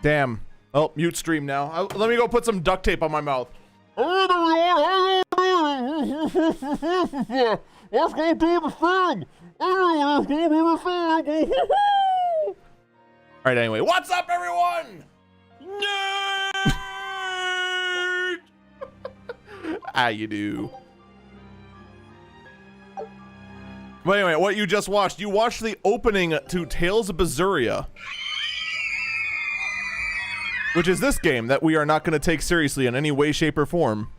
Damn. Oh, mute stream now. Let me go put some duct tape on my mouth. Let's go do the thing. All right, anyway. What's up, everyone? Nerd! How you do? But anyway, what you just watched, you watched the opening to Tales of Berseria, which is this game that we are not going to take seriously in any way, shape, or form.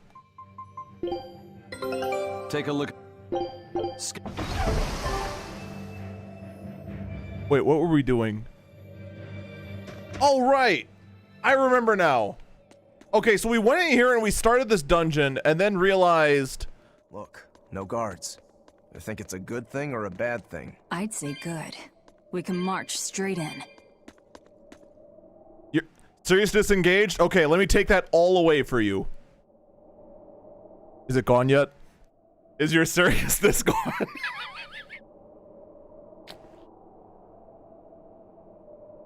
Take a look. Wait, what were we doing? All right, I remember now. Okay, so we went in here and we started this dungeon and then realized... Look, no guards. I think it's a good thing or a bad thing. I'd say good. We can march straight in. You're serious disengaged? Okay, let me take that all away for you. Is it gone yet? Is your seriousness gone?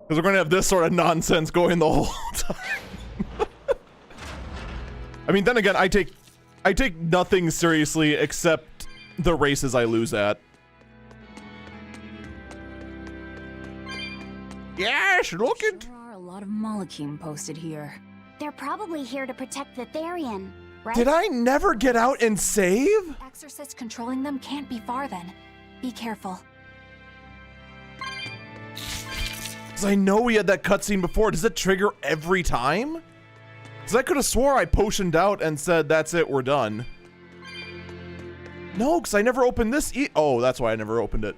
Because we're going to have this sort of nonsense going the whole time. I mean, then again, I take nothing seriously except the races I lose at. Yes, look at. There are a lot of Malakim posted here. They're probably here to protect the Therian, right? Did I never get out and save? Exorcists controlling them can't be far then. Be careful. Because I know we had that cutscene before. Does it trigger every time? Because I could have swore I potioned out and said, that's it, we're done. No, because I never opened this oh, that's why I never opened it.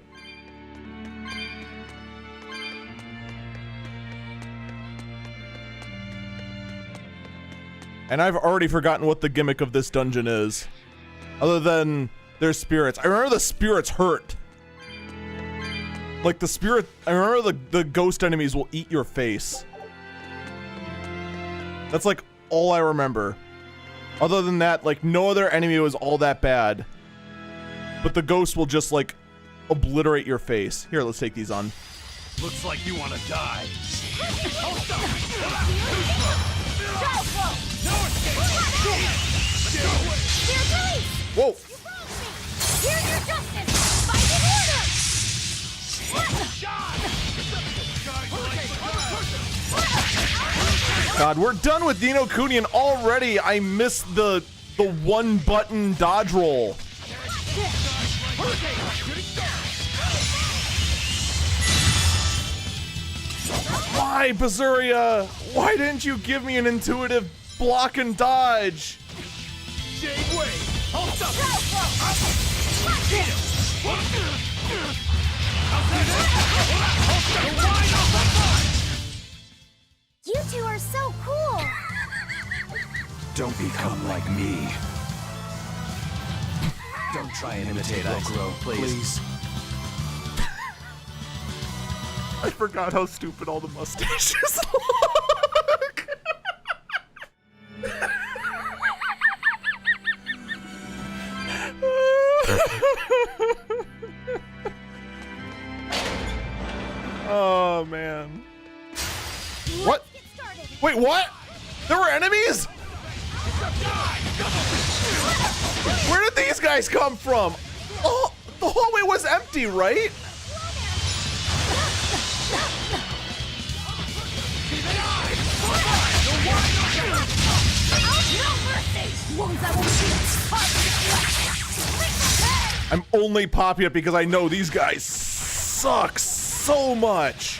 And I've already forgotten what the gimmick of this dungeon is. Other than there's spirits. I remember the spirits hurt. Like the spirit, I remember the ghost enemies will eat your face. That's like all I remember. Other than that, like no other enemy was all that bad. But the ghost will just like obliterate your face. Here, let's take these on. Looks like you want to die. Whoa! Here's your justice! Fight in order! God, we're done with Dino Kuni and already I missed the one button dodge roll. Why, Berseria? Why didn't you give me an intuitive block and dodge? You two are so cool! Don't become like me. Don't try and imitate Ice-Bro, please. I forgot how stupid all the mustaches look. Oh man. What? Wait, what? There were enemies? Where did these guys come from? Oh, the hallway was empty, right? I'm only popping it because I know these guys suck so much.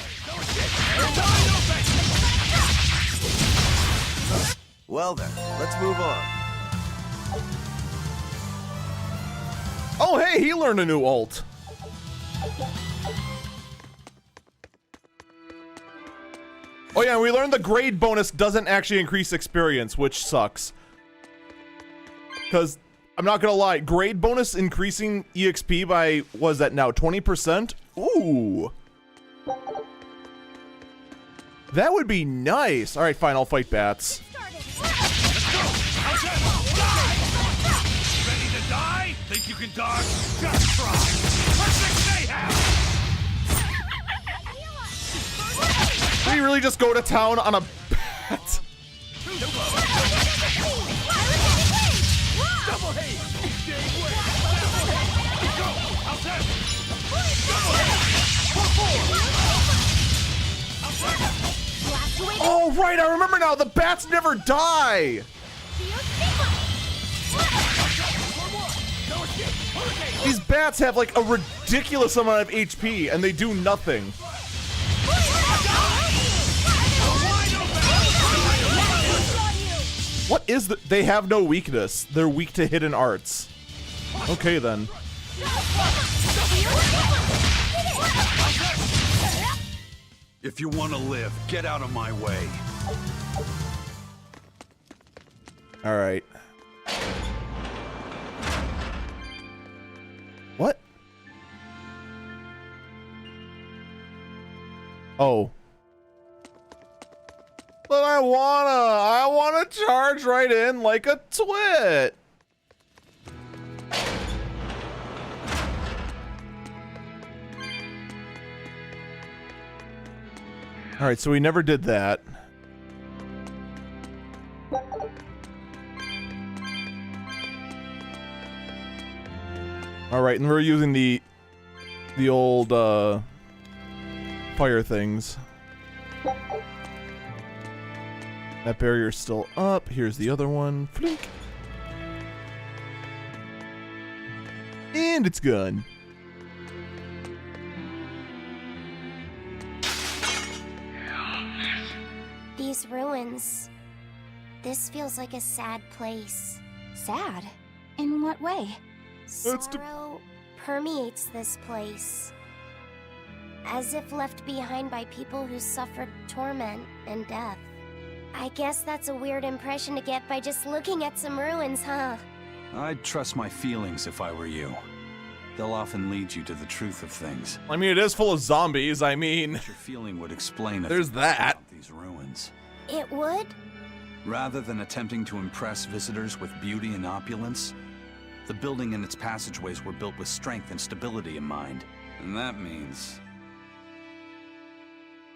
Well then, let's move on. Oh hey, he learned a new ult. Oh yeah, we learned the grade bonus doesn't actually increase experience, which sucks. Because, I'm not gonna lie, grade bonus increasing EXP by, what is that now, 20%? Ooh. That would be nice. All right, fine. I'll fight bats. Ready to die? Think you can dodge? Just try. Perfect mayhem! Did we really just go to town on a bat? Double hate! Go! I'll test! Double hate! Oh, right. I remember now. The bats never die. These bats have like a ridiculous amount of HP and they do nothing. What is the— they have no weakness. They're weak to hidden arts. Okay then. If you want to live, get out of my way. All right. What? Oh. But I wanna charge right in like a twit. All right, so we never did that. All right, and we're using the old fire things. That barrier's still up. Here's the other one. Flink. And it's gone. These ruins. This feels like a sad place. Sad? In what way? Sorrow permeates this place. As if left behind by people who suffered torment and death. I guess that's a weird impression to get by just looking at some ruins, huh? I'd trust my feelings if I were you. They'll often lead you to the truth of things. I mean, it is full of zombies. I mean, What your feeling would explain if there's you that. about these ruins. It would? Rather than attempting to impress visitors with beauty and opulence, the building and its passageways were built with strength and stability in mind. And that means...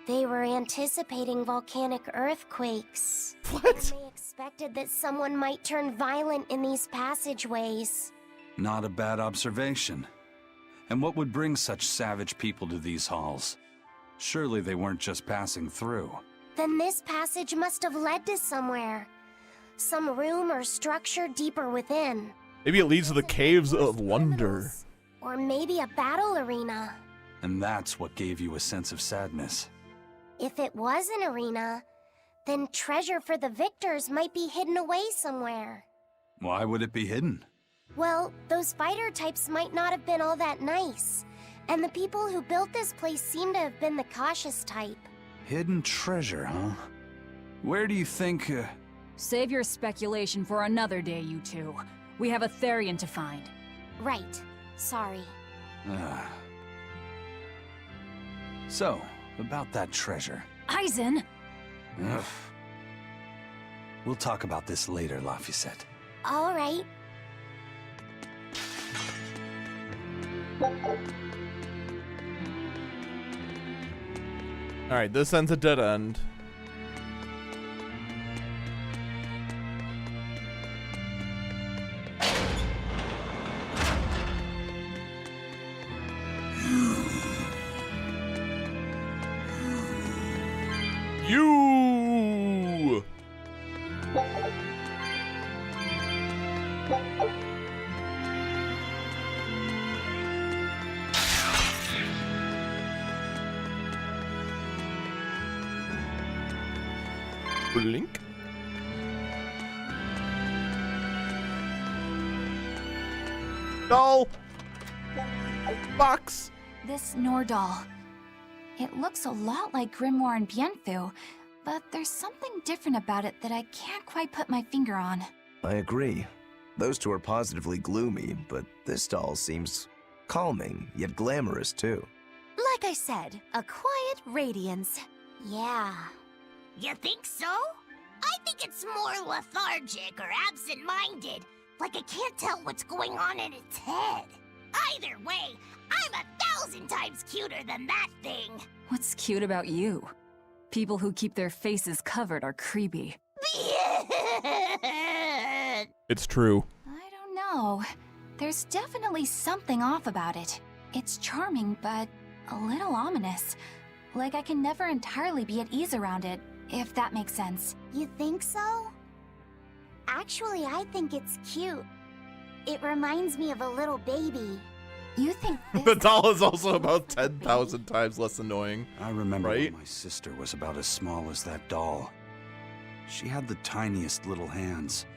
They were anticipating volcanic earthquakes. What? And they expected that someone might turn violent in these passageways. not a bad observation. And what would bring such savage people to these halls? Surely they weren't just passing through. Then this passage must have led to somewhere. Some room or structure deeper within. Maybe it leads to the Caves of Wonder. Or maybe a battle arena. And that's what gave you a sense of sadness. If it was an arena, then treasure for the victors might be hidden away somewhere. Why would it be hidden? Well, those fighter types might not have been all that nice. And the people who built this place seem to have been the cautious type. Hidden treasure, huh? Where do you think, Save your speculation for another day, you two. We have a Therian to find. Right. Sorry. So, about that treasure. Aizen! Ugh. We'll talk about this later, Laphicet. All right. Alright, this ends a dead end. You! Blink. Doll. Box. This Nordal. It looks a lot like Grimoire and Bienfu, but there's something different about it that I can't quite put my finger on. I agree. Those two are positively gloomy, but this doll seems calming, yet glamorous too. Like I said, a quiet radiance. Yeah. You think so? I think it's more lethargic or absent-minded, like it can't tell what's going on in its head. Either way, I'm 1,000 times cuter than that thing. What's cute about you? People who keep their faces covered are creepy. It's true. I don't know. There's definitely something off about it. It's charming, but a little ominous. Like I can never entirely be at ease around it, if that makes sense. You think so? Actually, I think it's cute. It reminds me of a little baby. You think this The doll is also about 10,000 times less annoying. I remember Right? when my sister was about as small as that doll. She had the tiniest little hands,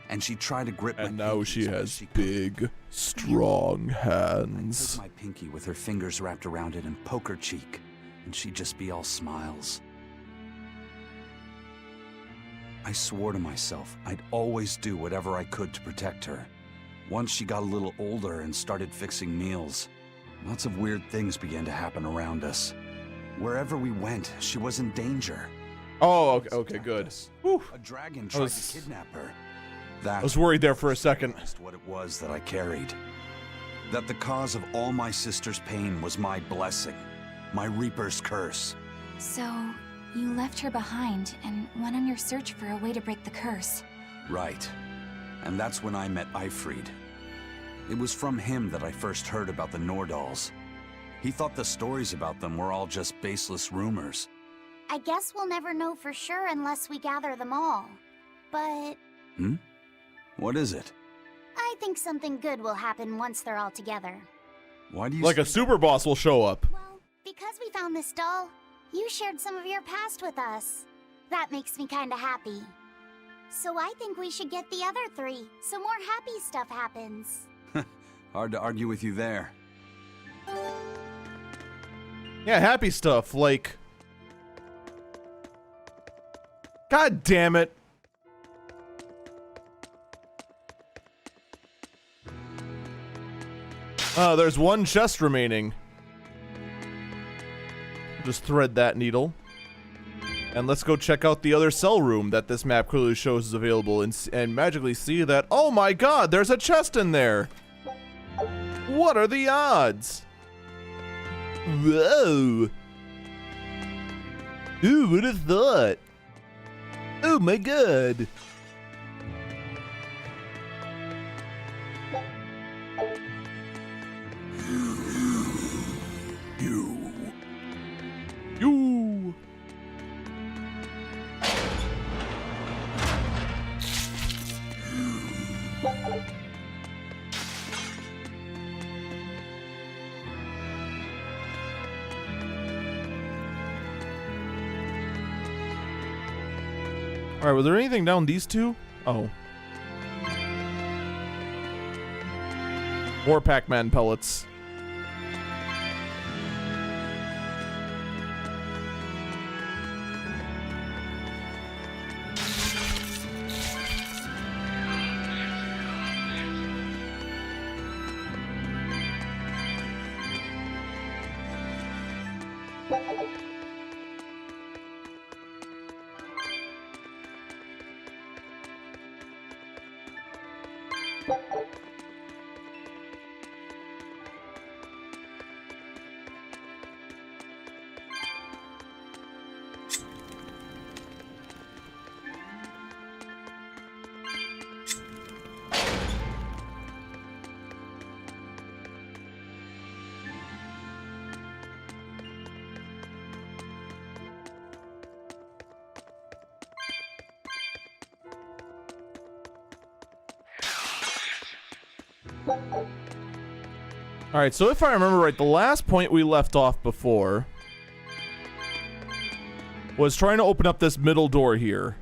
and she tried to grip And my now pinky she as best has she could. big, strong I'd hands. take my pinky with her fingers wrapped around it and poke her cheek, and she'd just be all smiles. I swore to myself I'd always do whatever I could to protect her. Once she got a little older and started fixing meals, lots of weird things began to happen around us. Wherever we went, she was in danger. Oh, okay, good. Whew. A dragon tried to kidnap her. I was worried there for a second. That's what it was that I carried. That the cause of all my sister's pain was my blessing, my Reaper's curse. So, you left her behind and went on your search for a way to break the curse. Right. And that's when I met Eifried. It was from him that I first heard about the Nordals. He thought the stories about them were all just baseless rumors. I guess we'll never know for sure unless we gather them all. But What is it? I think something good will happen once they're all together. Why do you Like a say super boss will show up. Well, because we found this doll, you shared some of your past with us. That makes me kinda happy. So I think we should get the other three, so more happy stuff happens. Hard to argue with you there. Yeah, happy stuff, like... God damn it. There's one chest remaining. Just thread that needle. And let's go check out the other cell room that this map clearly shows is available and magically see that, oh my god, there's a chest in there! What are the odds? Whoa! Ooh, who'd have thought? Oh my god! You! Alright, was there anything down these two? Oh. More Pac-Man pellets. Alright, so if I remember right, the last point we left off before was trying to open up this middle door here.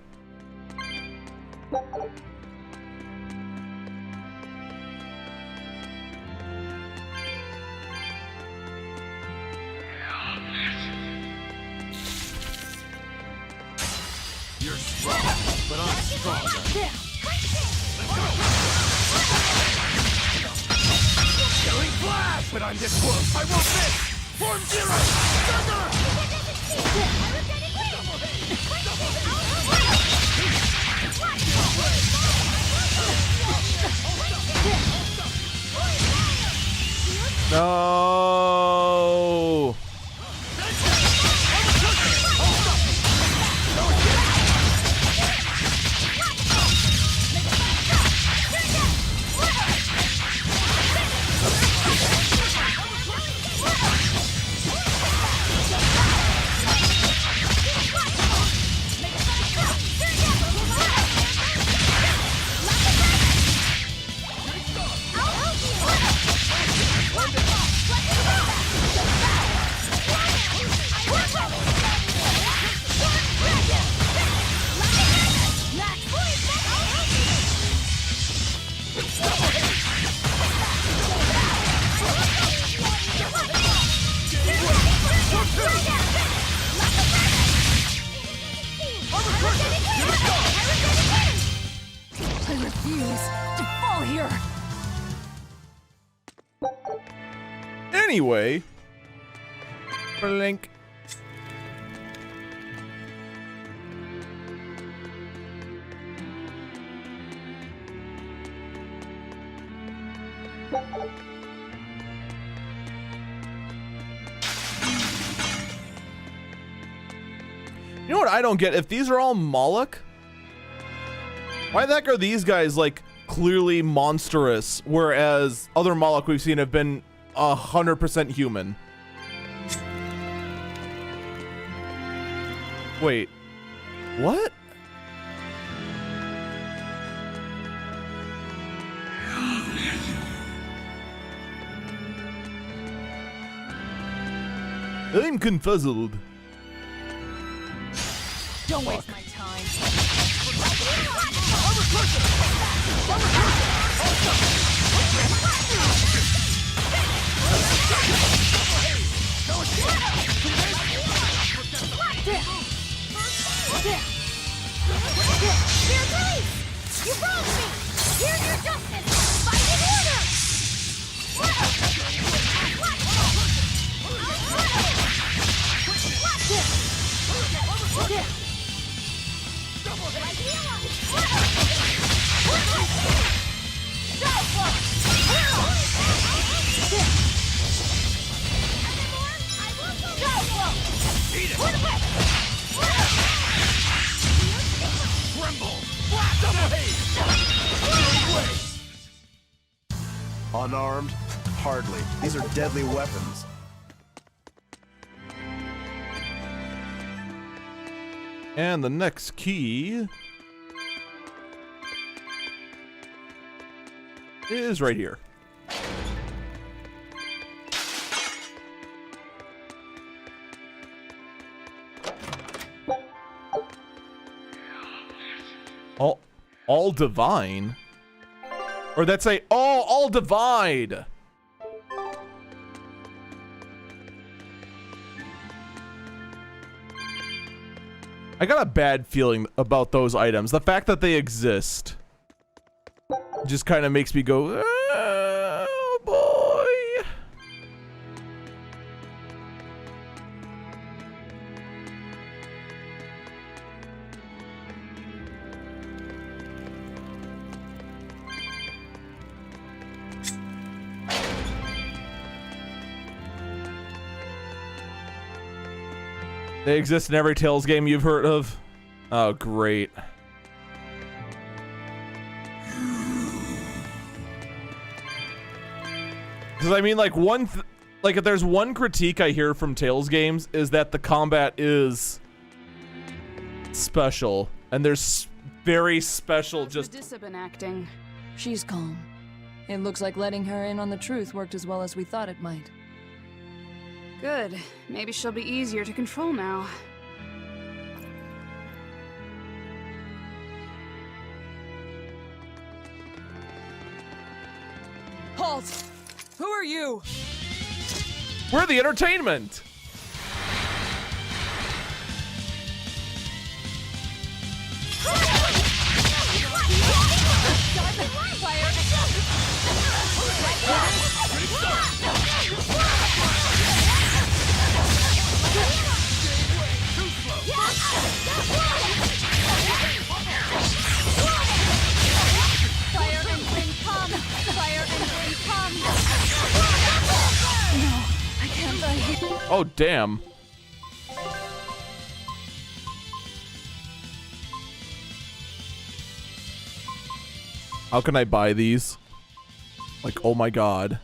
You're strong, but I'm stronger. Killing flash, but I'm this close. I won't miss. Form zero. Thunder. Anyway. Blink. You know what I don't get? If these are all Moloch, why the heck are these guys like clearly monstrous, whereas other Moloch we've seen have been 100% human? Wait, what? I'm confuzzled. Don't waste my time. Dear police! You wronged me! Here's your justice! Fight in order! Unarmed? Hardly. These are deadly weapons. And the next key is right here. All divine? Or that's a all divide. I got a bad feeling about those items. The fact that they exist just kind of makes me go, oh boy. They exist in every Tales game you've heard of. Oh, great. Because I mean, like if there's one critique I hear from Tales games is that the combat is special, and there's very special just. Participant acting. She's calm. It looks like letting her in on the truth worked as well as we thought it might. Good. Maybe she'll be easier to control now. Halt! Who are you? We're the entertainment. Oh, damn. How can I buy these? Like, oh my god.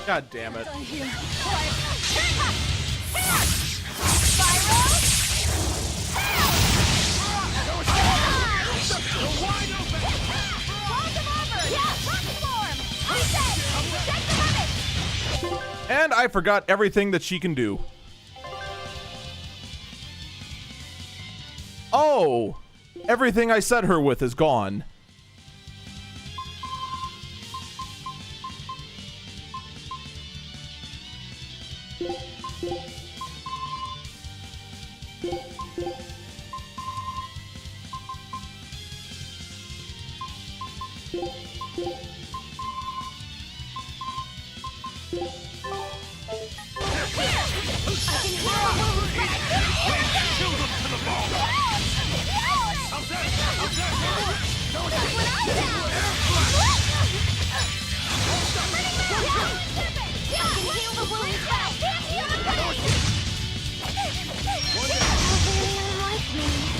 God damn it. And I forgot everything that she can do. Oh, everything I set her with is gone.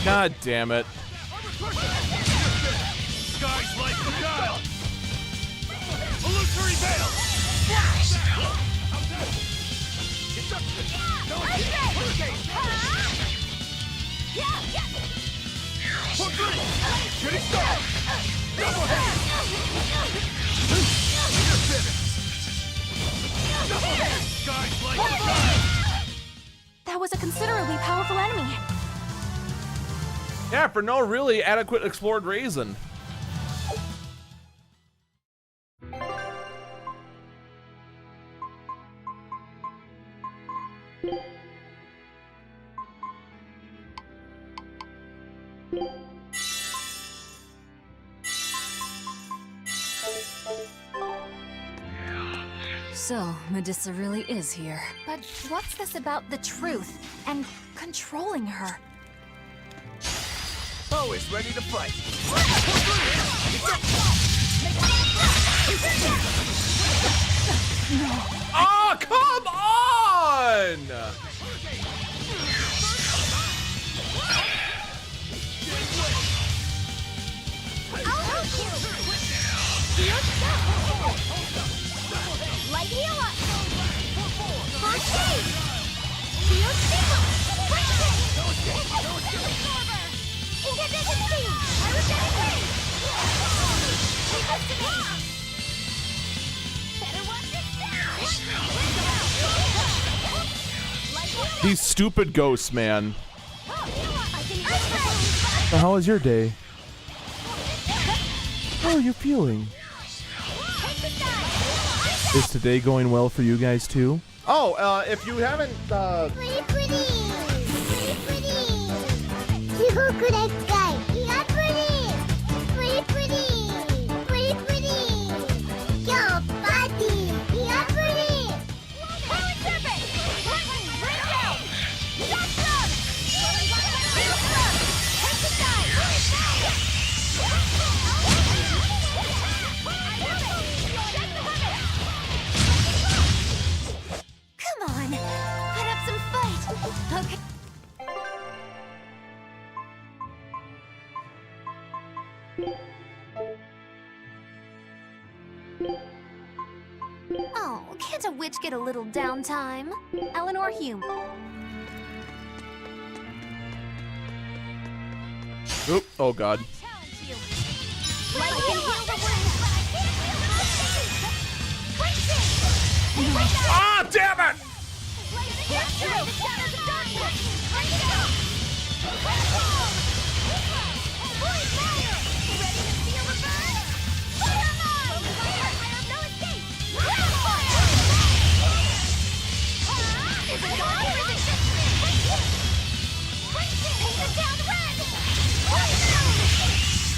God damn it. Skies like the dial. Illusory veil. Shooting star. Double head. Skies like the dial. That was a considerably powerful enemy. Yeah, for no really adequate explored reason. So, Medusa really is here. But what's this about the truth and controlling her? Always ready to fight. Oh, come on! Light heal up! First aid! Shield steamer! Incantation speed! Aerostatic range! Resisting! Better watch your step! These stupid ghosts, man. I How was your day? How are you feeling? Is today going well for you guys too? Oh, if you haven't, Pretty, pretty! Pretty, pretty! You correct guy! You are pretty! Pretty, pretty! Pretty, pretty! Yo, buddy! You are pretty! Power serpent! Bring down! That's up! Take the side! Come on! Put up some fight! Okay. Oh, can't a witch get a little downtime? Eleanor Hume. oop, oh god. Ah, damn it!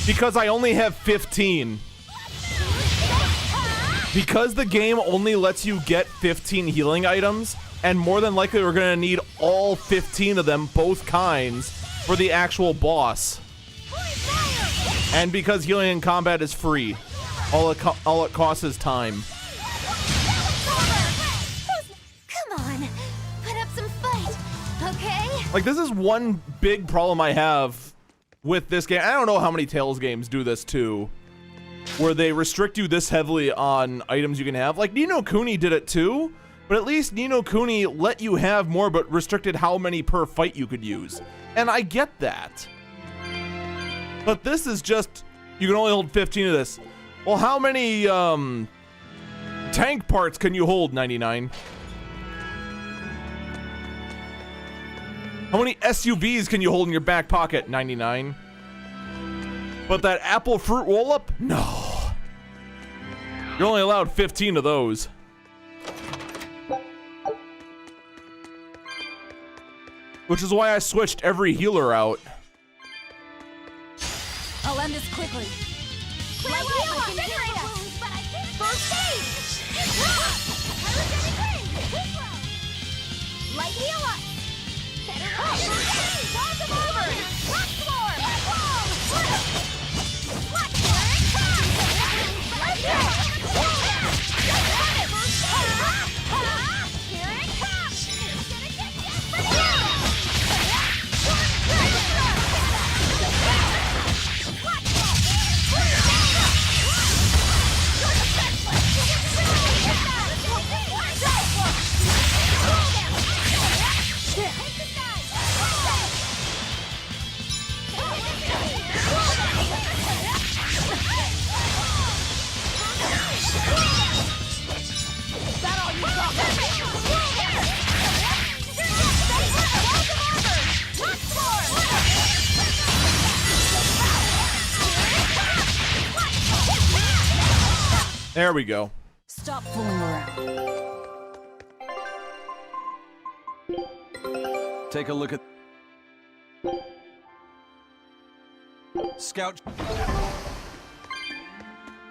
Because I only have 15. Because the game only lets you get 15 healing items, and more than likely we're gonna need all 15 of them, both kinds, for the actual boss. And because healing in combat is free, all it costs is time. Come on, put up some fight, okay? Like, this is one big problem I have with this game. I don't know how many Tales games do this too. where they restrict you this heavily on items you can have. Like, Ni no Kuni did it too, but at least Ni no Kuni let you have more, but restricted how many per fight you could use. And I get that. But this is just, you can only hold 15 of this. Well, how many tank parts can you hold, 99? How many SUVs can you hold in your back pocket, 99? But that apple fruit roll-up? No. You're only allowed 15 of those. Which is why I switched every healer out. I'll end this quickly. First aid! Light heal up! Better run! Walls of over! Rock swarm! Watch here it comes! Gonna get you! There we go. Stop fooling around. Take a look at... Scout...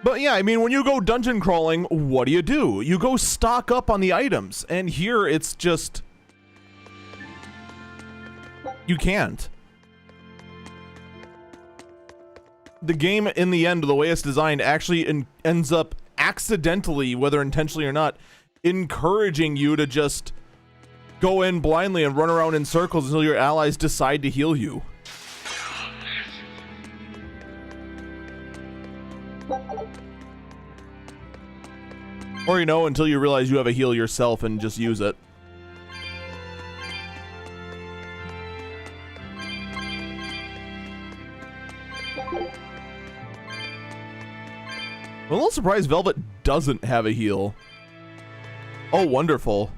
But yeah, I mean, when you go dungeon crawling, what do? You go stock up on the items. And here, it's just... You can't. The game, in the end, the way it's designed, actually ends up accidentally, whether intentionally or not, encouraging you to just go in blindly and run around in circles until your allies decide to heal you. Or, you know, until you realize you have a heal yourself and just use it. I'm a little surprised Velvet doesn't have a heal. Oh, wonderful.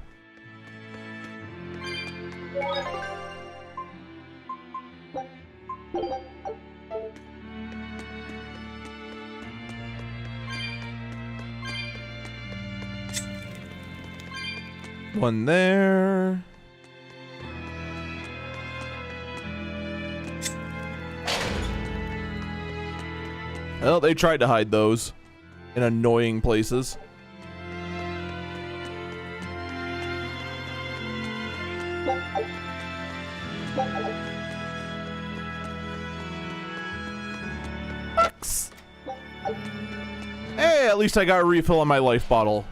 One there. Well, they tried to hide those in annoying places. Bucks. Hey, at least I got a refill on my life bottle.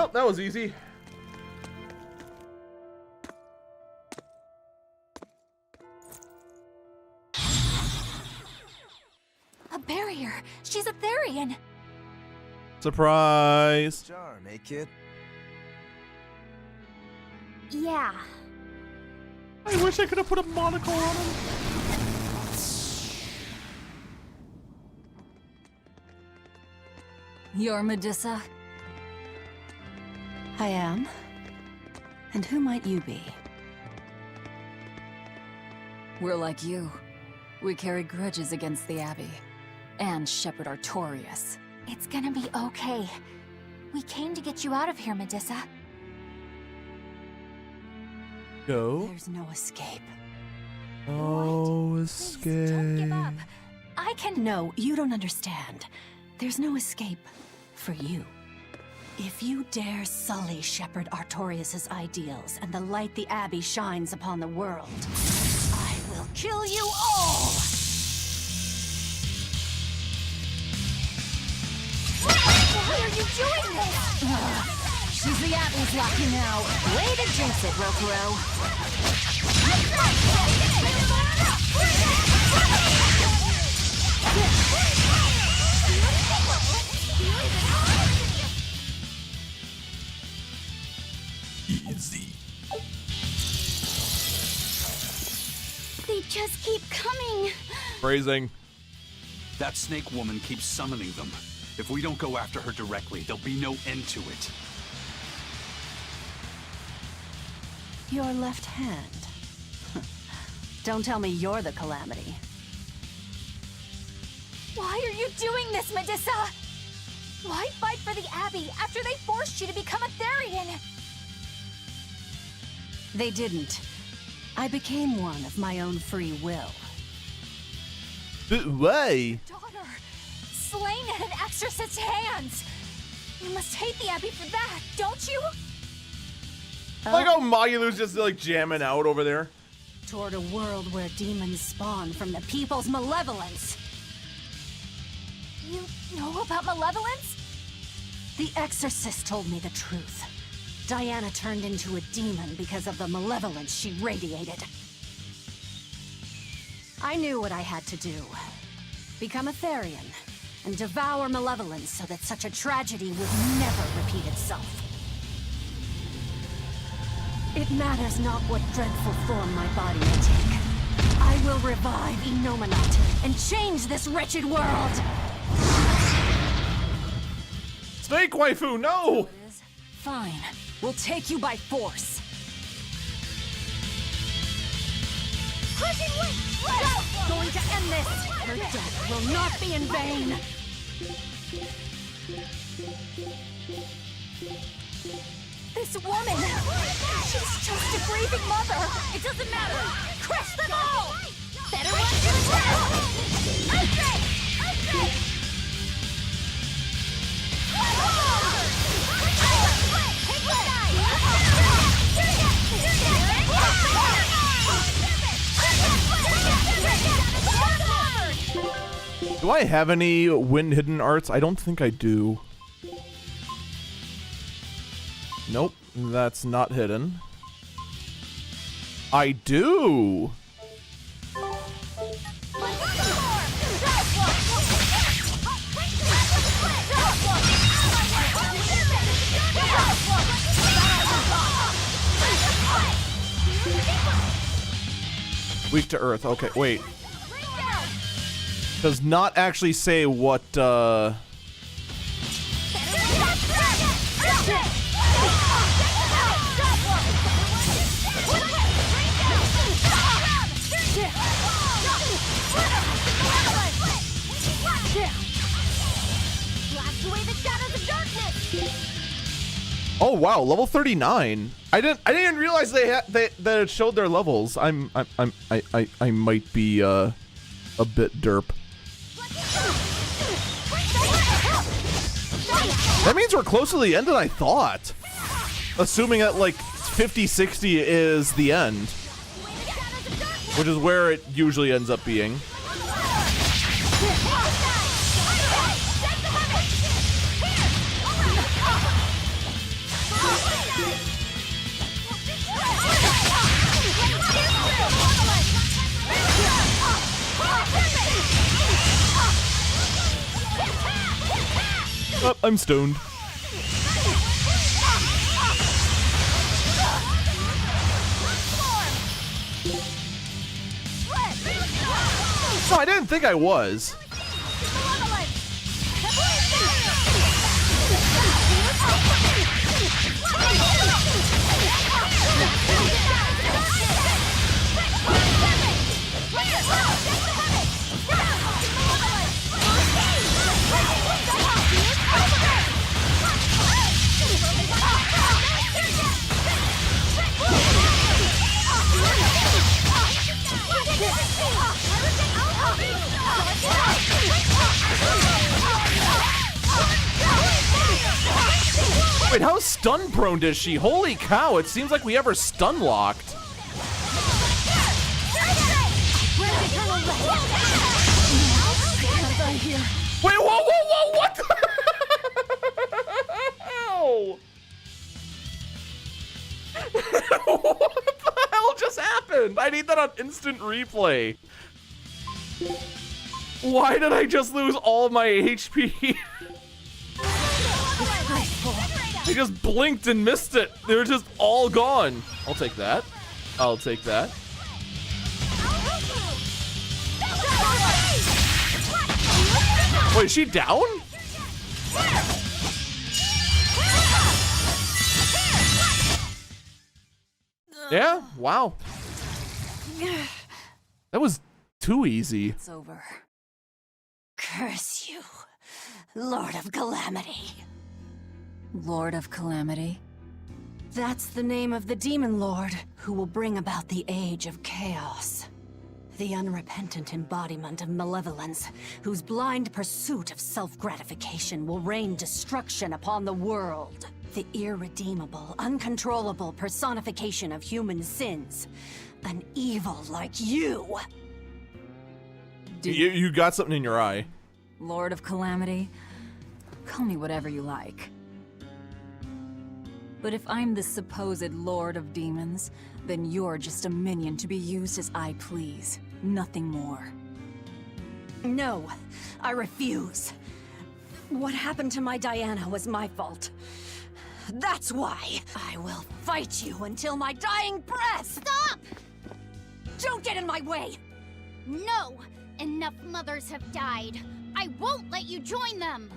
Oh, that was easy. A barrier. She's a Therian. Surprise. Charm, eh, kid? Yeah. I wish I could have put a monocle on him. You're Medusa? I am. And who might you be? We're like you. We carry grudges against the Abbey. And Shepherd Artorias. It's gonna be okay. We came to get you out of here, Medusa. Go. There's no escape. Oh, Please, don't give up. escape. I can. No, you don't understand. There's no escape for you. If you dare sully Shepherd Artorius's ideals and the light the Abbey shines upon the world, I will kill you all! Why are you doing this? She's the Abbey's lucky now. Way to jinx it, Rokuro. Easy. They just keep coming. Phrasing. That snake woman keeps summoning them. If we don't go after her directly, there'll be no end to it. Your left hand. Don't tell me you're the calamity. Why are you doing this, Medusa? Why fight for the Abbey after they forced you to become a Therian? They didn't. I became one of my own free will. Why? Daughter, slain at an exorcist's hands. You must hate the Abbey for that, don't you? I like how Magilu's just like jamming out over there. Toward a world where demons spawn from the people's malevolence. You know about malevolence? The exorcist told me the truth. Diana turned into a demon because of the malevolence she radiated. I knew what I had to do. Become a Therian, and devour malevolence so that such a tragedy would never repeat itself. It matters not what dreadful form my body may take. I will revive Enominat and change this wretched world! Snake waifu, no! Fine. We'll take you by force. Going to end this! Her death will not be in vain! This woman! She's just a grieving mother! It doesn't matter! Crush them all! Better run to the ground! Okay! Do I have any wind hidden arts? I don't think I do. Nope, that's not hidden. I do! Weak to earth. Okay, wait. Does not actually say what, Oh wow, level 39. I didn't realize that it showed their levels. I might be a bit derp. That means we're closer to the end than I thought. Assuming that like 50-60 is the end, which is where it usually ends up being. Oh, I'm stoned. No, I didn't think I was. Wait, how stun prone is she? Holy cow, it seems like we ever stun locked. Wait, whoa, what the hell? What the hell just happened? I need that on instant replay. Why did I just lose all my HP? I just blinked and missed it. They were just all gone. I'll take that. I'll take that. Wait, is she down? Yeah, wow. That was too easy. It's over. Curse you, Lord of Calamity. Lord of Calamity? That's the name of the demon lord who will bring about the Age of Chaos. The unrepentant embodiment of malevolence, whose blind pursuit of self-gratification will rain destruction upon the world. The irredeemable, uncontrollable personification of human sins. An evil like you. You got something in your eye. Lord of Calamity? Call me whatever you like. But if I'm the supposed Lord of Demons, then you're just a minion to be used as I please. Nothing more. No, I refuse. What happened to my Diana was my fault. That's why I will fight you until my dying breath! Stop! Don't get in my way! No! Enough mothers have died. I won't let you join them!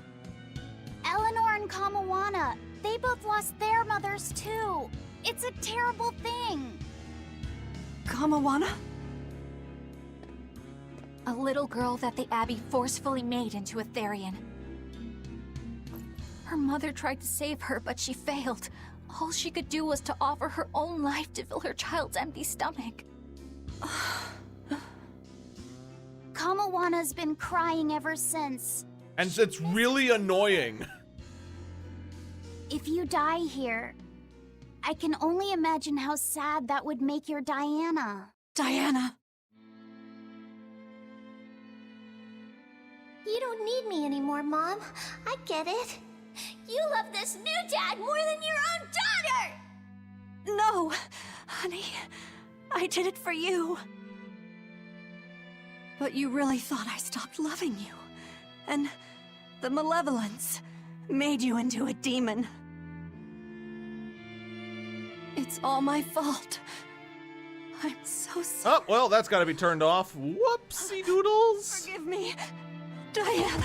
Eleanor and Kamawana, they both lost their mothers too. It's a terrible thing. Kamawana? A little girl that the Abbey forcefully made into a Therian. Her mother tried to save her, but she failed. All she could do was to offer her own life to fill her child's empty stomach. Kamawana's been crying ever since. And it's really annoying. If you die here, I can only imagine how sad that would make your Diana. Diana! You don't need me anymore, Mom. I get it. You love this new dad more than your own daughter! No! Honey, I did it for you. But you really thought I stopped loving you. And the malevolence made you into a demon. It's all my fault. I'm so sorry. Oh, well, that's gotta be turned off. Whoopsie doodles. Forgive me, Diana.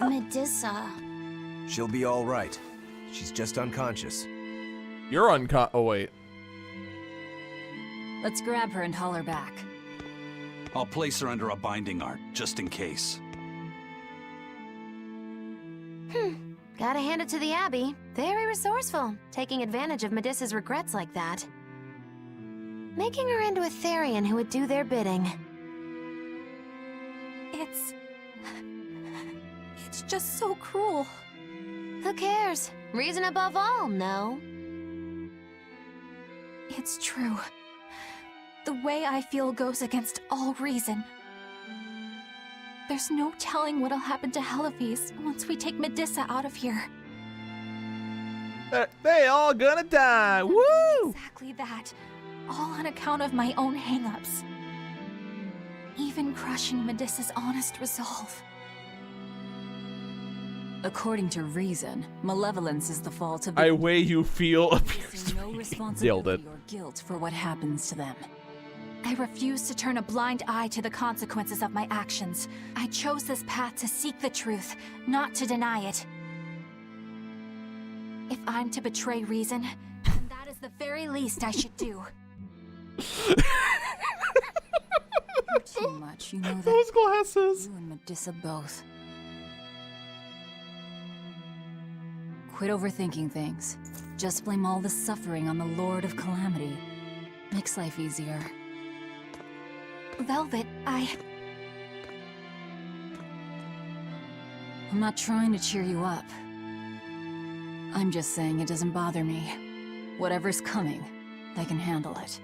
Medissa. She'll be all right. She's just unconscious. You're oh, wait. Let's grab her and haul her back. I'll place her under a binding art, just in case. Gotta hand it to the Abbey. Very resourceful, taking advantage of Medissa's regrets like that. Making her into a Therian who would do their bidding. It's just so cruel. Who cares? Reason above all, no? It's true. The way I feel goes against all reason. There's no telling what'll happen to Heliphys once we take Medissa out of here. They all gonna die. Woo! Exactly that. All on account of my own hang-ups. Even crushing Medissa's honest resolve. According to reason, malevolence is the fault of I way you feel appears to no be. responsibility Nailed it. or guilt for what happens to them. I refuse to turn a blind eye to the consequences of my actions. I chose this path to seek the truth, not to deny it. If I'm to betray reason, then that is the very least I should do. You're too much, you know that. Those glasses. You and Medissa both. Quit overthinking things. Just blame all the suffering on the Lord of Calamity. Makes life easier. Velvet, I'm not trying to cheer you up. I'm just saying it doesn't bother me. Whatever's coming, they can handle it.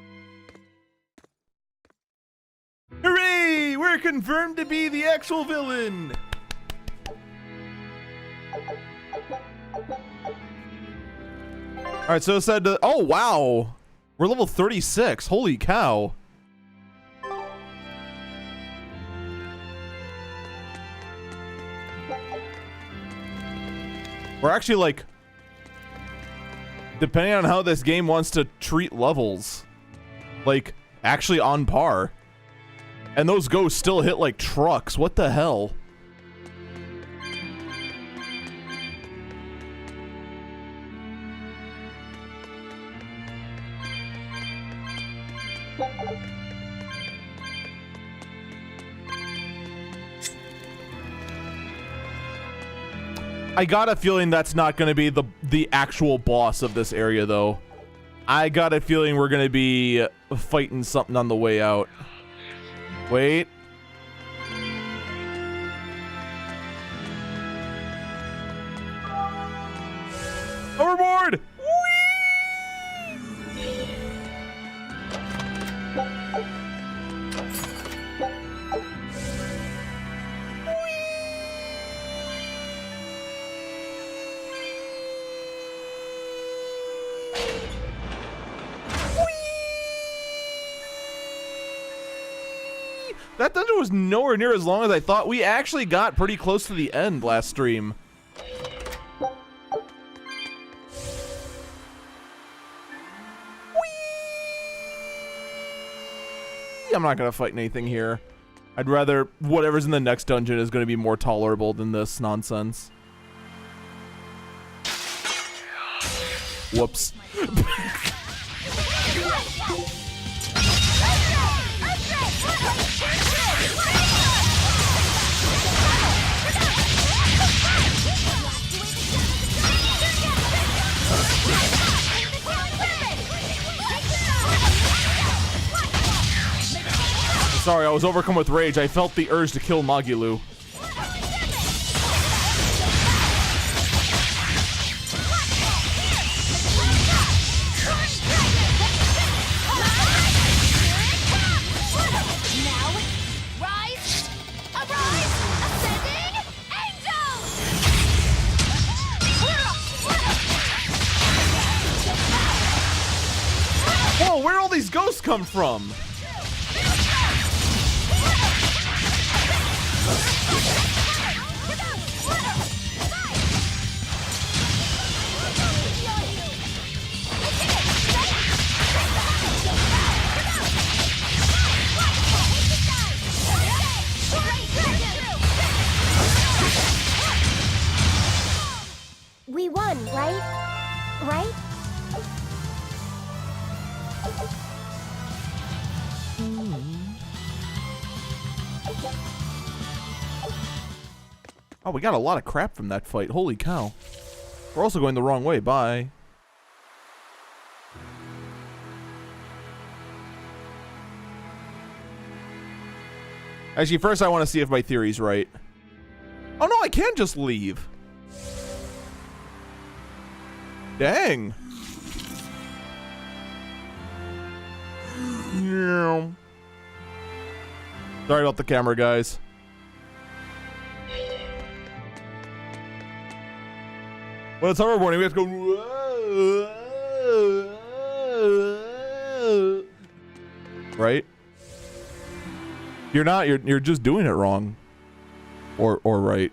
Hooray! We're confirmed to be the actual villain! Alright, so it said, oh wow! We're level 36, holy cow. We're actually like, depending on how this game wants to treat levels, like actually on par. And those ghosts still hit like trucks, what the hell? I got a feeling that's not going to be the actual boss of this area, though. I got a feeling we're going to be fighting something on the way out. Wait. Overboard! That dungeon was nowhere near as long as I thought. We actually got pretty close to the end last stream. I'm not gonna fight anything here. I'd rather whatever's in the next dungeon is gonna be more tolerable than this nonsense. Whoops. Sorry, I was overcome with rage. I felt the urge to kill Magilu. Whoa, where all these ghosts come from? We won, right? Right? Oh, we got a lot of crap from that fight. Holy cow. We're also going the wrong way. Bye. Actually, first I want to see if my theory's right. Oh no, I can just leave. Dang. Yeah. Sorry about the camera, guys. When it's hoverboarding, we have to go. Right? You're not. You're just doing it wrong. Or right.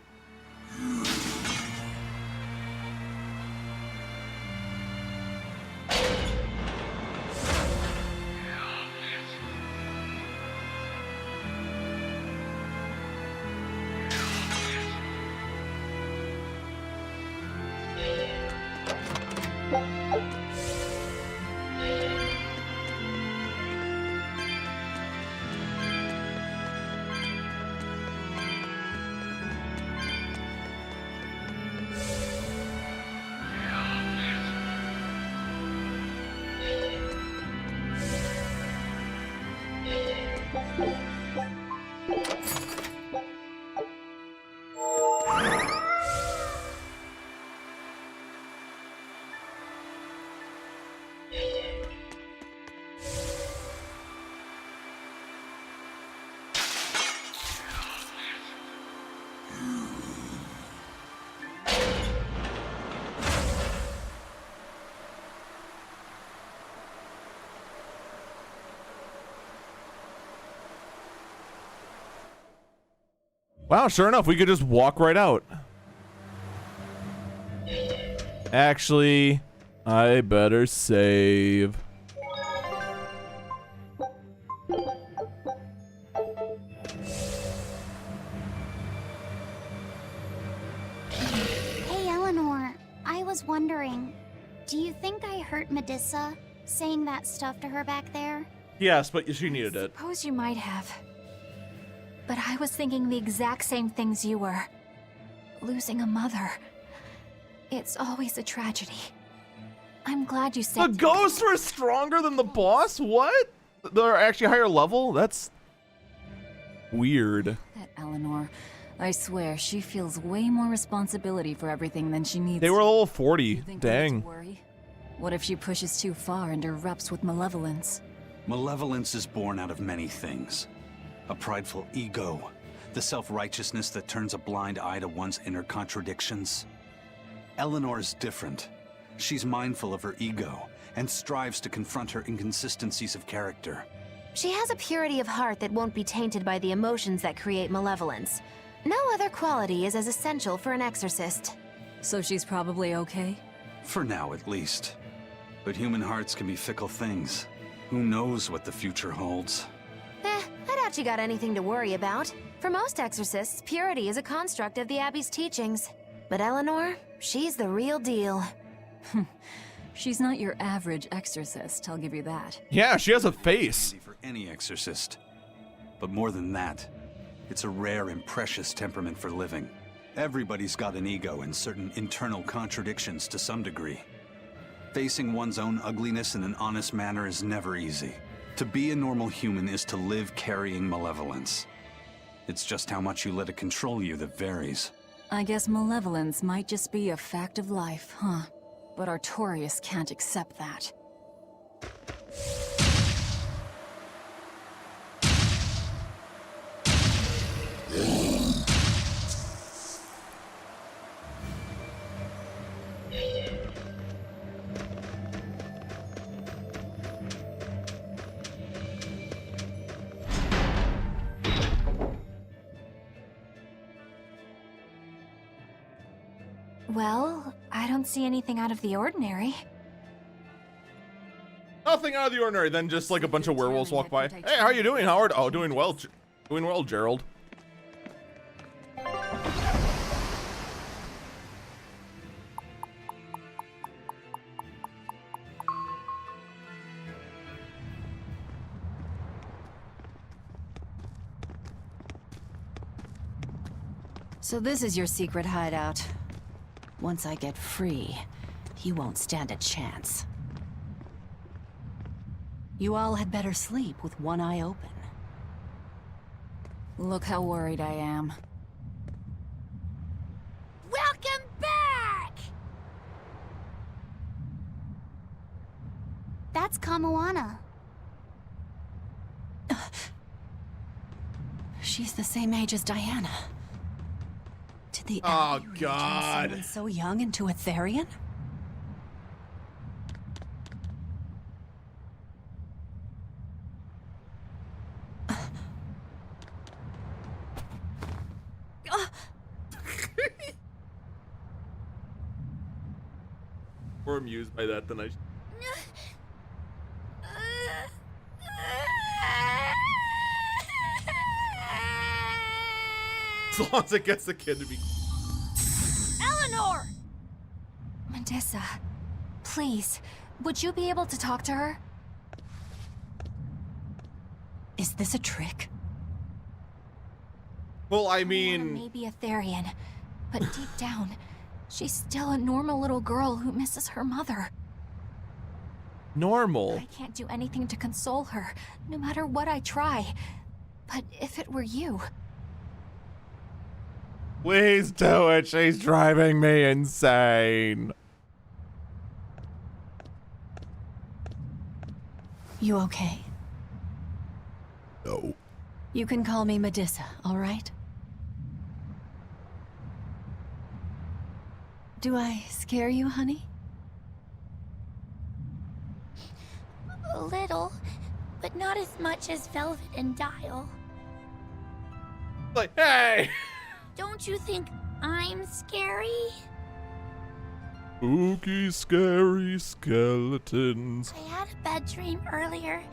Wow, sure enough, we could just walk right out. Actually, I better save. Hey, Eleanor. I was wondering, do you think I hurt Medusa saying that stuff to her back there? Yes, but she needed it. Suppose you might have. But I was thinking the exact same things you were. Losing a mother. It's always a tragedy. I'm glad you The said. ghosts were stronger than the boss? What? They're actually higher level? That's weird. That Eleanor. I swear, she feels way more responsibility for everything than she needs. They were level You 40. think we need Dang. to worry? What if she pushes too far and erupts with malevolence? Malevolence is born out of many things. A prideful ego, the self-righteousness that turns a blind eye to one's inner contradictions. Eleanor's different. She's mindful of her ego and strives to confront her inconsistencies of character. She has a purity of heart that won't be tainted by the emotions that create malevolence. No other quality is as essential for an exorcist. So she's probably okay? For now, at least. But human hearts can be fickle things. Who knows what the future holds? I doubt you got anything to worry about. For most exorcists, purity is a construct of the Abbey's teachings. But Eleanor, she's the real deal. She's not your average exorcist, I'll give you that. Yeah, she has a face. Handy for any exorcist. But more than that, it's a rare and precious temperament for living. Everybody's got an ego and certain internal contradictions to some degree. Facing one's own ugliness in an honest manner is never easy. To be a normal human is to live carrying malevolence. It's just how much you let it control you that varies. I guess malevolence might just be a fact of life, huh? But Artorias can't accept that. Well, I don't see anything out of the ordinary. Nothing out of the ordinary. Then just like a bunch of werewolves walk by. Hey, how you doing, Howard? Oh, doing well. Doing well, Gerald. So this is your secret hideout. Once I get free, you won't stand a chance. You all had better sleep with one eye open. Look how worried I am. Welcome back! That's Kamoana. She's the same age as Diana. Did the Oh, Abbey really turn God. someone so young into a Therian? We're amused by that tonight. As long as it gets the kid to be. Eleanor! Medusa, please, would you be able to talk to her? Is this a trick? Well, I Kamoana mean, may be a Therian, but deep down, she's still a normal little girl who misses her mother. normal. I can't do anything to console her, no matter what I try. But if it were you... Please do it. She's driving me insane. You okay? No. You can call me Medusa, all right? Do I scare you, honey? A little, but not as much as Velvet and Dial. Like, hey! Don't you think I'm scary? Spooky, scary skeletons. I had a bad dream earlier.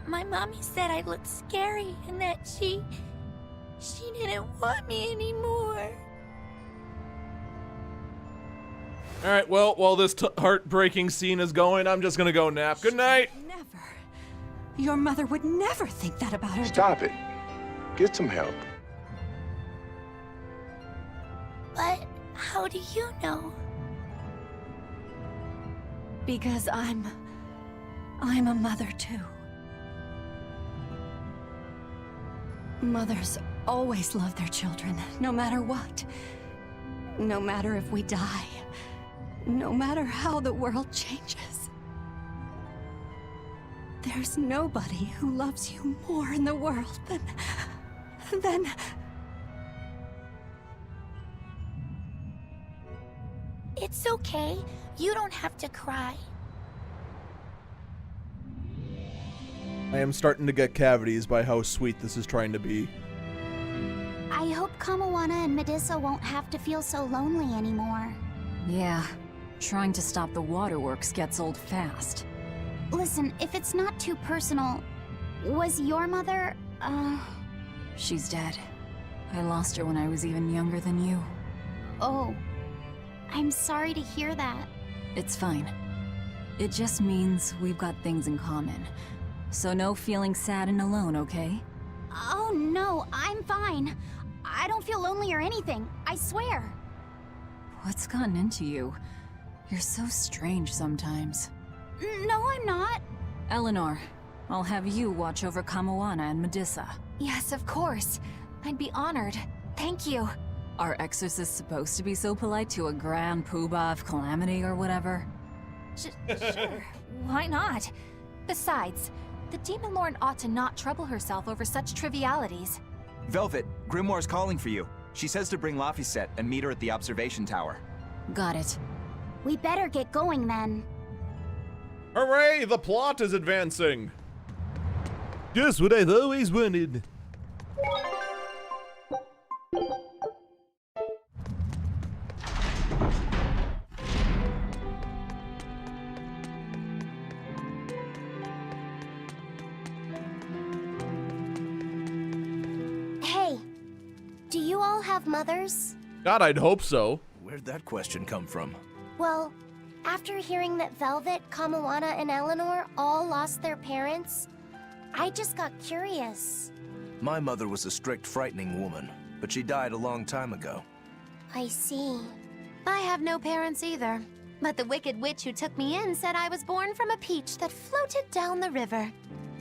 My mommy said I looked scary and that she didn't want me anymore. Alright, well, while this heartbreaking scene is going, I'm just gonna go nap. Good night! Never. Your mother would never think that about her. Stop it. Get some help. But how do you know? Because I'm a mother too. Mothers always love their children, no matter what. No matter if we die. No matter how the world changes. There's nobody who loves you more in the world than... It's okay. You don't have to cry. I am starting to get cavities by how sweet this is trying to be. I hope Kamawana and Medusa won't have to feel so lonely anymore. Yeah, trying to stop the waterworks gets old fast. Listen, if it's not too personal, was your mother, She's dead. I lost her when I was even younger than you. Oh, I'm sorry to hear that. It's fine. It just means we've got things in common. So no feeling sad and alone, okay? Oh no, I'm fine. I don't feel lonely or anything, I swear. What's gotten into you? You're so strange sometimes. No, I'm not. Eleanor, I'll have you watch over Kamawana and Medusa. Yes, of course. I'd be honored. Thank you. Are exorcists supposed to be so polite to a grand poobah of calamity or whatever? Sure, why not? Besides, the Demon Lord ought to not trouble herself over such trivialities. Velvet, Grimoire's calling for you. She says to bring Laphicet and meet her at the observation tower. Got it. We better get going then. Hooray! The plot is advancing! Just what I've always wanted. Hey, do you all have mothers? God, I'd hope so. Where'd that question come from? Well, after hearing that Velvet, Kamawana, and Eleanor all lost their parents, I just got curious. My mother was a strict, frightening woman, but she died a long time ago. I see. I have no parents either. But the wicked witch who took me in said I was born from a peach that floated down the river.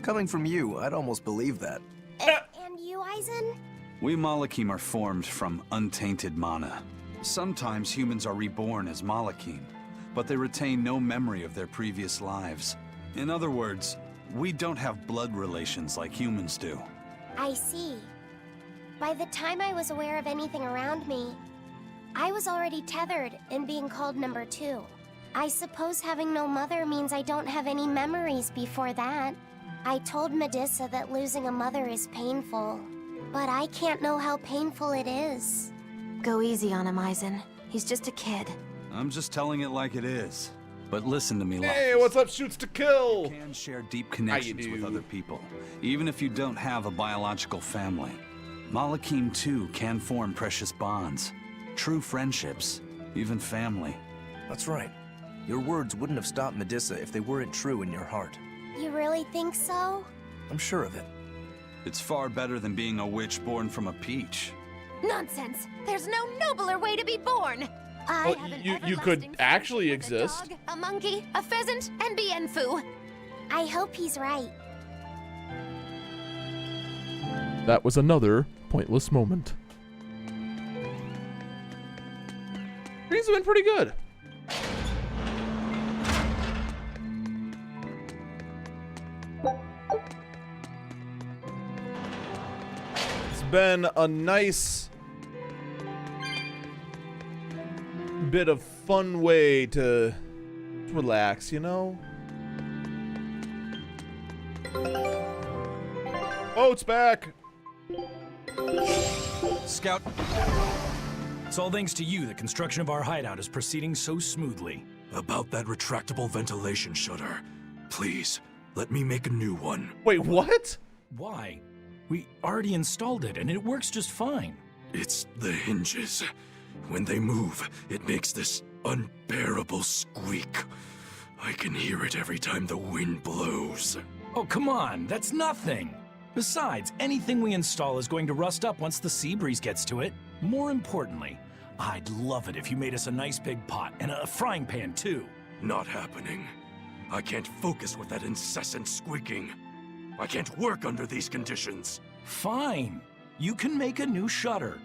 Coming from you, I'd almost believe that. And you, Aizen? We Malachim are formed from untainted mana. Sometimes humans are reborn as Malachim, but they retain no memory of their previous lives. In other words, we don't have blood relations like humans do. I see. By the time I was aware of anything around me, I was already tethered and being called number 2. I suppose having no mother means I don't have any memories before that. I told Medusa that losing a mother is painful, but I can't know how painful it is. Go easy on him, Aizen. He's just a kid. I'm just telling it like it is. But listen to me, Hey, what's up, Shoots to Kill? You can share deep connections with other people, even if you don't have a biological family. Malachim, too, can form precious bonds. True friendships, even family. That's right. Your words wouldn't have stopped Medusa if they weren't true in your heart. You really think so? I'm sure of it. It's far better than being a witch born from a peach. Nonsense! There's no nobler way to be born! I Well, have an you could everlasting actually friendship with exist. A dog, a monkey, a pheasant, and Bienfu. I hope he's right. That was another pointless moment. These have been pretty good. It's been a nice bit of fun way to relax, you know? Boat's back! Scout. It's all thanks to you the construction of our hideout is proceeding so smoothly. About that retractable ventilation shutter. Please, let me make a new one. Wait, what? Why? We already installed it, and it works just fine. It's the hinges. When they move, it makes this unbearable squeak. I can hear it every time the wind blows. Oh, come on, that's nothing. Besides, anything we install is going to rust up once the sea breeze gets to it. More importantly, I'd love it if you made us a nice big pot and a frying pan, too. Not happening. I can't focus with that incessant squeaking. I can't work under these conditions. Fine. You can make a new shutter.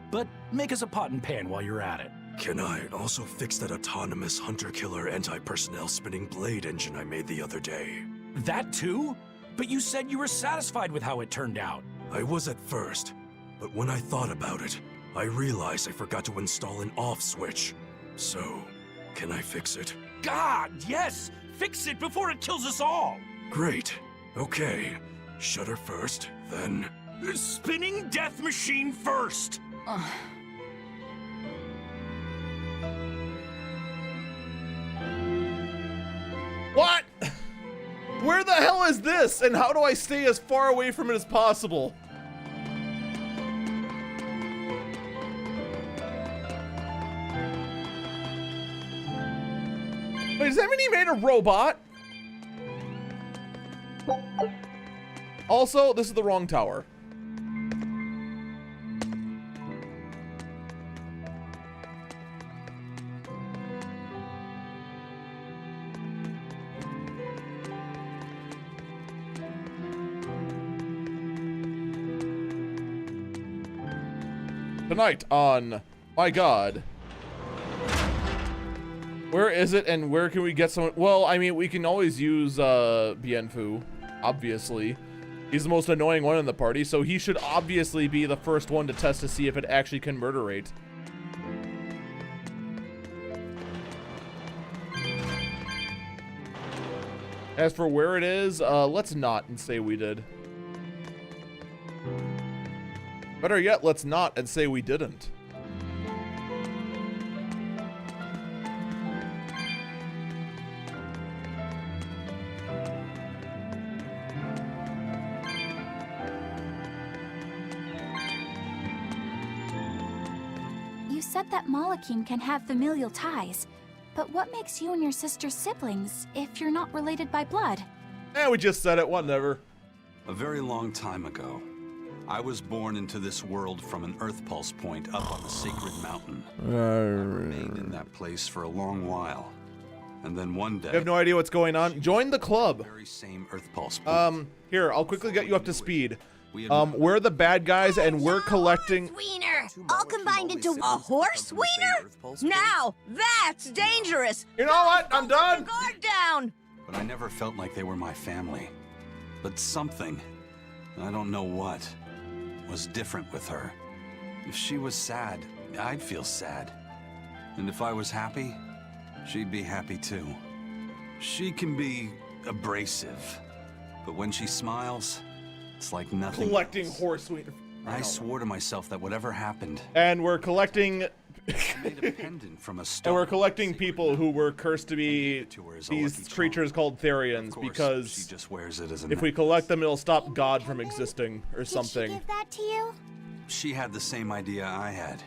But make us a pot and pan while you're at it. Can I also fix that autonomous hunter-killer anti-personnel spinning blade engine I made the other day? That too? But you said you were satisfied with how it turned out. I was at first, but when I thought about it, I realized I forgot to install an off switch. So, can I fix it? God, yes! Fix it before it kills us all! Great. Okay. Shutter first, then... Spinning death machine first! What? Where the hell is this? And how do I stay as far away from it as possible? Wait, does that mean he made a robot? Also, this is the wrong tower. Tonight on My God. Where is it and where can we get someone? Well, I mean, we can always use Bienfu, obviously. He's the most annoying one in the party, so he should obviously be the first one to test to see if it actually can murder rate. As for where it is, let's not and say we did. Better yet, let's not and say we didn't. You said that Malakim can have familial ties, but what makes you and your sister siblings if you're not related by blood? Eh, we just said it, whatever. A very long time ago, I was born into this world from an Earth Pulse point up on the Sacred Mountain. I remained in that place for a long while. And then one day... You have no idea what's going on? Join the club. Very same Earth Pulse point. Here, I'll quickly get you up to speed. We're the bad guys and we're collecting... Wiener! All combined into a horse wiener? Now, that's dangerous! You know what? I'm done! Guard down! But I never felt like they were my family. But something, I don't know what, was different with her. If she was sad, I'd feel sad. And if I was happy, she'd be happy too. She can be abrasive, but when she smiles, it's like nothing. Collecting horse wiener. I swore to myself that whatever happened. And we're collecting... made a pendant from a stone. And we're collecting people who were cursed to be these creatures called Therians because she just wears it as a if we collect them, it'll stop God from existing or something. Did she give that to you? She had the same idea I had.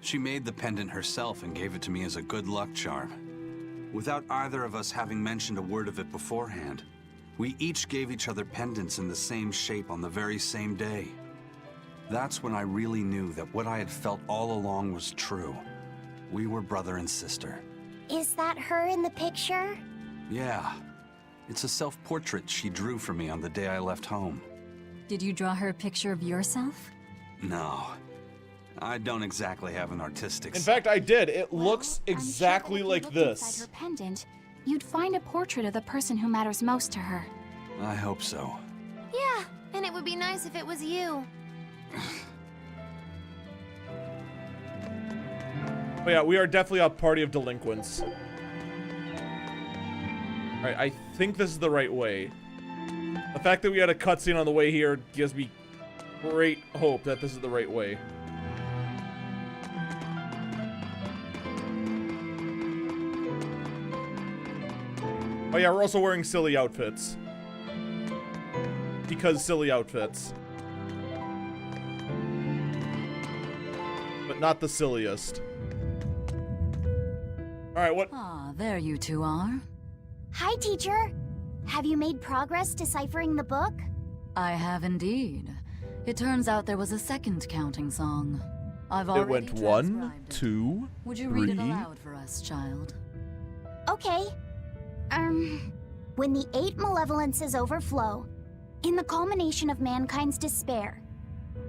She made the pendant herself and gave it to me as a good luck charm. Without either of us having mentioned a word of it beforehand, we each gave each other pendants in the same shape on the very same day. That's when I really knew that what I had felt all along was true. We were brother and sister. Is that her in the picture? Yeah. It's a self-portrait she drew for me on the day I left home. Did you draw her a picture of yourself? No. I don't exactly have an artistic In fact, I did. It looks exactly I'm sure that if like you looked this. Inside her pendant, you'd find a portrait of the person who matters most to her. I hope so. Yeah, and it would be nice if it was you. But yeah, we are definitely a party of delinquents. Alright, I think this is the right way. The fact that we had a cutscene on the way here gives me great hope that this is the right way. Oh yeah, we're also wearing silly outfits. Because silly outfits. But not the silliest. Alright, what? Ah, there you two are. Hi, teacher. Have you made progress deciphering the book? I have indeed. It turns out there was a second counting song. I've already It went 1, transcribed it. 2, Would you 3. read it aloud for us, child? Okay. When the 8 malevolences overflow, in the culmination of mankind's despair,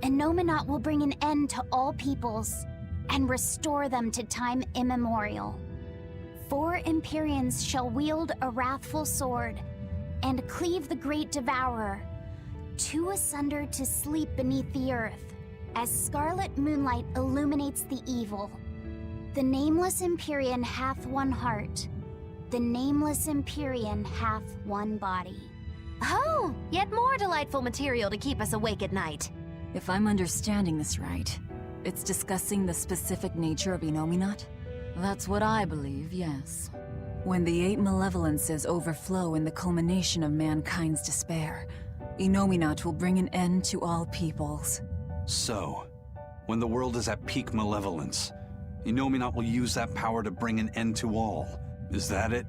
Innominat will bring an end to all peoples and restore them to time immemorial. 4 Empyreans shall wield a wrathful sword and cleave the great devourer, 2 asunder to sleep beneath the earth, as scarlet moonlight illuminates the evil. The nameless Empyrean hath one heart. The nameless Empyrean hath one body. Oh, yet more delightful material to keep us awake at night. If I'm understanding this right, it's discussing the specific nature of Innominat? That's what I believe, yes. When the 8 malevolences overflow in the culmination of mankind's despair, Innominat will bring an end to all peoples. So, when the world is at peak malevolence, Innominat will use that power to bring an end to all. Is that it?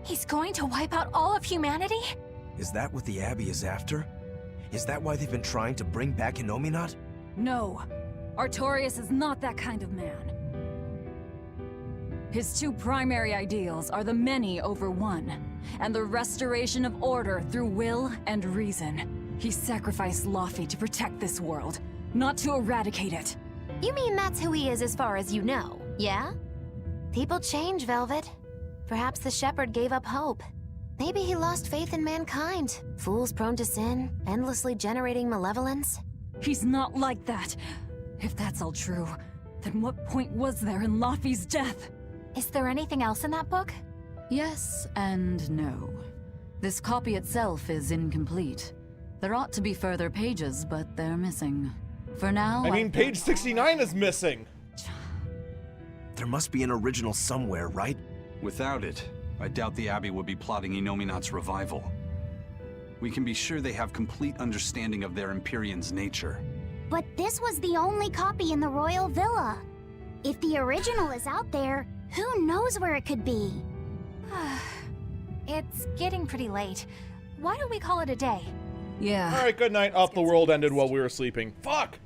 He's going to wipe out all of humanity? Is that what the Abbey is after? Is that why they've been trying to bring back Innominat? No, Artorias is not that kind of man. His 2 primary ideals are the many over one, and the restoration of order through will and reason. He sacrificed Laufey to protect this world, not to eradicate it. You mean that's who he is as far as you know, yeah? People change, Velvet. Perhaps the shepherd gave up hope. Maybe he lost faith in mankind. Fools prone to sin, endlessly generating malevolence. He's not like that. If that's all true, then what point was there in Laufey's death? Is there anything else in that book? Yes and no. This copy itself is incomplete. There ought to be further pages, but they're missing. For now, I mean, page 69 is missing. There must be an original somewhere, right? Without it, I doubt the Abbey would be plotting Innominat's revival. We can be sure they have complete understanding of their Empyrean's nature. But this was the only copy in the royal villa. If the original is out there, who knows where it could be? It's getting pretty late. Why don't we call it a day? Yeah. Alright, good night. Off the world ended while we were sleeping. Fuck!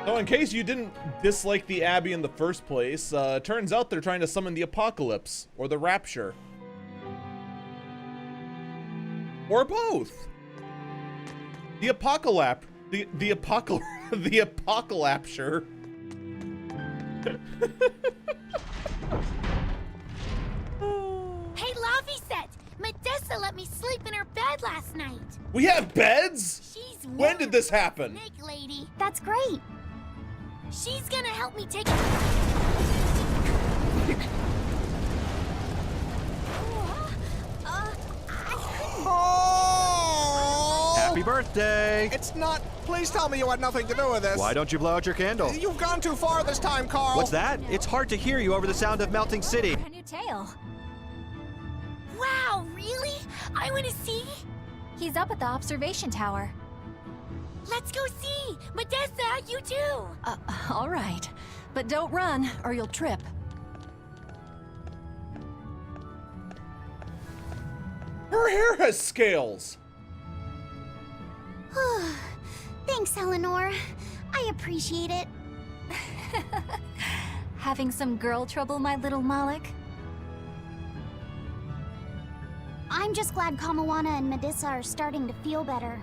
So in case you didn't dislike the Abbey in the first place, turns out they're trying to summon the apocalypse, or the rapture. Or both. The apocalypse. The apocalypture. Hey, Laufey-set! Medessa let me sleep in her bed last night. We have beds? She's When did this happen? Snake lady. That's great. She's gonna help me take. Happy birthday! It's not. Please tell me you had nothing to do with this. Why don't you blow out your candle? You've gone too far this time, Carl. What's that? It's hard to hear you over the sound of melting city. A new tail. Wow, really? I want to see. He's up at the observation tower. Let's go see. Medessa, you too. All right. But don't run, or you'll trip. Her hair has scales. Thanks, Eleanor. I appreciate it. Having some girl trouble, my little Malik? I'm just glad Kamawana and Medissa are starting to feel better.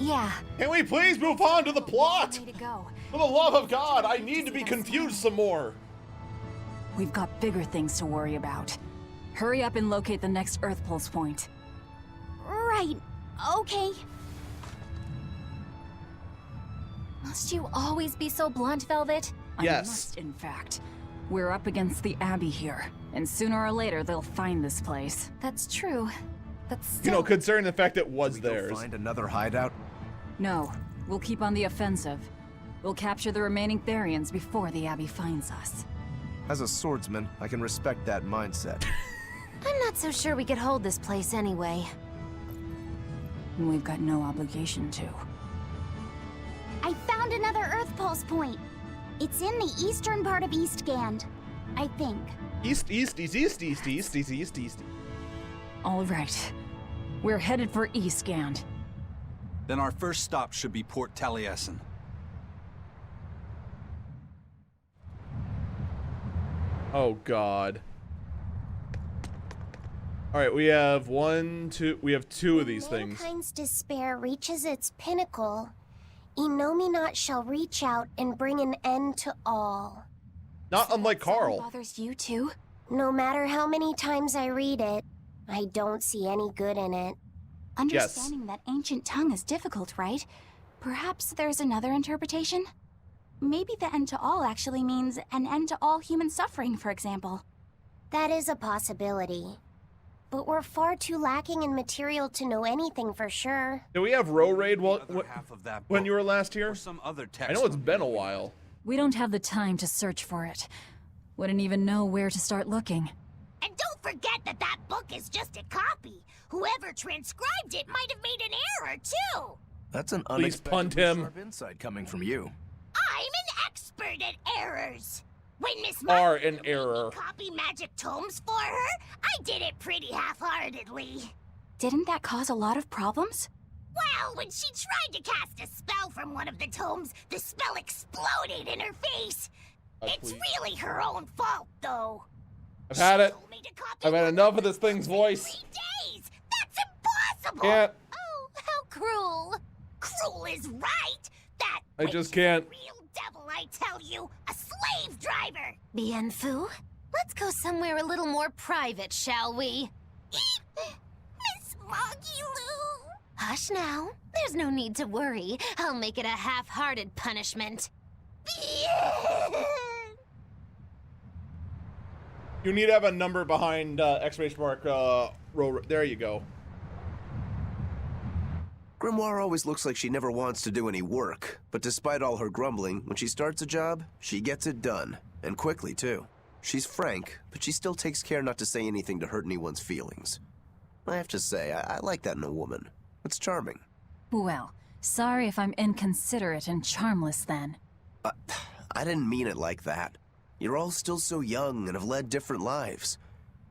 Yeah. Can we please move on to the plot? Way to go. For the love of God, I need to be confused some more. We've got bigger things to worry about. Hurry up and locate the next Earth Pulse point. Right. Okay. Must you always be so blunt, Velvet? Yes. I must, in fact. We're up against the Abbey here, and sooner or later they'll find this place. That's true. But still... You know, considering the fact it was Can we go theirs. find another hideout? No, we'll keep on the offensive. We'll capture the remaining Therians before the Abbey finds us. As a swordsman, I can respect that mindset. I'm not so sure we could hold this place anyway. We've got no obligation to. I found another Earth Pulse point. It's in the eastern part of Eastgand, I think. East. All right. We're headed for Eastgand. Then our first stop should be Port Taliesin. Oh God. All right, we have we have two of these things. Mankind's despair reaches its pinnacle. Enominat shall reach out and bring an end to all. Not unlike Carl. Bothers you too? No matter how many times I read it, I don't see any good in it. Understanding that ancient tongue is difficult, right? Perhaps there's another interpretation? Maybe the end to all actually means an end to all human suffering, for example. That is a possibility. But we're far too lacking in material to know anything for sure. Did we have Row Raid That when you were last here? or some other text. I know it's been a while. We don't have the time to search for it. Wouldn't even know where to start looking. And don't forget that that book is just a copy. Whoever transcribed it might have made an error, too. That's an Please punt unexpectedly him. sharp insight coming from you. I'm an expert at errors. When Miss Are Martin an made me error. copy magic tomes for her, I did it pretty half-heartedly. Didn't that cause a lot of problems? Well, when she tried to cast a spell from one of the tomes, the spell exploded in her face. It's please. really her own fault, though. I've had it. Told me to copy I've had one enough of this thing's voice. 3 days. That's impossible. Can't. Oh, how cruel. Cruel is right. That I just can't. real devil, I tell you. A slave driver. Bien Phu, let's go somewhere a little more private, shall we? Miss Moggy Lou. Hush now. There's no need to worry. I'll make it a half-hearted punishment. You need to have a number behind exclamation mark. There you go. Grimoire always looks like she never wants to do any work, but despite all her grumbling, when she starts a job, she gets it done, and quickly too. She's frank, but she still takes care not to say anything to hurt anyone's feelings. I have to say, I like that in a woman. It's charming. Well, sorry if I'm inconsiderate and charmless then. I didn't mean it like that. You're all still so young and have led different lives.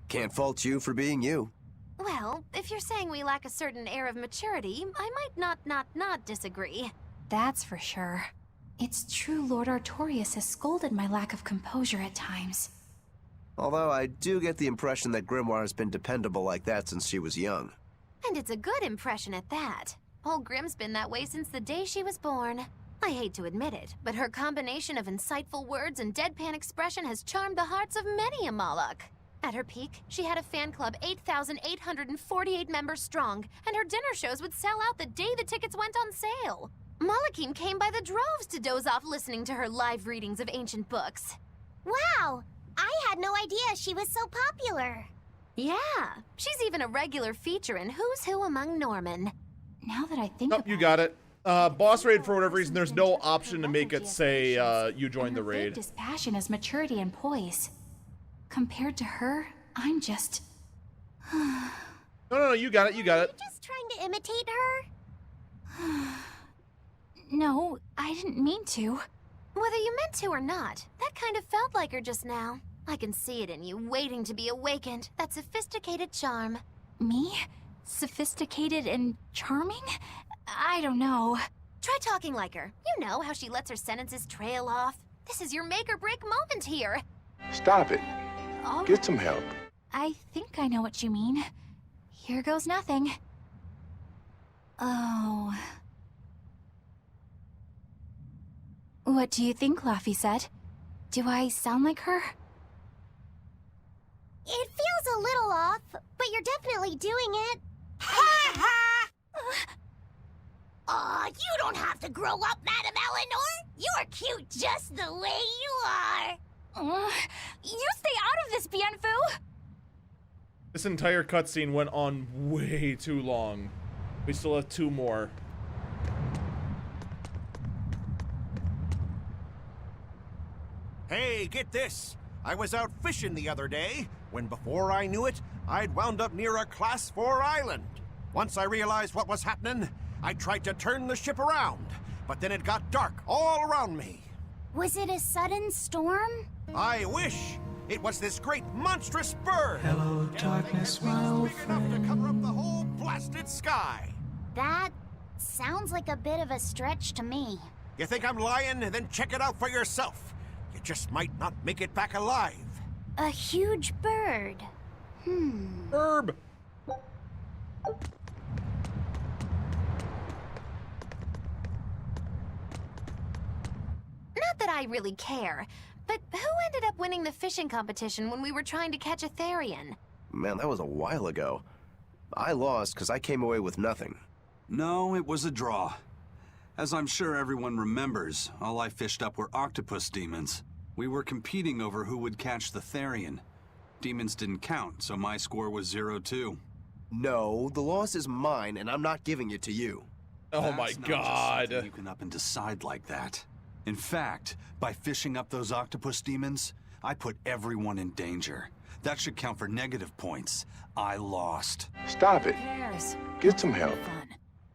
Can't fault you for being you. Well, if you're saying we lack a certain air of maturity, I might not disagree. That's for sure. It's true Lord Artorius has scolded my lack of composure at times. Although I do get the impression that Grimoire has been dependable like that since she was young. And it's a good impression at that. Old Grim's been that way since the day she was born. I hate to admit it, but her combination of insightful words and deadpan expression has charmed the hearts of many a Moloch. At her peak, she had a fan club 8,848 members strong, and her dinner shows would sell out the day the tickets went on sale. Molochim came by the droves to doze off listening to her live readings of ancient books. Wow! I had no idea she was so popular. Yeah, she's even a regular feature in Who's Who Among Norman. Now that I think Nope, you got it. Boss raid, for whatever reason, there's no option to make it say you joined the raid. Dispassion is maturity and poise. Compared to her, I'm just... No, you got it, you got it. Just trying to imitate her? No, I didn't mean to. Whether you meant to or not, that kind of felt like her just now. I can see it in you, waiting to be awakened. That sophisticated charm. Me? Sophisticated and charming? I don't know. Try talking like her. You know how she lets her sentences trail off. This is your make-or-break moment here. Stop it. Oh, Get some help. I think I know what you mean. Here goes nothing. Oh... What do you think, Laphicet? Do I sound like her? It feels a little off, but you're definitely doing it. Ha ha! Aw, you don't have to grow up, Madam Eleanor. You're cute just the way you are. You stay out of this, Bien Phu! This entire cutscene went on way too long. We still have 2 more. Hey, get this! I was out fishing the other day, when before I knew it, I'd wound up near a Class 4 island. Once I realized what was happening, I tried to turn the ship around, but then it got dark all around me. Was it a sudden storm? I wish! It was this great monstrous bird! Hello, darkness, my old friend. Enough to cover up the whole blasted sky! That sounds like a bit of a stretch to me. You think I'm lying? Then check it out for yourself. You just might not make it back alive. A huge bird. Herb! Not that I really care, but who ended up winning the fishing competition when we were trying to catch a Therian? Man, that was a while ago. I lost because I came away with nothing. No, it was a draw. As I'm sure everyone remembers, all I fished up were octopus demons. We were competing over who would catch the Therian. Demons didn't count, so my score was 0-2. No, the loss is mine, and I'm not giving it to you. Oh my God. You can up and decide like that. In fact, by fishing up those octopus demons, I put everyone in danger. That should count for negative points. I lost. Stop it. Who cares? Get some help. Fun.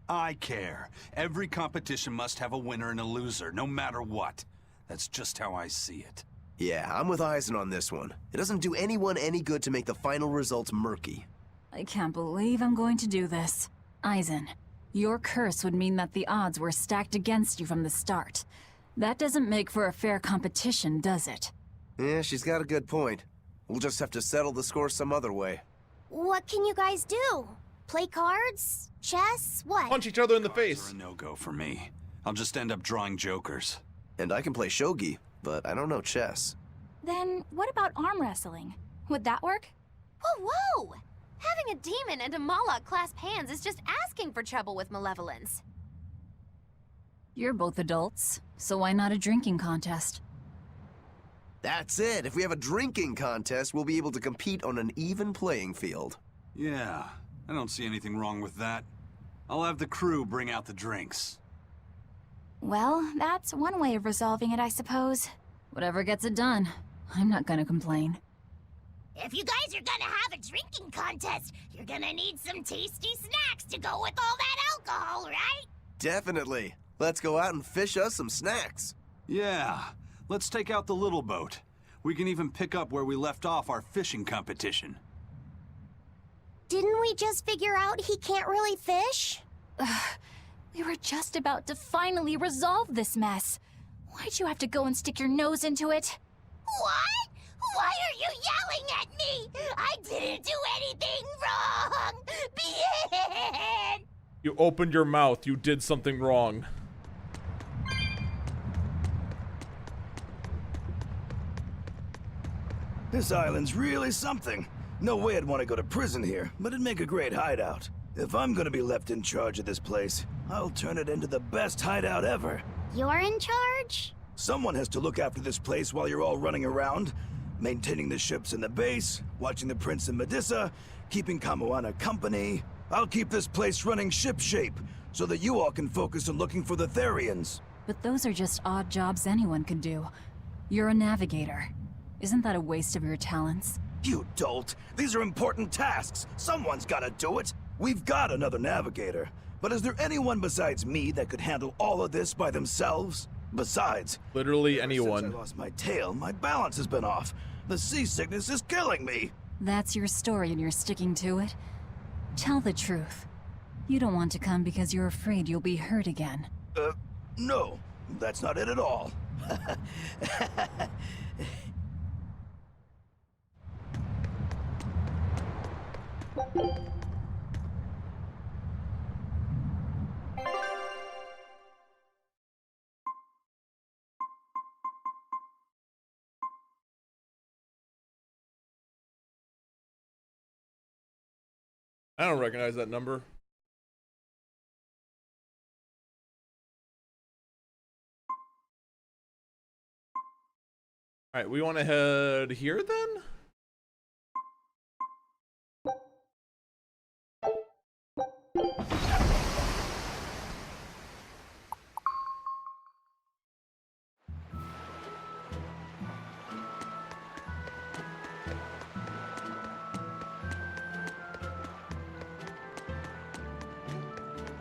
I care. Every competition must have a winner and a loser, no matter what. That's just how I see it. Yeah, I'm with Eisen on this one. It doesn't do anyone any good to make the final results murky. I can't believe I'm going to do this. Eisen, your curse would mean that the odds were stacked against you from the start. That doesn't make for a fair competition, does it? Yeah, she's got a good point. We'll just have to settle the score some other way. What can you guys do? Play cards? Chess? What? Punch each other in the Cards face. are a no-go for me. I'll just end up drawing jokers. And I can play shogi, but I don't know chess. Then what about arm wrestling? Would that work? Whoa, whoa! Having a demon and a Moloch clasp hands is just asking for trouble with malevolence. You're both adults, so why not a drinking contest? That's it. If we have a drinking contest, we'll be able to compete on an even playing field. Yeah, I don't see anything wrong with that. I'll have the crew bring out the drinks. Well, that's one way of resolving it, I suppose. Whatever gets it done. I'm not gonna complain. If you guys are gonna have a drinking contest, you're gonna need some tasty snacks to go with all that alcohol, right? Definitely. Let's go out and fish us some snacks. Yeah, let's take out the little boat. We can even pick up where we left off our fishing competition. Didn't we just figure out he can't really fish? We were just about to finally resolve this mess. Why'd you have to go and stick your nose into it? What? Why are you yelling at me? I didn't do anything wrong! Bien! You opened your mouth. You did something wrong. This island's really something. No way I'd want to go to prison here, but it'd make a great hideout. If I'm gonna be left in charge of this place, I'll turn it into the best hideout ever. You're in charge? Someone has to look after this place while you're all running around, maintaining the ships in the base, watching the Prince and Medusa, keeping Kamoana company. I'll keep this place running shipshape, so that you all can focus on looking for the Therians. But those are just odd jobs anyone could do. You're a navigator. Isn't that a waste of your talents? You dolt! These are important tasks! Someone's gotta do it! We've got another navigator, but is there anyone besides me that could handle all of this by themselves? Besides, literally ever anyone. Since I lost my tail, my balance has been off. The seasickness is killing me. That's your story and you're sticking to it? Tell the truth. You don't want to come because you're afraid you'll be hurt again. No, that's not it at all. I don't recognize that number. All right, we want to head here then?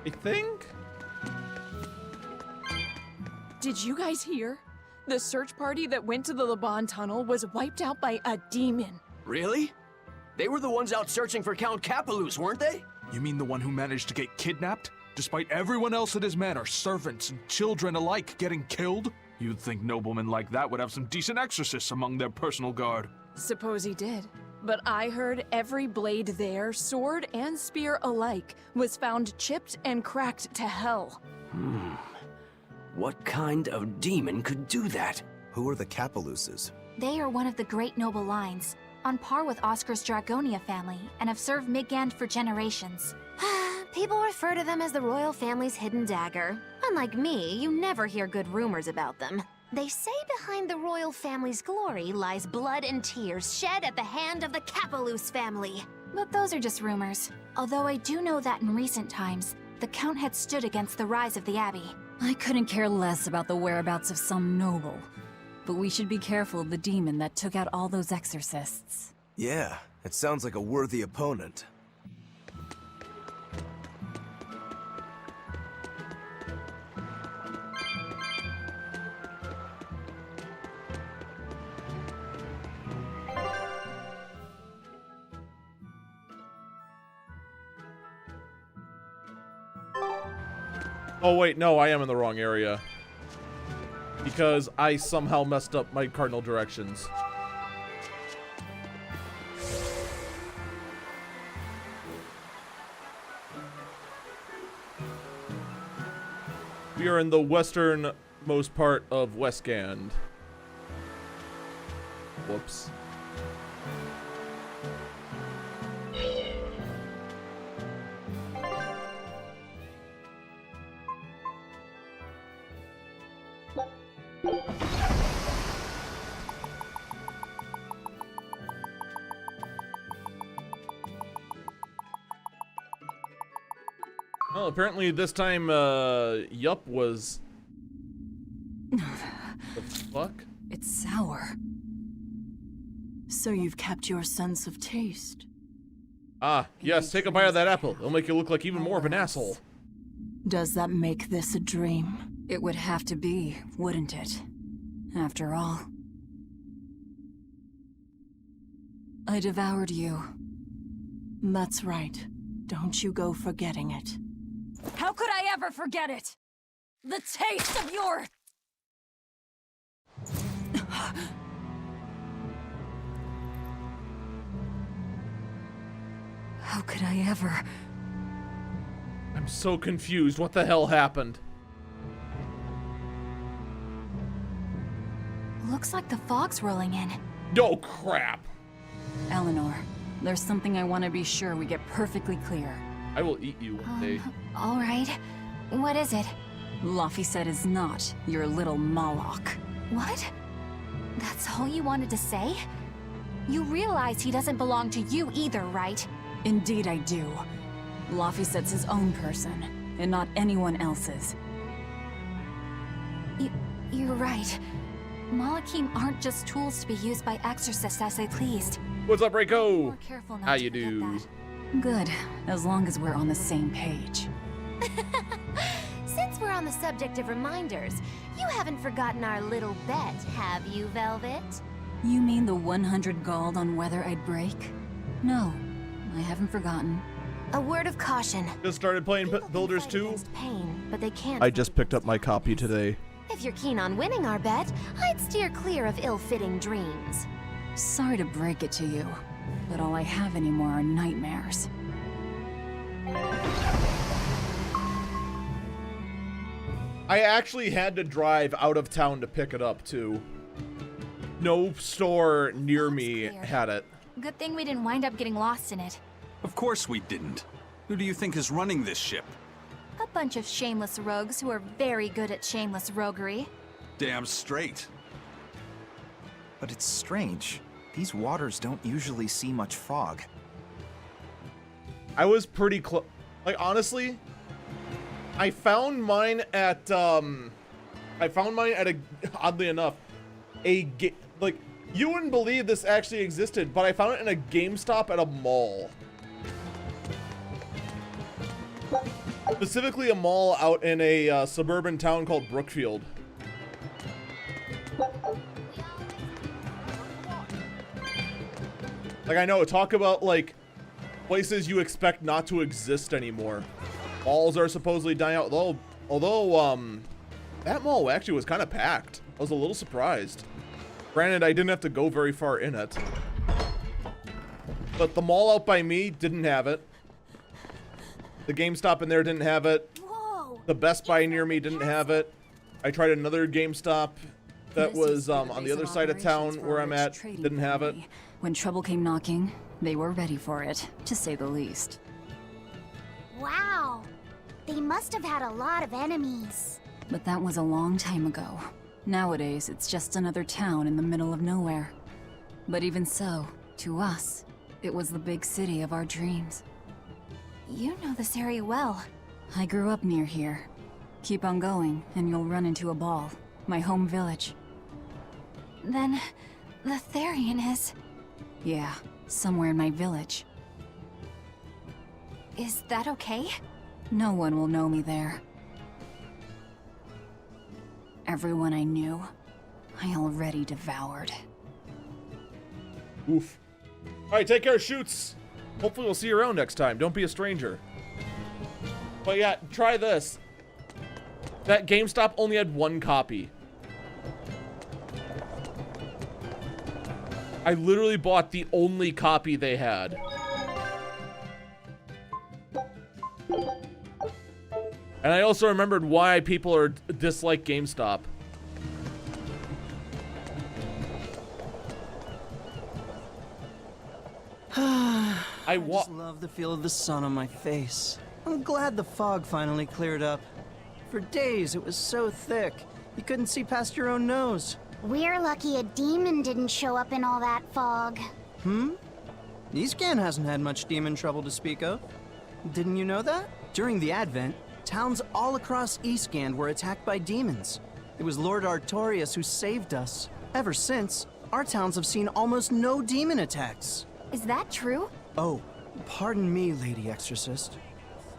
I think? Did you guys hear? The search party that went to the Laban tunnel was wiped out by a demon. Really? They were the ones out searching for Count Capelus, weren't they? You mean the one who managed to get kidnapped? Despite everyone else at his manor, servants and children alike, getting killed? You'd think noblemen like that would have some decent exorcists among their personal guard. Suppose he did. But I heard every blade there, sword and spear alike, was found chipped and cracked to hell. What kind of demon could do that? Who are the Capeluses? They are one of the great noble lines, on par with Oscar's Dragonia family, and have served Midgand for generations. People refer to them as the royal family's hidden dagger. Unlike me, you never hear good rumors about them. They say behind the royal family's glory lies blood and tears shed at the hand of the Capelus family. But those are just rumors. Although I do know that in recent times, the Count had stood against the rise of the Abbey. I couldn't care less about the whereabouts of some noble. But we should be careful of the demon that took out all those exorcists. Yeah, it sounds like a worthy opponent. Oh wait, no, I am in the wrong area. Because I somehow messed up my cardinal directions. We are in the westernmost part of Westgand. Whoops. Well, apparently this time, Yup was... The fuck? It's sour. So you've kept your sense of taste. Ah, yes, take a bite of that apple. It'll make you look like even more of an asshole. Does that make this a dream? It would have to be, wouldn't it? After all. I devoured you. That's right. Don't you go forgetting it. How could I ever forget it? The taste of your... How could I ever... I'm so confused. What the hell happened? Looks like the fog's rolling in. No crap. Eleanor, there's something I want to be sure we get perfectly clear. I will eat you one day. All right. What is it? Laphicet is not your little Moloch. What? That's all you wanted to say? You realize he doesn't belong to you either, right? Indeed I do. Laphicet's his own person, and not anyone else's. You're right. Malachim aren't just tools to be used by exorcists as they pleased. What's up, Reiko? Careful not How to you do? that. Good, as long as we're on the same page. Since we're on the subject of reminders, you haven't forgotten our little bet, have you, Velvet? You mean the 100 gold on whether I'd break? No, I haven't forgotten. A word of caution. Just started playing Builders 2. Pain, but they can't. I just picked up my copy today. If you're keen on winning our bet, I'd steer clear of ill-fitting dreams. Sorry to break it to you, but all I have anymore are nightmares. I actually had to drive out of town to pick it up, too. No store near me had it. Good thing we didn't wind up getting lost in it. Of course we didn't. Who do you think is running this ship? A bunch of shameless rogues who are very good at shameless roguery. Damn straight. But it's strange. These waters don't usually see much fog. I was pretty close. Like, honestly, I found mine at, oddly enough, like, you wouldn't believe this actually existed, but I found it in a GameStop at a mall. Specifically a mall out in a suburban town called Brookfield. Like, I know, talk about, like, places you expect not to exist anymore. Malls are supposedly dying out, although that mall actually was kind of packed. I was a little surprised. Granted, I didn't have to go very far in it. But the mall out by me didn't have it. The GameStop in there didn't have it. Whoa. The Best Buy near me didn't have it. I tried another GameStop that was on the other side of town where I'm at, didn't have it. When trouble came knocking, they were ready for it, to say the least. Wow. They must have had a lot of enemies. But that was a long time ago. Nowadays, it's just another town in the middle of nowhere. But even so, to us, it was the big city of our dreams. You know this area well. I grew up near here. Keep on going, and you'll run into a ball. My home village. Then, the Therian is... Yeah, somewhere in my village. Is that okay? No one will know me there. Everyone I knew, I already devoured. Oof. Alright, take care, Shoots. Hopefully we'll see you around next time. Don't be a stranger. But yeah, try this. That GameStop only had one copy. I literally bought the only copy they had. And I also remembered why people are dislike GameStop. I just love the feel of the sun on my face. I'm glad the fog finally cleared up. For days it was so thick, you couldn't see past your own nose. We're lucky a demon didn't show up in all that fog. Eastcan hasn't had much demon trouble to speak of. Didn't you know that? During the Advent, towns all across Eastcan were attacked by demons. It was Lord Artorias who saved us. Ever since, our towns have seen almost no demon attacks. Is that true? Oh, pardon me, Lady Exorcist.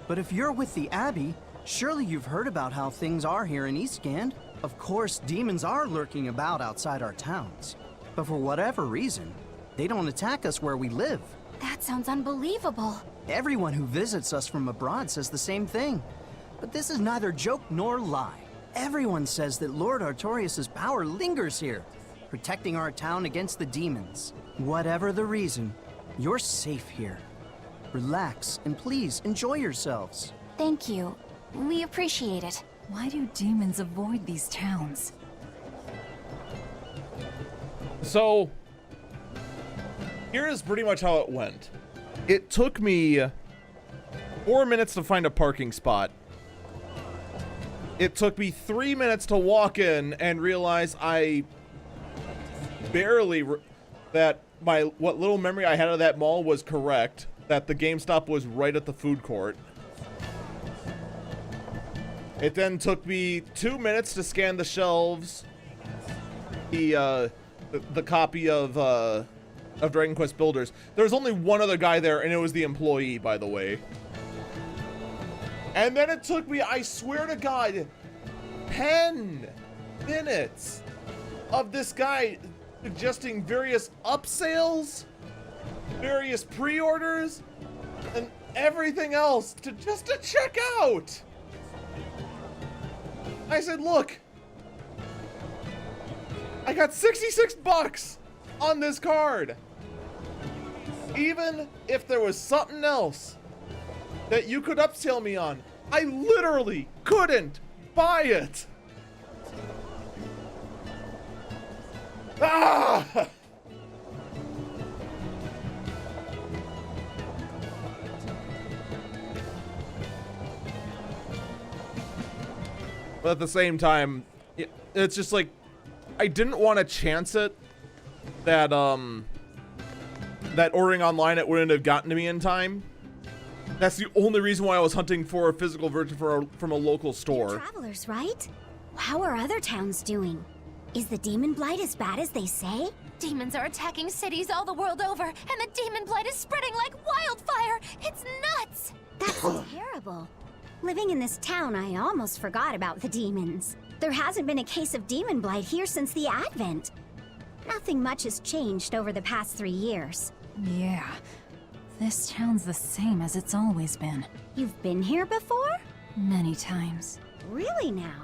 But if you're with the Abbey, surely you've heard about how things are here in Eastgand. Of course, demons are lurking about outside our towns. But for whatever reason, they don't attack us where we live. That sounds unbelievable. Everyone who visits us from abroad says the same thing. But this is neither joke nor lie. Everyone says that Lord Artorias' power lingers here, protecting our town against the demons. Whatever the reason, you're safe here. Relax and please enjoy yourselves. Thank you. We appreciate it. Why do demons avoid these towns? So, here is pretty much how it went. It took me 4 minutes to find a parking spot. It took me 3 minutes to walk in and realize I barely what little memory I had of that mall was correct, that the GameStop was right at the food court. It then took me 2 minutes to scan the shelves, the copy of Dragon Quest Builders. There was only one other guy there, and it was the employee, by the way. And then it took me, I swear to God, 10 minutes of this guy suggesting various upsales, various pre-orders, and everything else to check out. I said, look, I got $66 on this card. Even if there was something else that you could upsell me on, I literally couldn't buy it. Ah! But at the same time, it's just like, I didn't want to chance it that that ordering online it wouldn't have gotten to me in time. That's the only reason why I was hunting for a physical version from a local store. You're travelers, right? How are other towns doing? Is the demon blight as bad as they say? Demons are attacking cities all the world over, and the demon blight is spreading like wildfire. It's nuts! That's terrible. Living in this town, I almost forgot about the demons. There hasn't been a case of demon blight here since the Advent. Nothing much has changed over the past 3 years. Yeah. This town's the same as it's always been. You've been here before? Many times. Really now?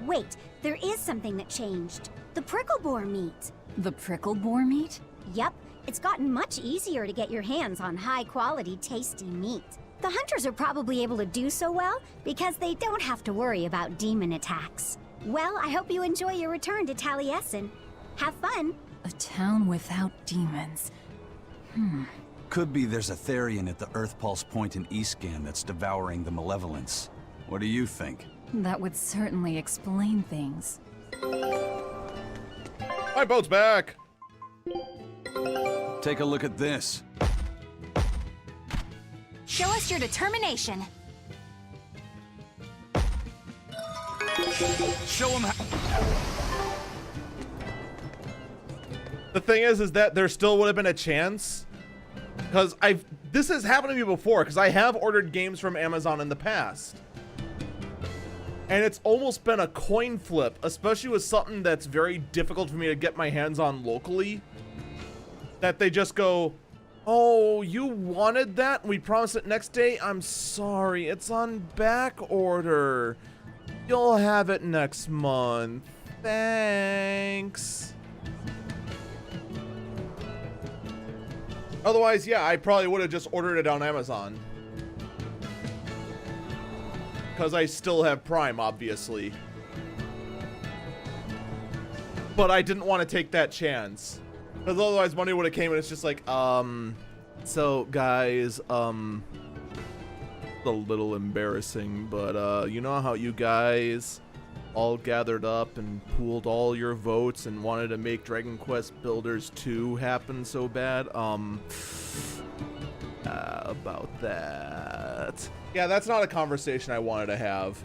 Wait, there is something that changed. The prickle boar meat. The prickle boar meat? Yep, it's gotten much easier to get your hands on high-quality, tasty meat. The hunters are probably able to do so well because they don't have to worry about demon attacks. Well, I hope you enjoy your return to Taliesin. Have fun. A town without demons. Could be there's a Therian at the Earth Pulse Point in Eastgan that's devouring the malevolence. What do you think? That would certainly explain things. My boat's back! Take a look at this. Show us your determination. Show him how. The thing is that there still would have been a chance. Because this has happened to me before, because I have ordered games from Amazon in the past. And it's almost been a coin flip, especially with something that's very difficult for me to get my hands on locally. That they just go, oh, you wanted that? We promised it next day? I'm sorry, it's on back order. You'll have it next month. Thanks. Otherwise, yeah, I probably would have just ordered it on Amazon. Because I still have Prime, obviously. But I didn't want to take that chance. Because otherwise money would have came and it's just like, so guys, a little embarrassing, but you know how you guys all gathered up and pooled all your votes and wanted to make Dragon Quest Builders 2 happen so bad? About that. Yeah, that's not a conversation I wanted to have.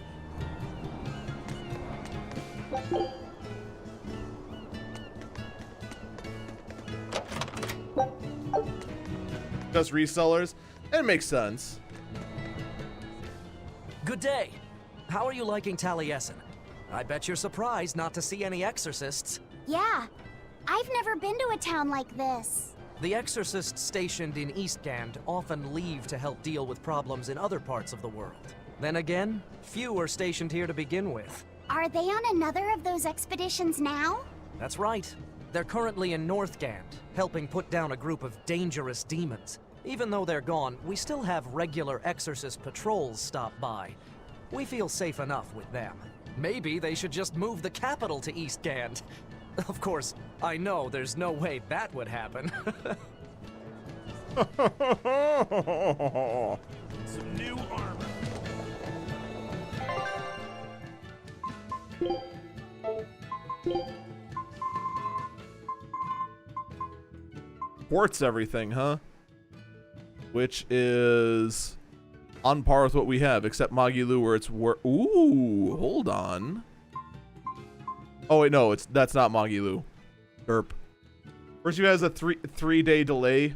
Just resellers? It makes sense. Good day. How are you liking Taliesin? I bet you're surprised not to see any exorcists. Yeah, I've never been to a town like this. The exorcists stationed in Eastgand often leave to help deal with problems in other parts of the world. Then again, few are stationed here to begin with. Are they on another of those expeditions now? That's right. They're currently in Northgand, helping put down a group of dangerous demons. Even though they're gone, we still have regular exorcist patrols stop by. We feel safe enough with them. Maybe they should just move the capital to Eastgand. Of course, I know there's no way that would happen. Some new armor. Ports everything, huh? Which is on par with what we have, except Magilu, where it's ooh, hold on. Oh wait, no, that's not Magilu. Derp. First, you has a three-day delay.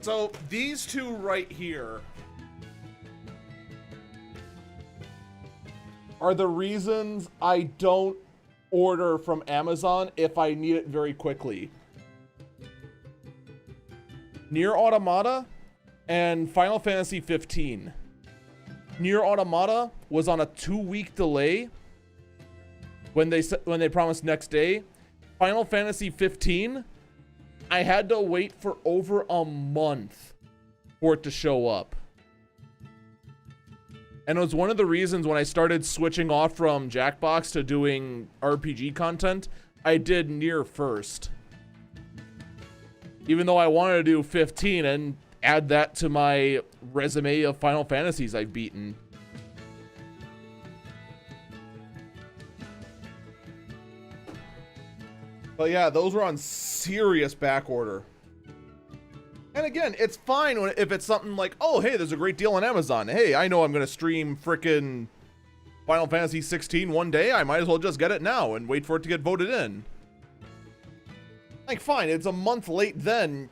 So these two right here are the reasons I don't order from Amazon if I need it very quickly. Nier Automata and Final Fantasy 15. Nier Automata was on a 2-week delay when they promised next day. Final Fantasy 15, I had to wait for over a month for it to show up. And it was one of the reasons when I started switching off from Jackbox to doing RPG content, I did Nier first. Even though I wanted to do 15 and add that to my resume of Final Fantasies I've beaten. But yeah, those were on serious back order. And again, it's fine if it's something like, oh, hey, there's a great deal on Amazon. Hey, I know I'm going to stream frickin' Final Fantasy 16 one day. I might as well just get it now and wait for it to get voted in. Like, fine, it's a month late then.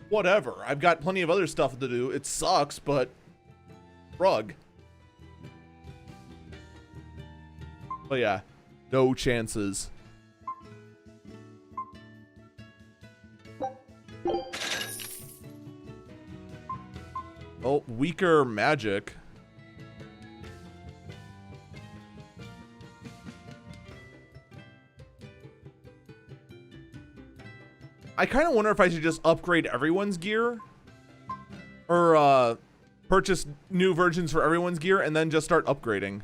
Whatever. I've got plenty of other stuff to do. It sucks, but rug. But yeah, no chances. Oh, weaker magic. I kind of wonder if I should just upgrade everyone's gear. Or, purchase new versions for everyone's gear and then just start upgrading.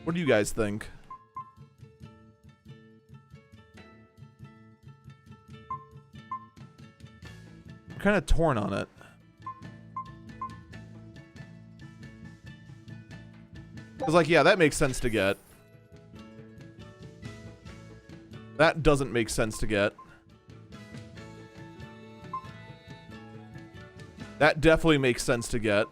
What do you guys think? I'm kind of torn on it. Because, like, yeah, that makes sense to get. That doesn't make sense to get. That definitely makes sense to get.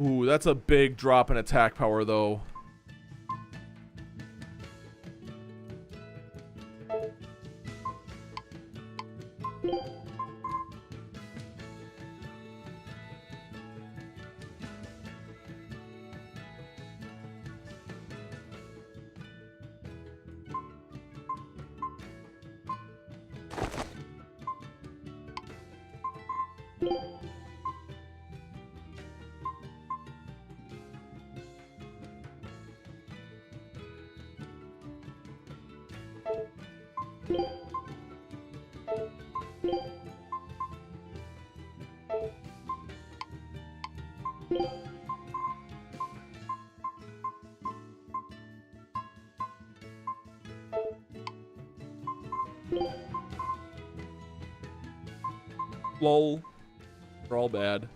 Ooh, that's a big drop in attack power, though. Lol. They're all bad.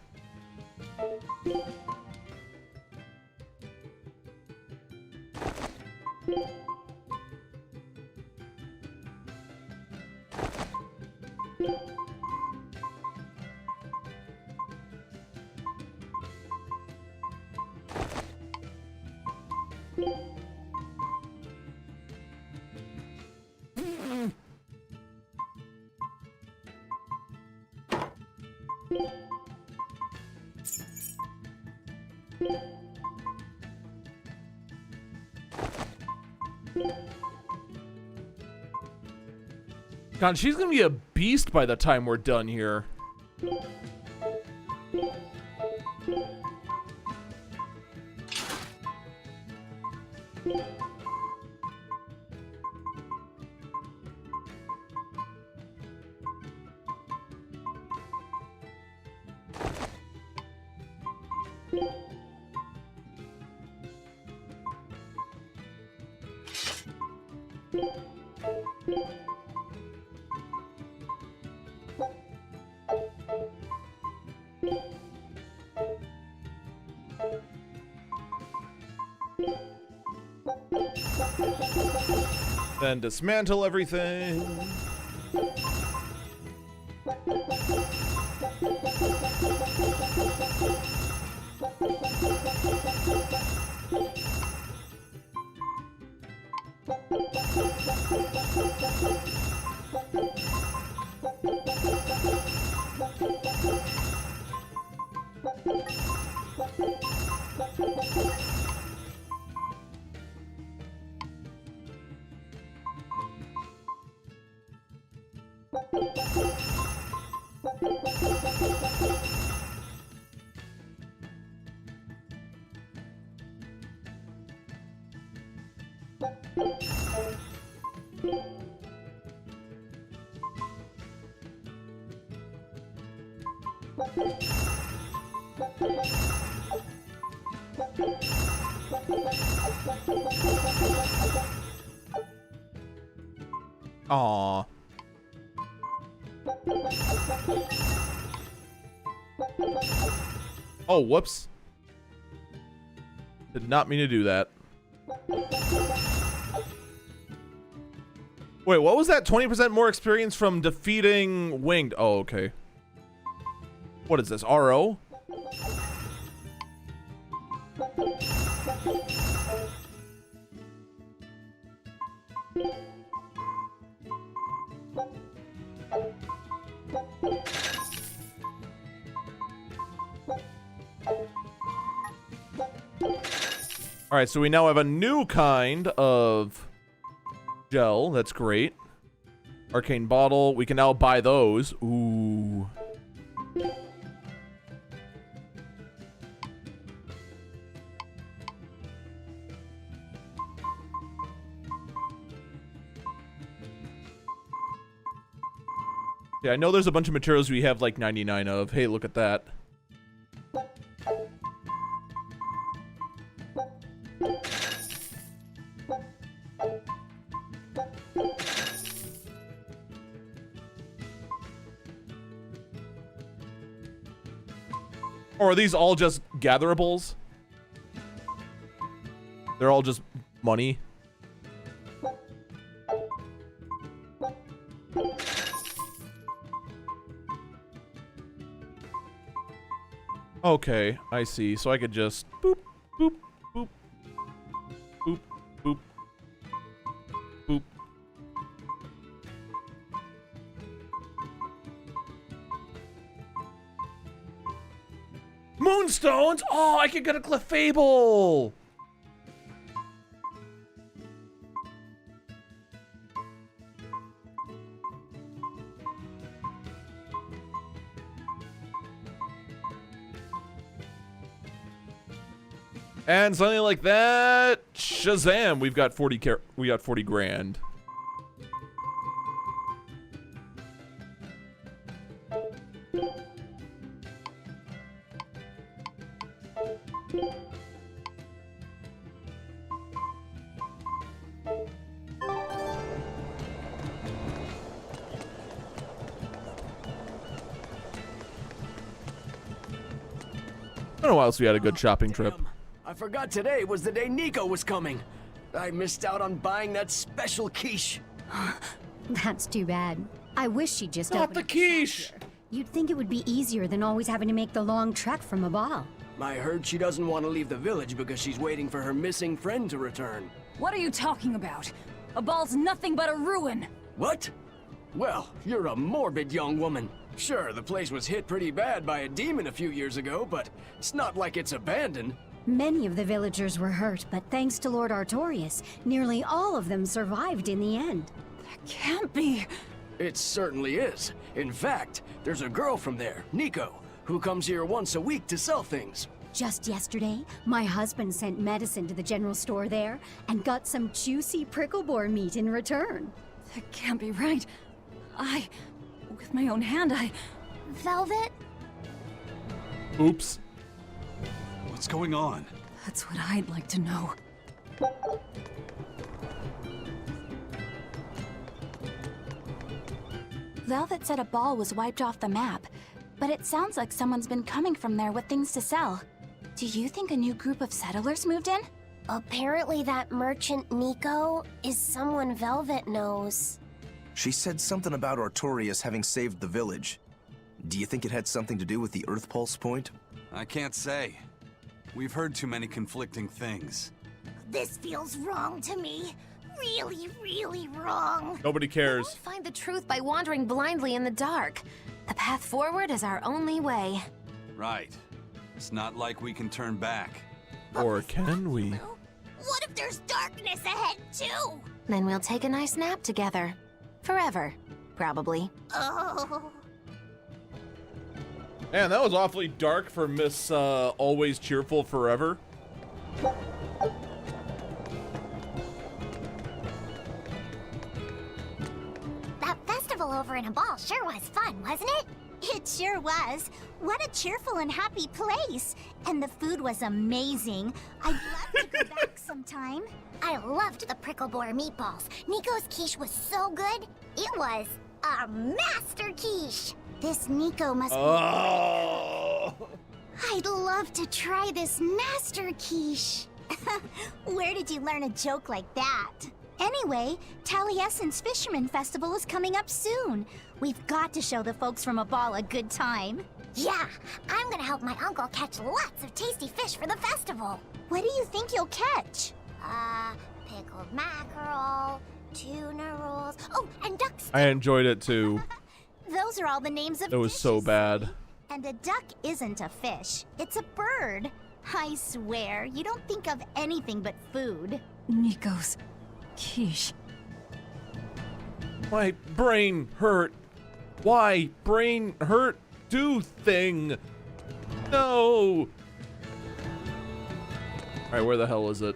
God, she's gonna be a beast by the time we're done here. Then dismantle everything. Aww. Oh, whoops. Did not mean to do that. Wait, what was that? 20% more experience from defeating winged. Oh, okay. What is this? RO? All right, so we now have a new kind of gel. That's great. Arcane bottle. We can now buy those. Ooh. Yeah, I know there's a bunch of materials we have like 99 of. Hey, look at that. Or are these all just gatherables? They're all just money. Okay, I see. So I could just boop, boop, boop, boop, boop, boop. Moonstones! Oh, I could get a Clefable! And something like that, Shazam! We got 40 grand. I don't know why else we had a good shopping trip. I forgot today was the day Nico was coming. I missed out on buying that special quiche. That's too bad. I wish she'd just Not opened the up quiche! shop here. You'd think it would be easier than always having to make the long trek from a ball. I heard she doesn't want to leave the village because she's waiting for her missing friend to return. What are you talking about? A ball's nothing but a ruin. What? Well, you're a morbid young woman. Sure, the place was hit pretty bad by a demon a few years ago, but it's not like it's abandoned. Many of the villagers were hurt, but thanks to Lord Artorius, nearly all of them survived in the end. That can't be. It certainly is. In fact, there's a girl from there, Nico, who comes here once a week to sell things. Just yesterday, my husband sent medicine to the general store there and got some juicy prickle boar meat in return. That can't be right. With my own hand, Velvet? Oops. What's going on? That's what I'd like to know. Velvet said a ball was wiped off the map, but it sounds like someone's been coming from there with things to sell. Do you think a new group of settlers moved in? Apparently that merchant Nico is someone Velvet knows. She said something about Artorias having saved the village. Do you think it had something to do with the Earth Pulse point? I can't say. We've heard too many conflicting things. This feels wrong to me. Really, really wrong. Nobody cares. Find the truth by wandering blindly in the dark. The path forward is our only way. Right. It's not like we can turn back. Or can we? What if there's darkness ahead, too? Then we'll take a nice nap together. Forever, probably. Oh. Man, that was awfully dark for Miss Always Cheerful Forever. That festival over in a ball sure was fun, wasn't it? It sure was. What a cheerful and happy place. And the food was amazing. I'd love to go back sometime. I loved the prickle boar meatballs. Nico's quiche was so good. It was a master quiche. This Nico must be Oh. I'd love to try this master quiche. Where did you learn a joke like that? Anyway, Taliesin's Fisherman Festival is coming up soon. We've got to show the folks from Abal a good time. Yeah, I'm gonna help my uncle catch lots of tasty fish for the festival. What do you think you'll catch? Pickled mackerel, tuna rolls, oh, and ducks. I enjoyed it too. Those are all the names of It was so bad. And a duck isn't a fish, it's a bird. I swear, you don't think of anything but food. Nico's quiche. My brain hurt. Why? Brain hurt? Do thing. No. Alright, where the hell is it?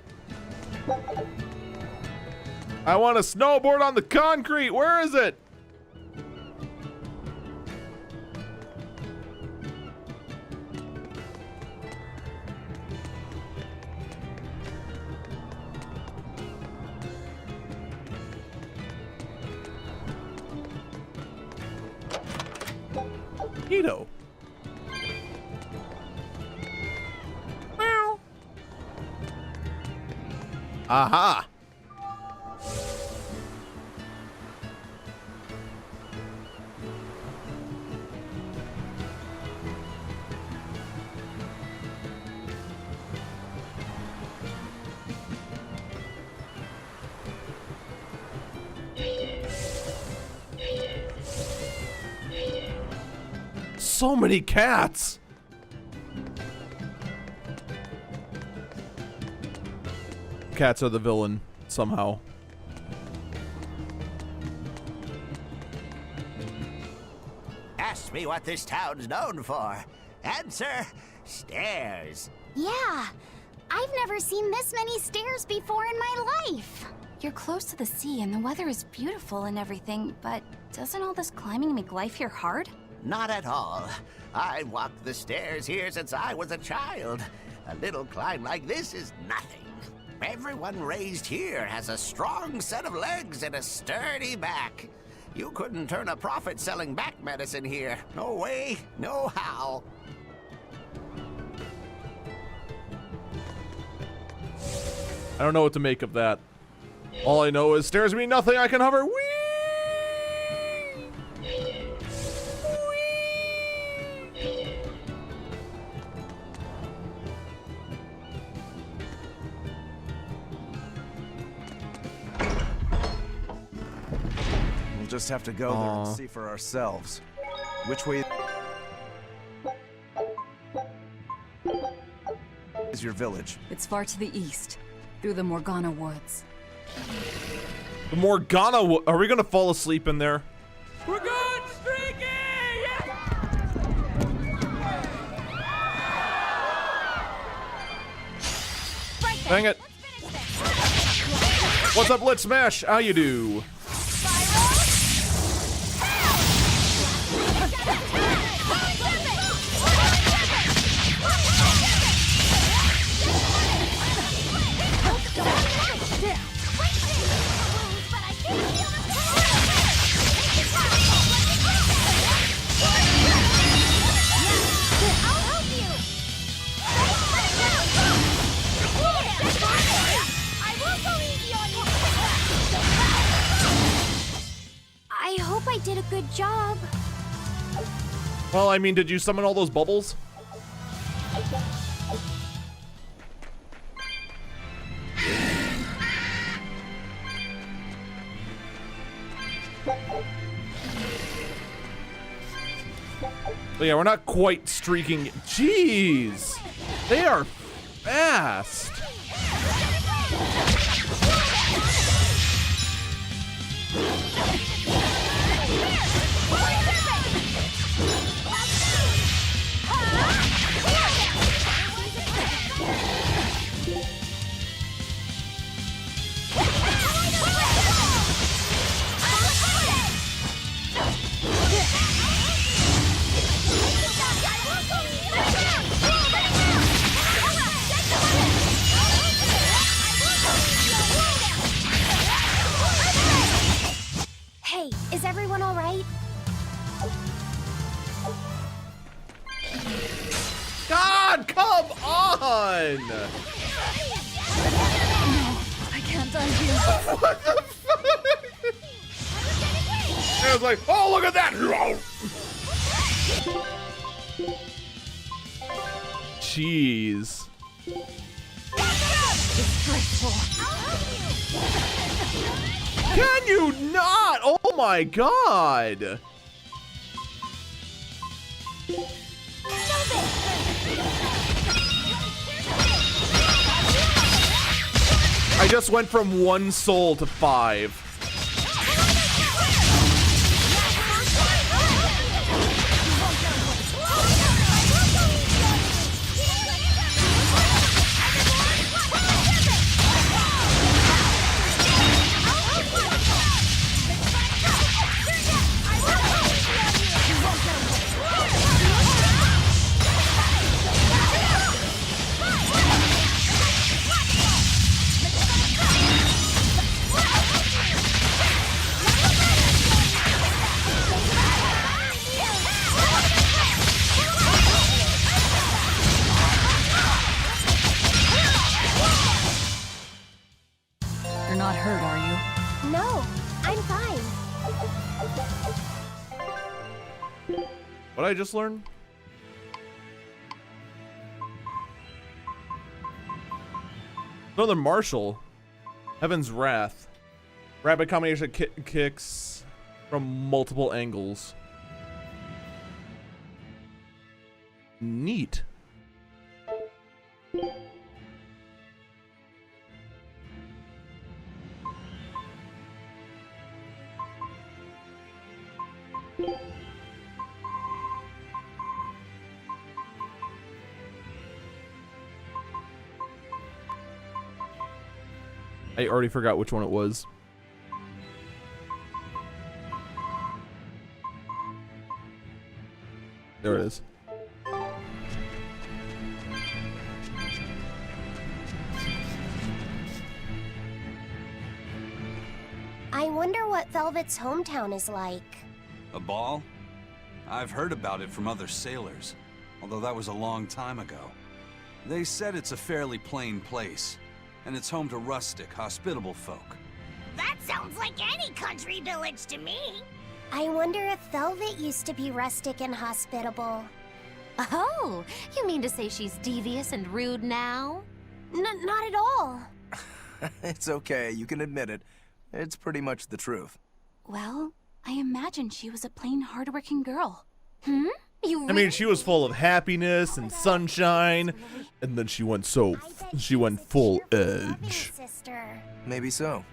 I want to snowboard on the concrete. Where is it? Neato. Meow. Aha. So many cats. Cats are the villain somehow. Ask me what this town's known for. Answer, stairs. Yeah, I've never seen this many stairs before in my life. You're close to the sea and the weather is beautiful and everything, but doesn't all this climbing make life here hard? Not at all. I've walked the stairs here since I was a child. A little climb like this is nothing. Everyone raised here has a strong set of legs and a sturdy back. You couldn't turn a profit selling back medicine here. No way, no how. I don't know what to make of that. All I know is stairs mean nothing. I can hover. Whee! We'll just have to go there and see for ourselves. Which way is your village? It's far to the east, through the Morgana woods. The Morgana. Are we gonna fall asleep in there? We're going streaky! Dang it. What's up, Let's Smash? How you do? hope I did a good job. Well, I mean, did you summon all those bubbles? But yeah, we're not quite streaking. Jeez, they are fast. Hey, is everyone all right? God, come on! No, I can't die here. What the fuck? I was like, oh, look at that! Jeez. Can you not? Oh my god! I just went from 1 soul to 5. You're not hurt, are you? No, I'm fine. What did I just learn? Another martial. Heaven's Wrath. Rapid combination of kicks from multiple angles. Neat. I already forgot which one it was. There it is. I wonder what Velvet's hometown is like. A ball? I've heard about it from other sailors, although that was a long time ago. They said it's a fairly plain place, and it's home to rustic, hospitable folk. That sounds like any country village to me. I wonder if Velvet used to be rustic and hospitable. Oh, you mean to say she's devious and rude now? Not at all. It's okay, you can admit it. It's pretty much the truth. Well, I imagine she was a plain, hardworking girl. You I mean, she was full of happiness and sunshine, and then she went full edge. Sister. Maybe so.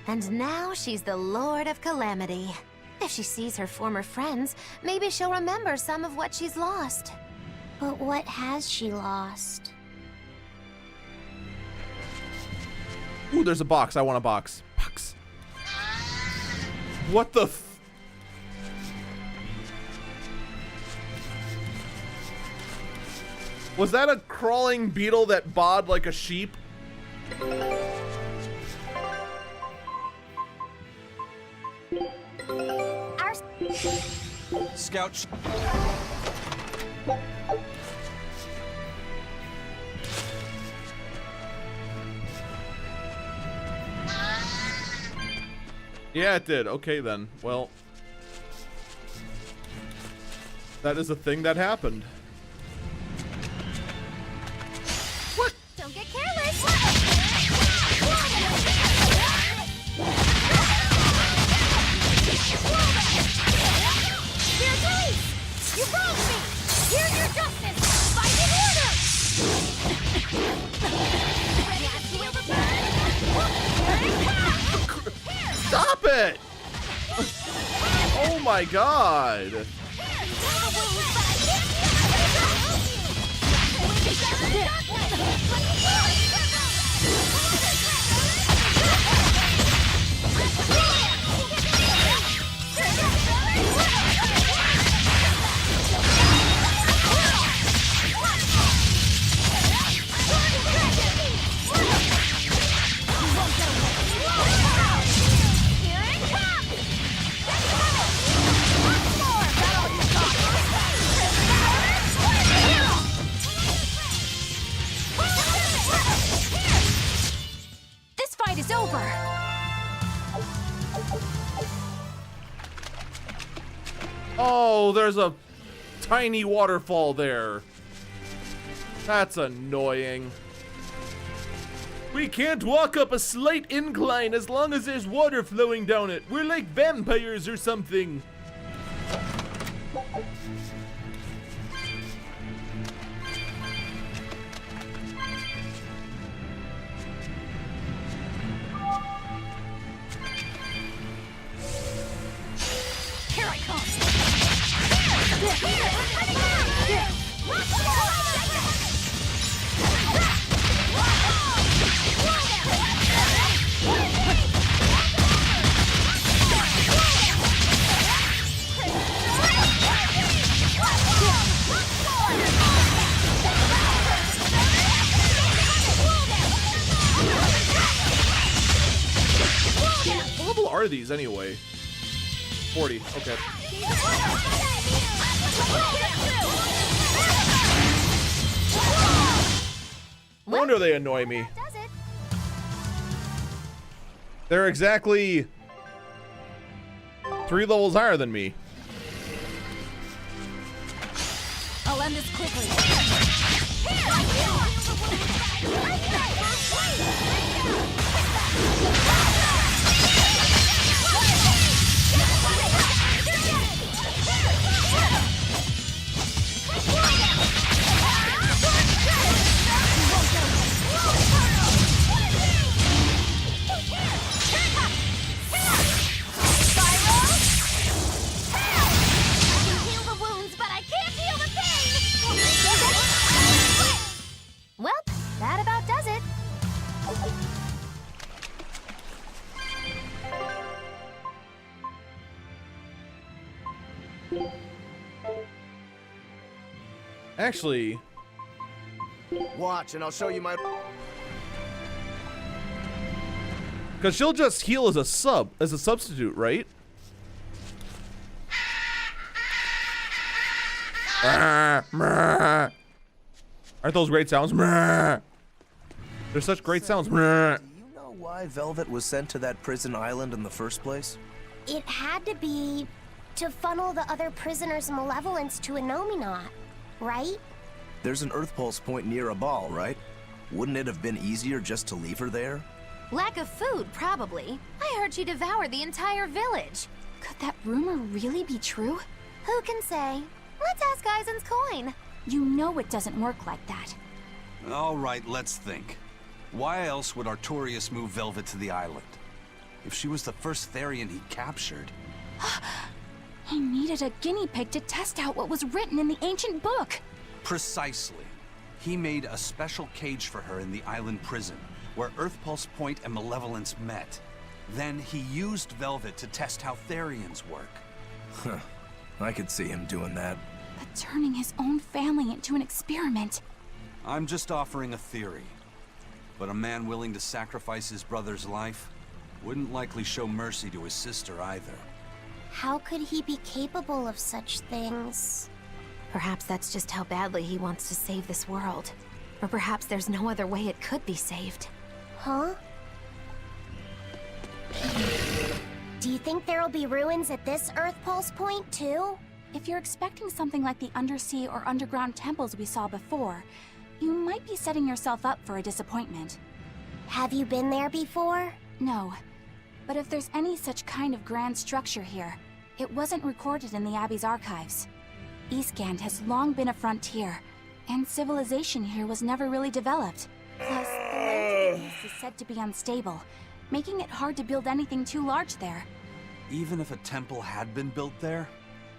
And now she's the Lord of Calamity. If she sees her former friends, maybe she'll remember some of what she's lost. But what has she lost? Ooh, there's a box. I want a box. Box. What the f- Was that a crawling beetle that bawed like a sheep? Scout. Yeah, it did. Okay, then. Well, that is a thing that happened. What? Don't get careless! Here's Elise! You wronged me! Here's your justice! Fight in order! Ready to feel the burn? Here it comes! Stop it! Oh my god! This fight is over. Oh, there's a tiny waterfall there. That's annoying. We can't walk up a slight incline as long as there's water flowing down it. We're like vampires or something. Here I come! What level are these anyway? 40, okay. No wonder they annoy me. They're exactly 3 levels higher than me. I'll end this quickly. Well, that about does it. Actually, watch and I'll show you my... because she'll just heal as a substitute, right? Aren't those great sounds? They're such great sounds. Do you know why Velvet was sent to that prison island in the first place? It had to be to funnel the other prisoners' malevolence to Anominat, right? There's an Earth Pulse point near a ball, right? Wouldn't it have been easier just to leave her there? Lack of food, probably. I heard she devoured the entire village. Could that rumor really be true? Who can say? Let's ask Eisen's coin. You know it doesn't work like that. All right, let's think. Why else would Artorias move Velvet to the island? If she was the first Therian he captured... He needed a guinea pig to test out what was written in the ancient book. Precisely. He made a special cage for her in the island prison, where Earth Pulse Point and Malevolence met. Then he used Velvet to test how Therians work. Huh. I could see him doing that. But turning his own family into an experiment. I'm just offering a theory. But a man willing to sacrifice his brother's life wouldn't likely show mercy to his sister either. How could he be capable of such things? Perhaps that's just how badly he wants to save this world. Or perhaps there's no other way it could be saved. Huh? Do you think there'll be ruins at this Earth Pulse point, too? If you're expecting something like the undersea or underground temples we saw before, you might be setting yourself up for a disappointment. Have you been there before? No. But if there's any such kind of grand structure here, it wasn't recorded in the Abbey's archives. Eastgand has long been a frontier, and civilization here was never really developed. Plus, the land to the east is said to be unstable, making it hard to build anything too large there. Even if a temple had been built there,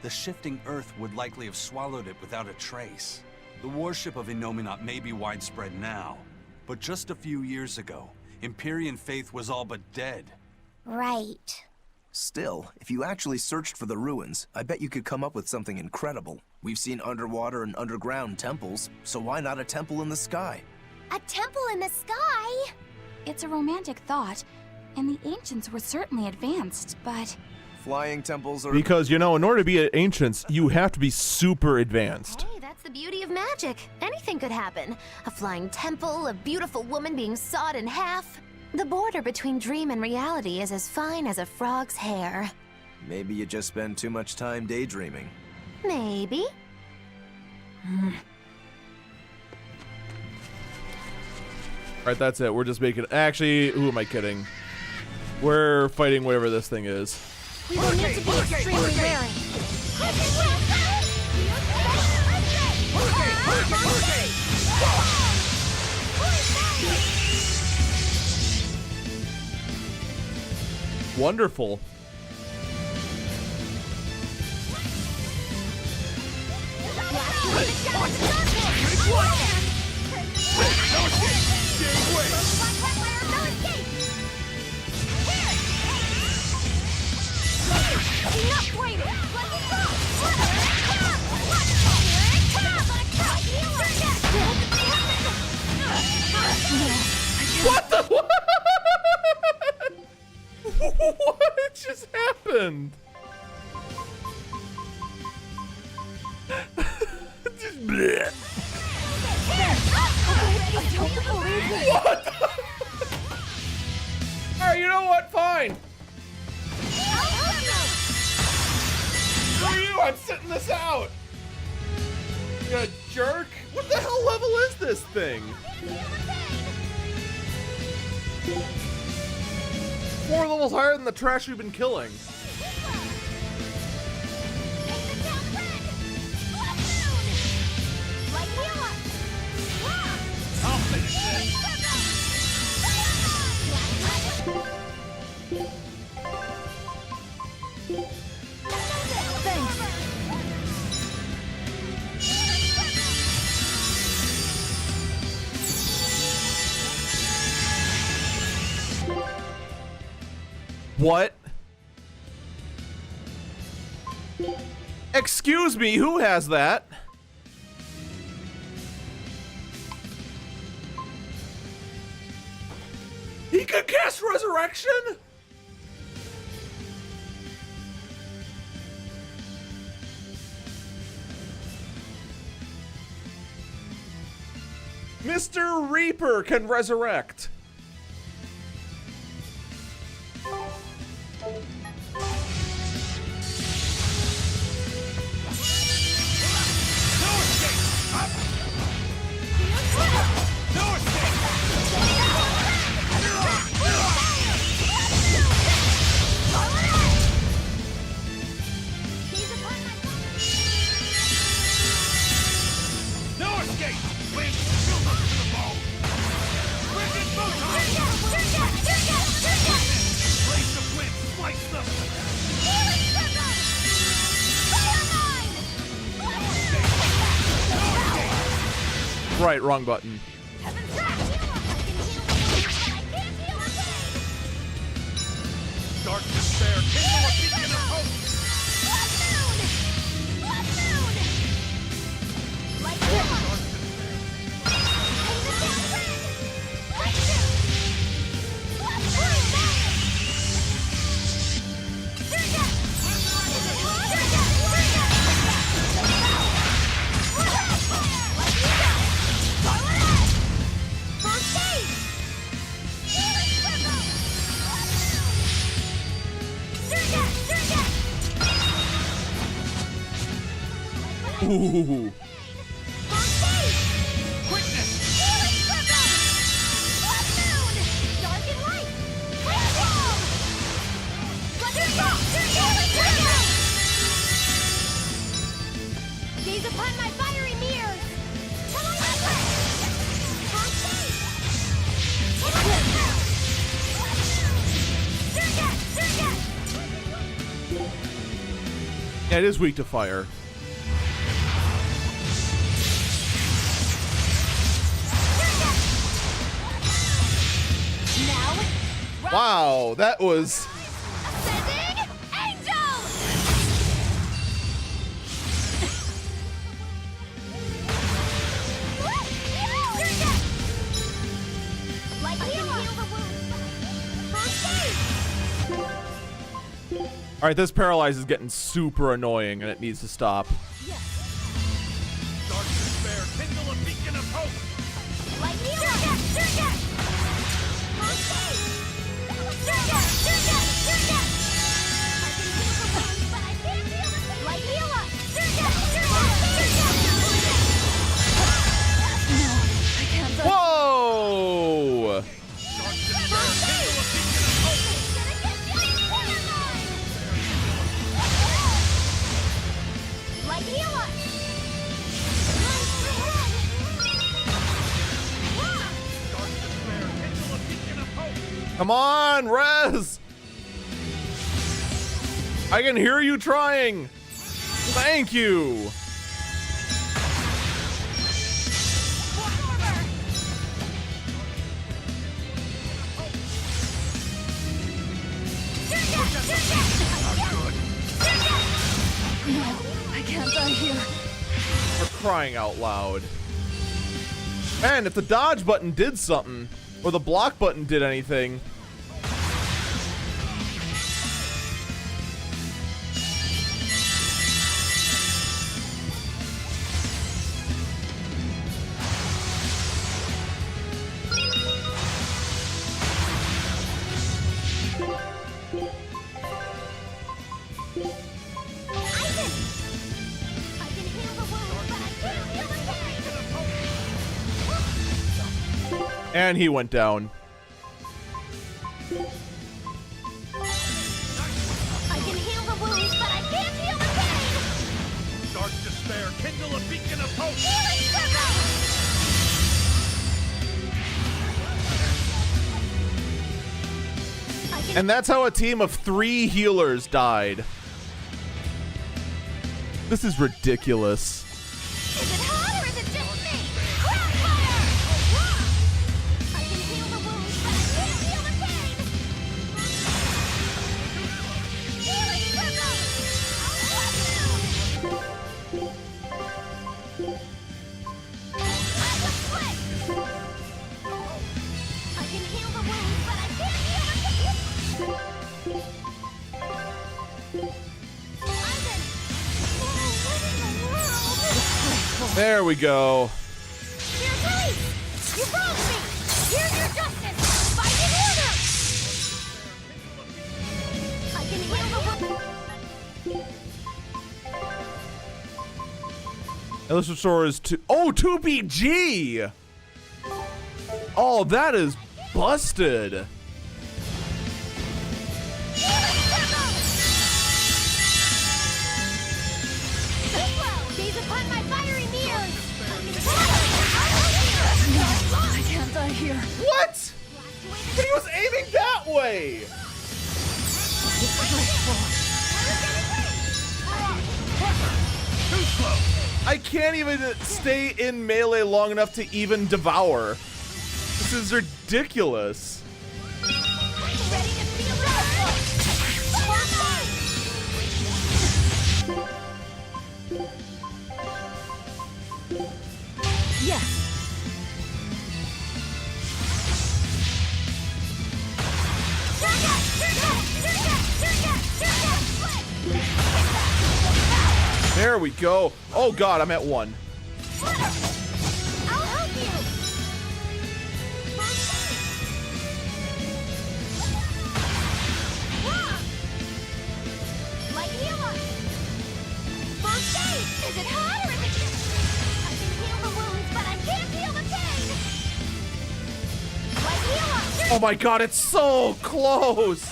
the shifting earth would likely have swallowed it without a trace. The worship of Innominat may be widespread now, but just a few years ago, Empyrean faith was all but dead. Right. Still, if you actually searched for the ruins, I bet you could come up with something incredible. We've seen underwater and underground temples, so why not a temple in the sky? A temple in the sky? It's a romantic thought, and the ancients were certainly advanced, but... Flying temples are... Because, you know, in order to be ancients, you have to be super advanced. Hey, that's the beauty of magic. Anything could happen. A flying temple, a beautiful woman being sawed in half. The border between dream and reality is as fine as a frog's hair. Maybe you just spend too much time daydreaming. Maybe. Alright, that's it. We're just making... Actually, who am I kidding? We're fighting whatever this thing is. We will need to be extremely wary. Wonderful. Enough waiting! Let me go! What the... What just happened? Just bleh. What? Alright, you know what? Fine. Screw you, I'm sitting this out. You a jerk? What the hell level is this thing? 4 levels higher than the trash we've been killing. I'll finish this. What? Excuse me, who has that? He could cast Resurrection? Mr. Reaper can resurrect. Right, wrong button. Dark despair, kindle a beacon of hope. Ooh. Gaze upon my fiery mirrors! Yeah, it is weak to fire. Wow, that was... Alright, this paralyze is getting super annoying and it needs to stop. Dark despair, kindle a beacon of hope. Whoa! Come on, Rez! I can hear you trying! Thank you! No, I can't die here. For crying out loud. Man, if the dodge button did something, or the block button did anything. And he went down. I can heal the wounds, but I can't heal the pain! Dark despair, kindle a beacon of hope. Healing circle! And that's how a team of 3 healers died. This is ridiculous. Is it hot or is it just me? Crossfire! I can heal the wounds, but I can't heal the pain! Healing circle! I can heal the wounds, but I can't heal the pain! There we go. Here's Elise! You wronged me! Here's your justice! Fight in order! I can heal the Illustrator Store is 2. Oh, 2BG! Oh, that is busted. Gaze upon my fiery mirrors! I can't die here. What? But he was aiming that way! Too slow. I can't even stay in melee long enough to even devour. This is ridiculous. Ready to feel Yes. There we go. Oh god, I'm at 1. I'll help you! Like heal us! First aid! Is it hot or is it Oh my god, it's so close!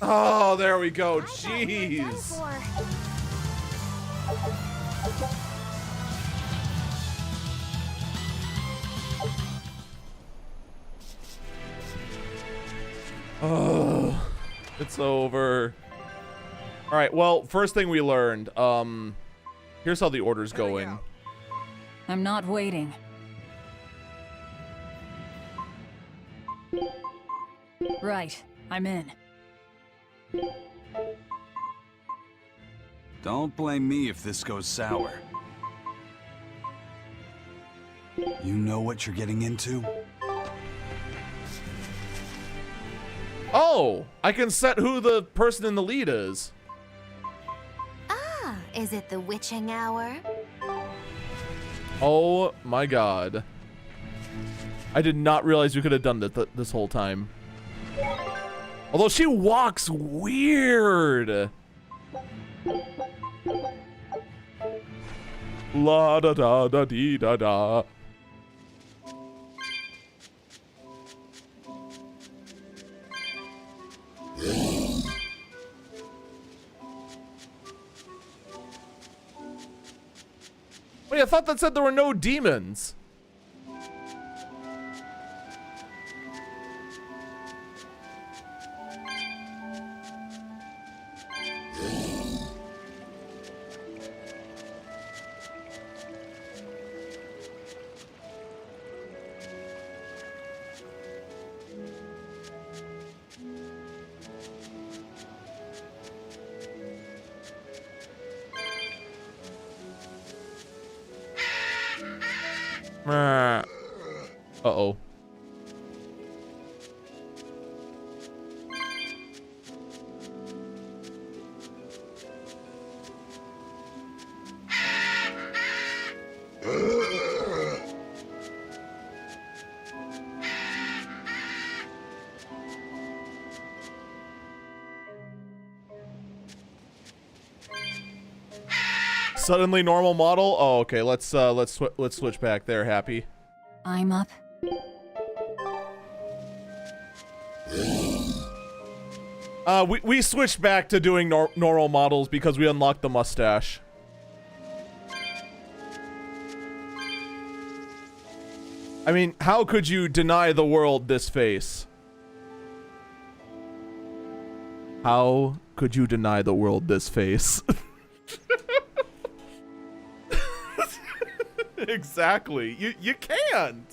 Oh, there we go. Jeez. Oh, it's over. All right, well, first thing we learned, here's how the order's going. I'm not waiting. Right, I'm in. Don't blame me if this goes sour. You know what you're getting into? Oh, I can set who the person in the lead is. Ah, is it the witching hour? Oh my god. I did not realize we could have done that this whole time. Although she walks weird. La da da da dee da da. Wait, I thought that said there were no demons. Uh-oh. Suddenly normal model. Oh, okay. Let's switch back there. Happy. I'm up. We switched back to doing normal models because we unlocked the mustache. I mean, how could you deny the world this face? How could you deny the world this face? Exactly. You can't.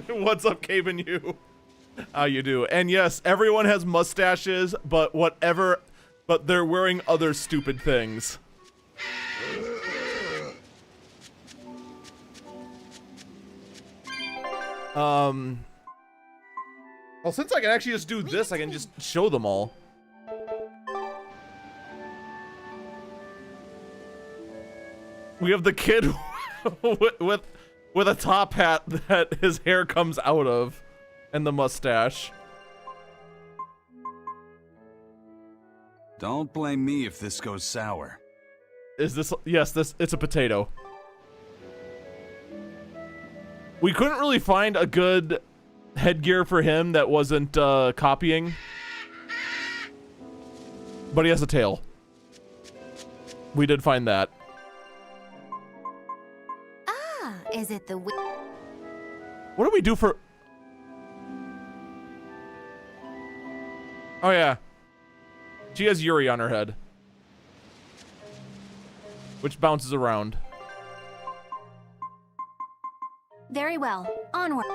What's up, Cave and you? How you do? And yes, everyone has mustaches, but they're wearing other stupid things. Well, since I can actually just do this, I can just show them all. We have the kid with a top hat that his hair comes out of, and the mustache. Don't blame me if this goes sour. Is this? Yes, it's a potato. We couldn't really find a good headgear for him that wasn't copying, but he has a tail. We did find that. Is it the What do we do for... Oh yeah. She has Yuri on her head, which bounces around. Very well. Onward.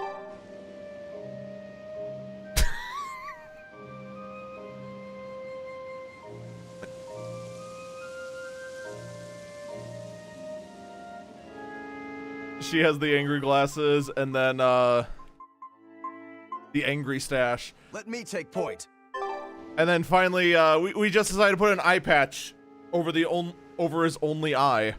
She has the angry glasses, and then the angry stash. Let me take point. And then finally, we just decided to put an eye patch over over his only eye.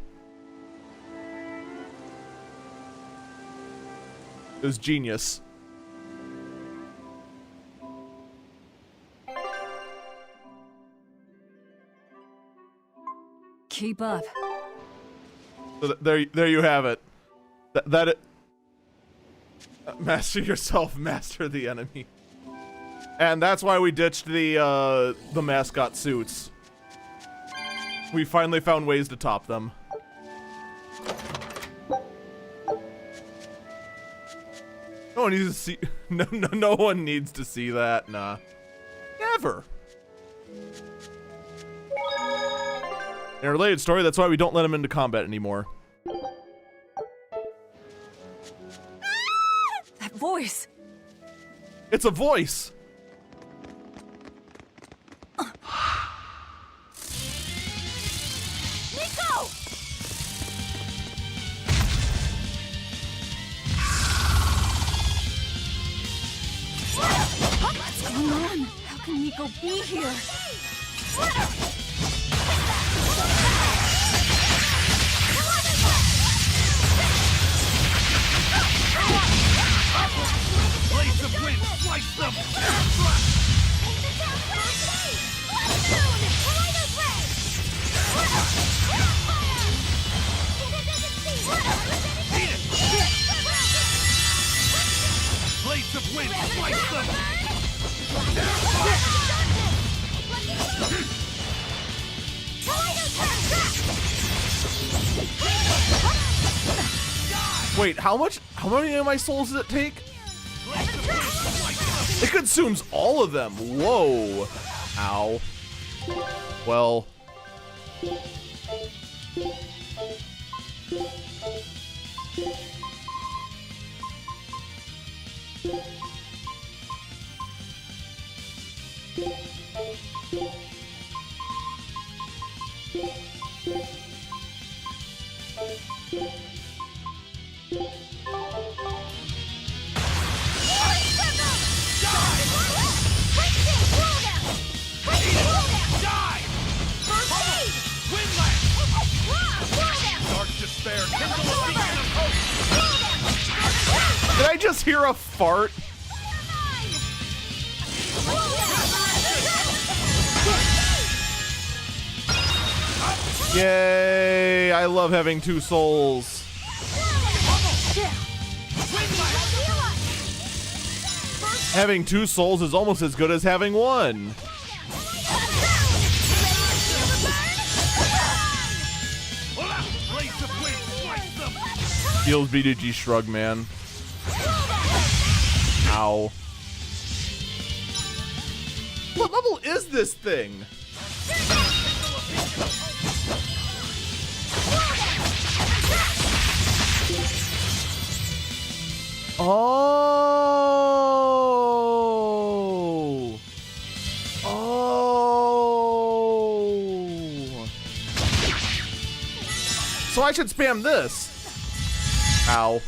It was genius. Keep up. So there you have it. Master yourself, master the enemy. And that's why we ditched the mascot suits. We finally found ways to top them. No one needs to see. No one needs to see that. Nah, never. In a related story, that's why we don't let him into combat anymore. That voice. It's a voice. Nico! What's going on? How can Nico be here? Blades of wind, slice them! Blades of wind, slice them! Wait, how many of my souls does it take? It consumes all of them. Whoa. Ow. Well. Did I just hear a fart? Yay! I love having 2 souls. Having 2 souls is almost as good as having 1. Feels BDG shrug, man. Ow. What level is this thing? Oh. Oh. So I should spam this. Ow.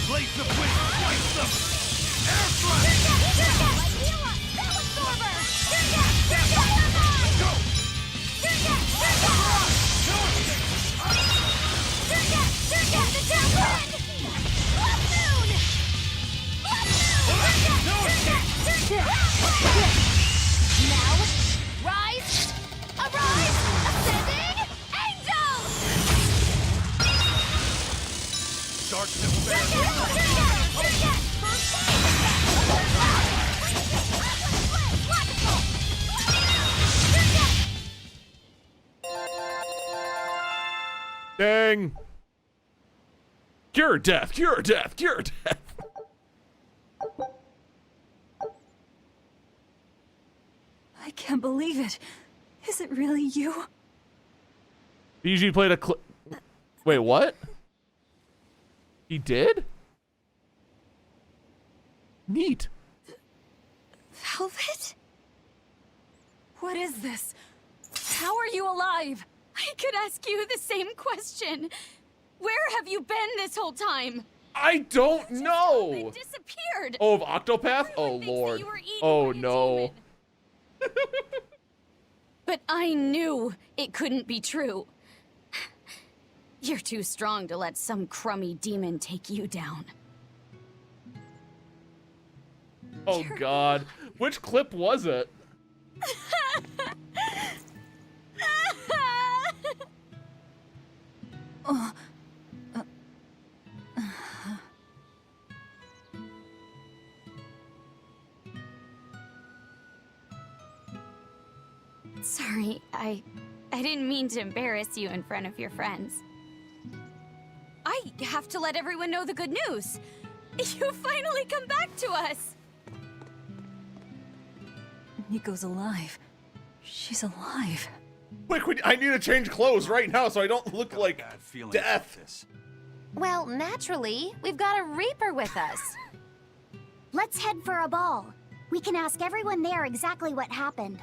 Blades of wind, slice them! Air Now, rise, arise, ascending, angels! Darkness bear. Dang. Cure death, cure death, cure death. I can't believe it. Is it really you? BG played a clip. Wait, what? He did? Neat. Velvet? What is this? How are you alive? I could ask you the same question. Where have you been this whole time? I don't know. They disappeared. Oh, of Octopath? Oh, Lord. Oh, no. But I knew it couldn't be true. You're too strong to let some crummy demon take you down. Oh, God. Which clip was it? Sorry, I didn't mean to embarrass you in front of your friends. I have to let everyone know the good news. You finally come back to us. Nico's alive. She's alive. Quick, I need to change clothes right now so I don't look like death. Well, naturally, we've got a Reaper with us. Let's head for a ball. We can ask everyone there exactly what happened.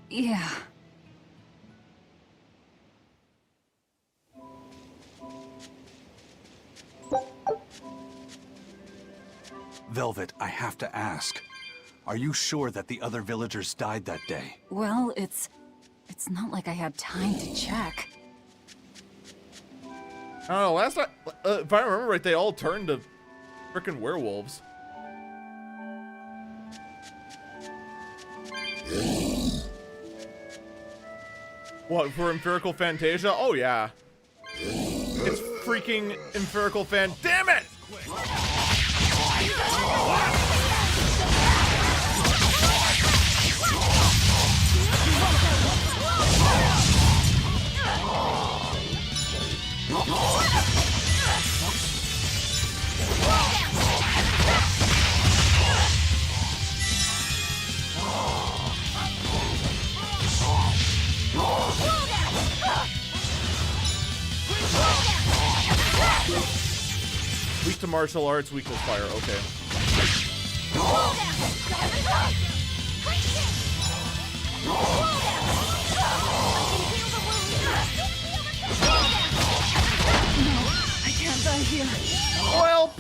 Yeah. Velvet, I have to ask. Are you sure that the other villagers died that day? Well, it's not like I had time to check. I don't know, last time, if I remember right, they all turned to frickin' werewolves. What, for Empirical Fantasia? Oh, yeah. It's freaking Empirical Damn it! Weak to martial arts, weak to fire. Okay. I can't die here. Well.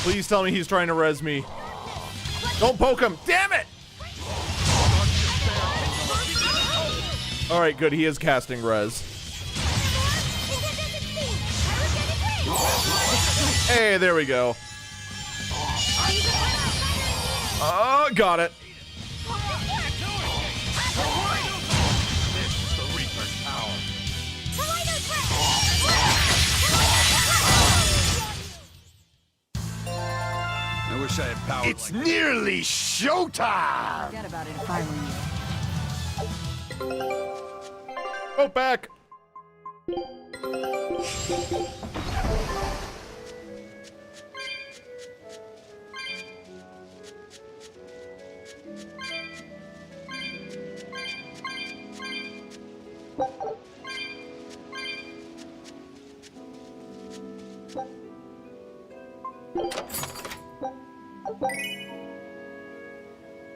Please tell me he's trying to res me. Don't poke him. Damn it! All right, good. He is casting res. Hey, there we go. Oh, got it. I wish I had power. It's nearly showtime! Forget about it if I were you. Go back.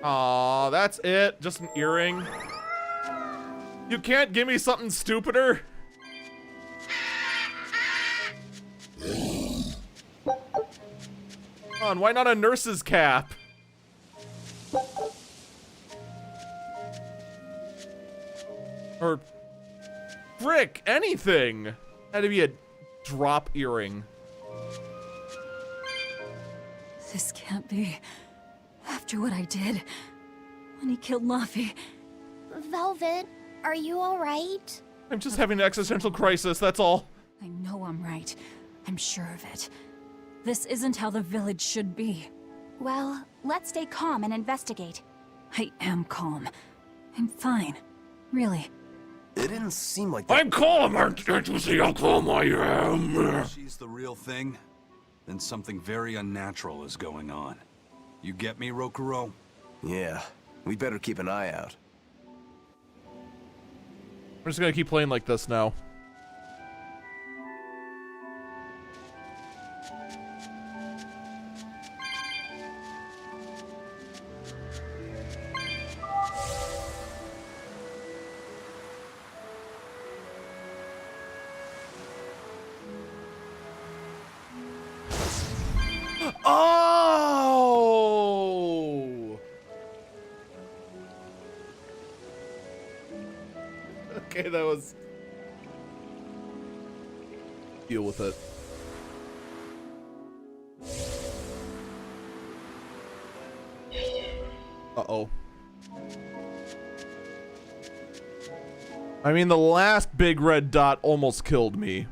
Aw, that's it. Just an earring. You can't give me something stupider? Come on, why not a nurse's cap? Or frick, anything. Had to be a drop earring. This can't be. After what I did, when he killed Laffy. Velvet, are you alright? I'm just having an existential crisis, that's all. I know I'm right. I'm sure of it. This isn't how the village should be. Well, let's stay calm and investigate. I am calm. I'm fine. Really. It didn't seem like that. I'm calm! Can't you see how calm I am? If she's the real thing, then something very unnatural is going on. You get me, Rokuro? Yeah, we better keep an eye out. I'm just gonna keep playing like this now. Oh! Okay, that was... Deal with it. Uh-oh. I mean, the last big red dot almost killed me.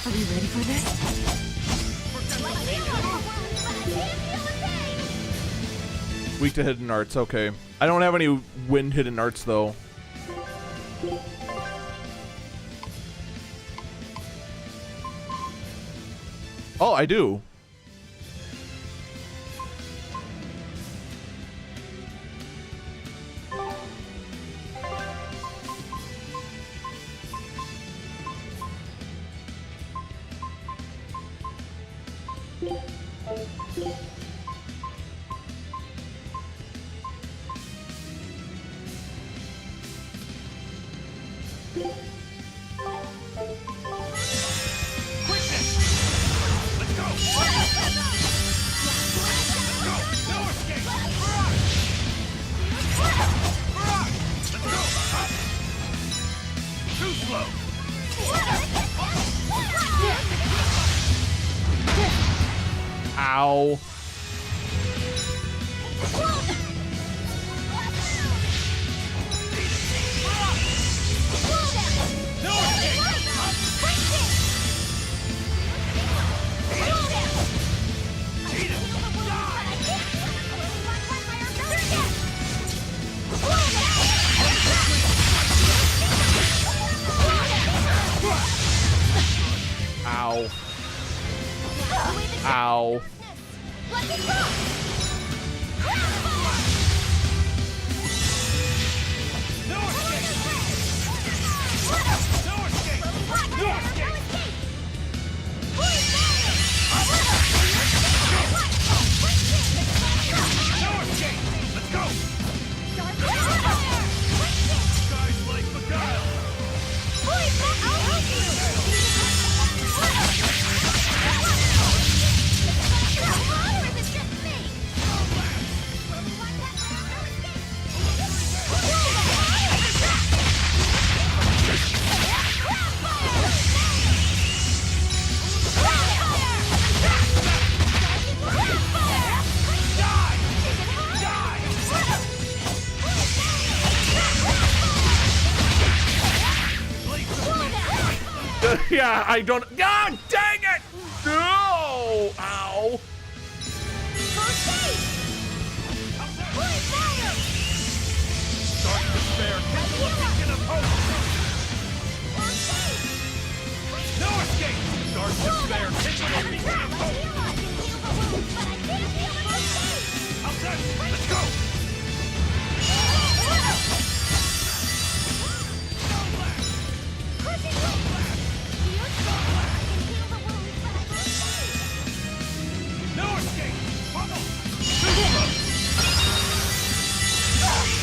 Are we ready for this? Weak to hidden arts, okay. I don't have any wind hidden arts though. Oh, I do. Ow. Ow. Ow. Yeah, I don't. God dang it! No! Ow! Start despair. No escape! Start despair. Let's go! No escape! Pummel!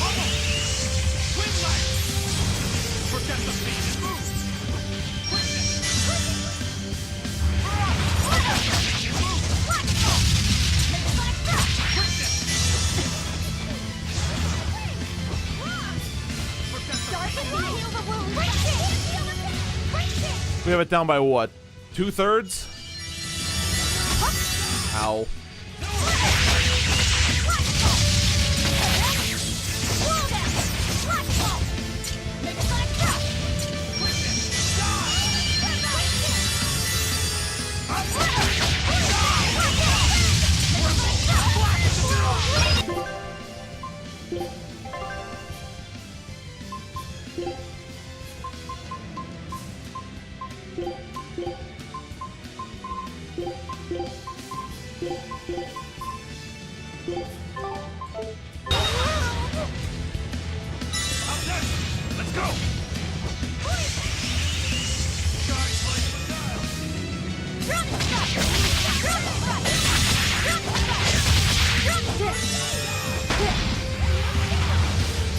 Pummel! Swing light! Forget the speed and move! We have it down by what? 2/3? Ow.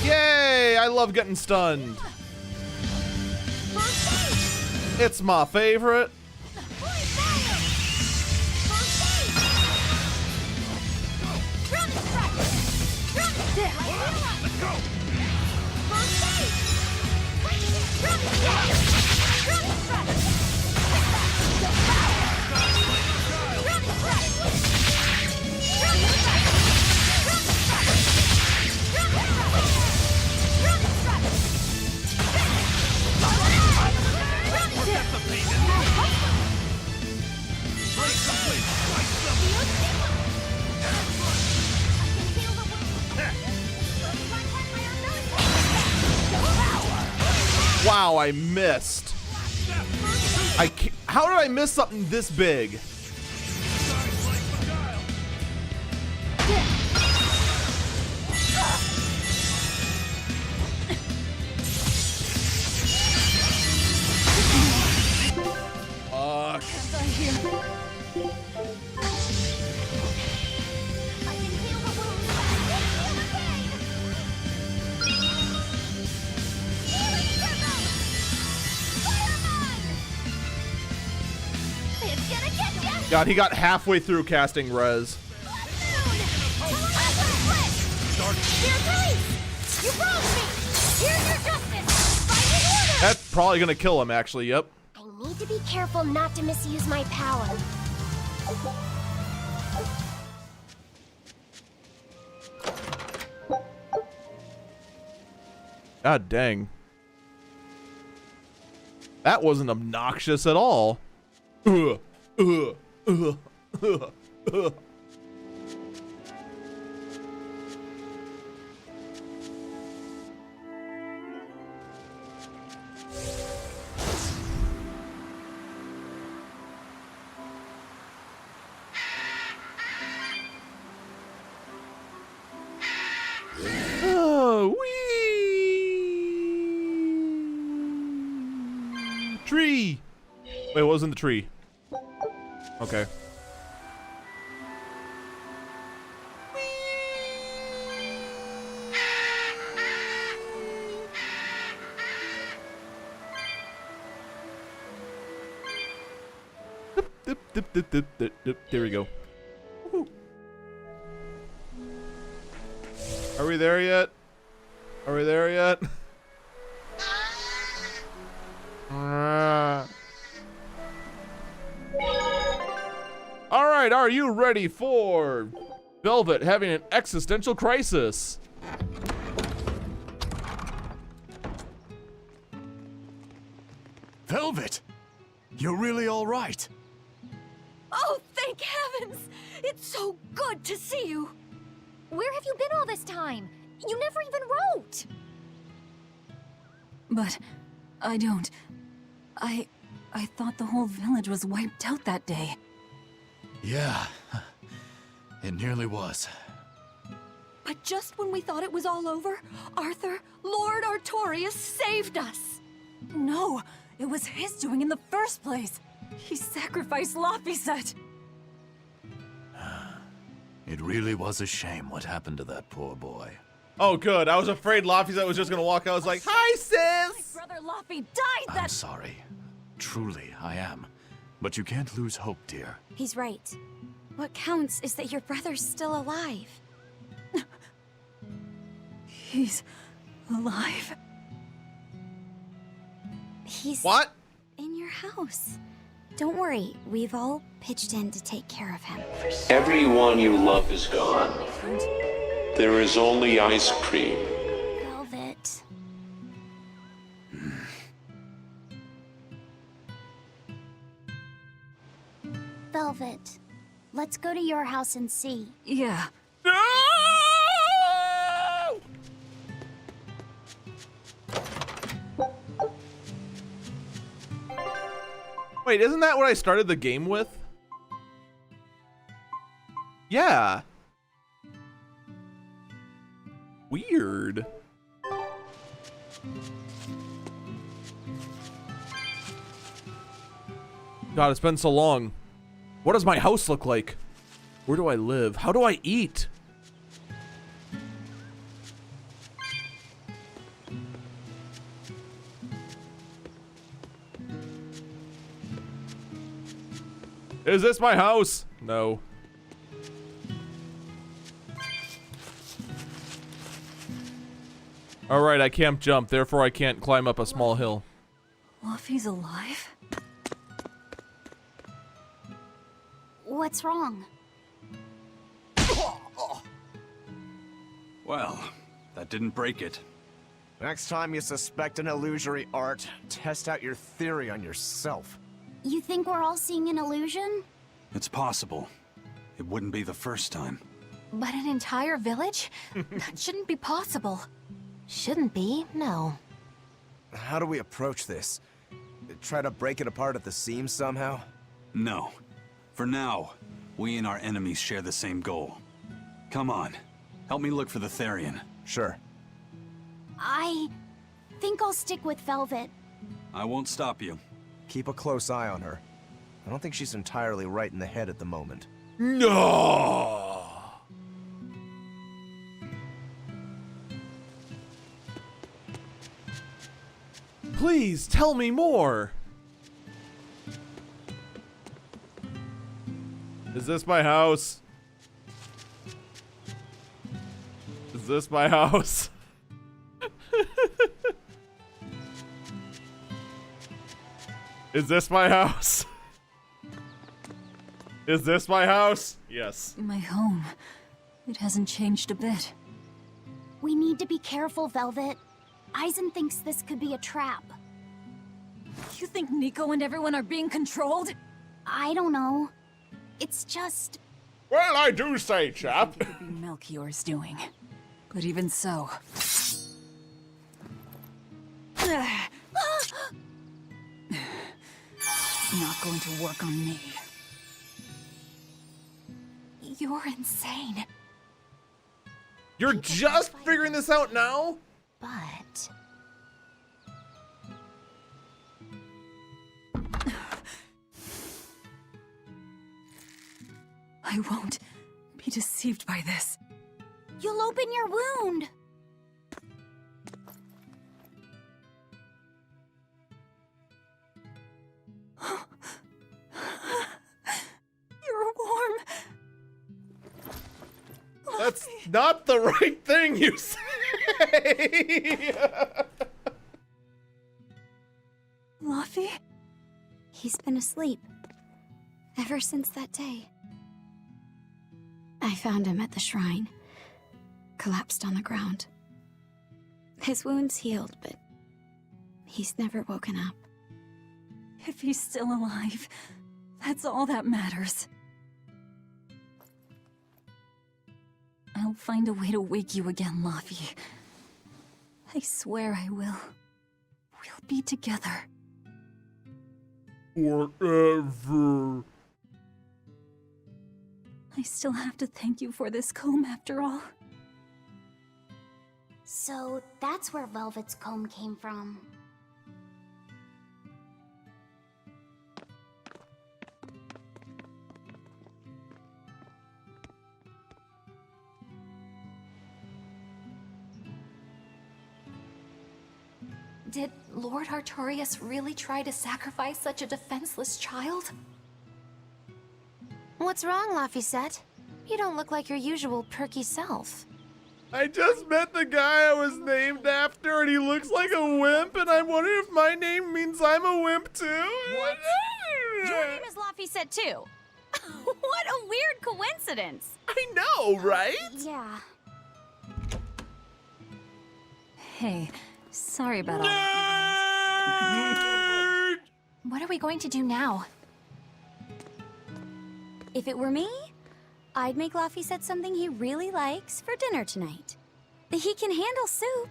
Yay! I love getting stunned. It's my favorite. Wow, I missed. How did I miss something this big? God, he got halfway through casting Res. That's probably gonna kill him, actually, yep. I need to be careful not to misuse my power. God dang. That wasn't obnoxious at all. Tree. Wait, what was in the tree? Okay. There we go. Woo. Are we there yet? Are we there yet? All right, are you ready for Velvet having an existential crisis? Velvet, you're really all right. Oh, thank heavens! It's so good to see you! Where have you been all this time? You never even wrote! But I don't. I thought the whole village was wiped out that day. Yeah, it nearly was. But just when we thought it was all over, Arthur, Lord Artorias saved us! No, it was his doing in the first place. He sacrificed Laphicet. It really was a shame what happened to that poor boy. Oh, good. I was afraid Laphicet was just gonna walk out. I was like, "Hi, sis." My brother Laphi died that. I'm sorry. Truly, I am. But you can't lose hope, dear. He's right. What counts is that your brother's still alive. He's alive. He's what? In your house. Don't worry, we've all pitched in to take care of him. Everyone you love is gone. There is only ice cream. Velvet. Velvet, let's go to your house and see. Yeah. No! Wait, isn't that what I started the game with? Yeah. God, it's been so long. What does my house look like? Where do I live? How do I eat? Is this my house? No. Alright, I can't jump, therefore I can't climb up a small hill. Luffy's alive? What's wrong? Well, that didn't break it. Next time you suspect an illusory art, test out your theory on yourself. You think we're all seeing an illusion? It's possible. It wouldn't be the first time. But an entire village? That shouldn't be possible. Shouldn't be, no. How do we approach this? Try to break it apart at the seams somehow? No. For now, we and our enemies share the same goal. Come on. Help me look for the Therian. Sure. I think I'll stick with Velvet. I won't stop you. Keep a close eye on her. I don't think she's entirely right in the head at the moment. No! Please tell me more. Is this my house? Is this my house? Is this my house? Is this my house? Yes. My home. It hasn't changed a bit. We need to be careful, Velvet. Aizen thinks this could be a trap. You think Nico and everyone are being controlled? I don't know. It's just... Well, I do say, chap. It could be Melchior's doing. But even so... It's not going to work on me. You're insane. You're just figuring this out now? But... I won't be deceived by this. You'll open your wound. You're warm. That's not the right thing you say. Luffy? He's been asleep. Ever since that day. I found him at the shrine. Collapsed on the ground. His wounds healed, but he's never woken up. If he's still alive, that's all that matters. I'll find a way to wake you again, Luffy. I swear I will. We'll be together. Forever. I still have to thank you for this comb after all. So that's where Velvet's comb came from. Did Lord Artorias really try to sacrifice such a defenseless child? What's wrong, Laphicet? You don't look like your usual perky self. I just met the guy I was named after, and he looks like a wimp, and I wonder if my name means I'm a wimp too? What? Your name is Laphicet too? What a weird coincidence! I know, right? Yeah. Hey, sorry about all that. What are we going to do now? If it were me, I'd make Laphicet something he really likes for dinner tonight. He can handle soup.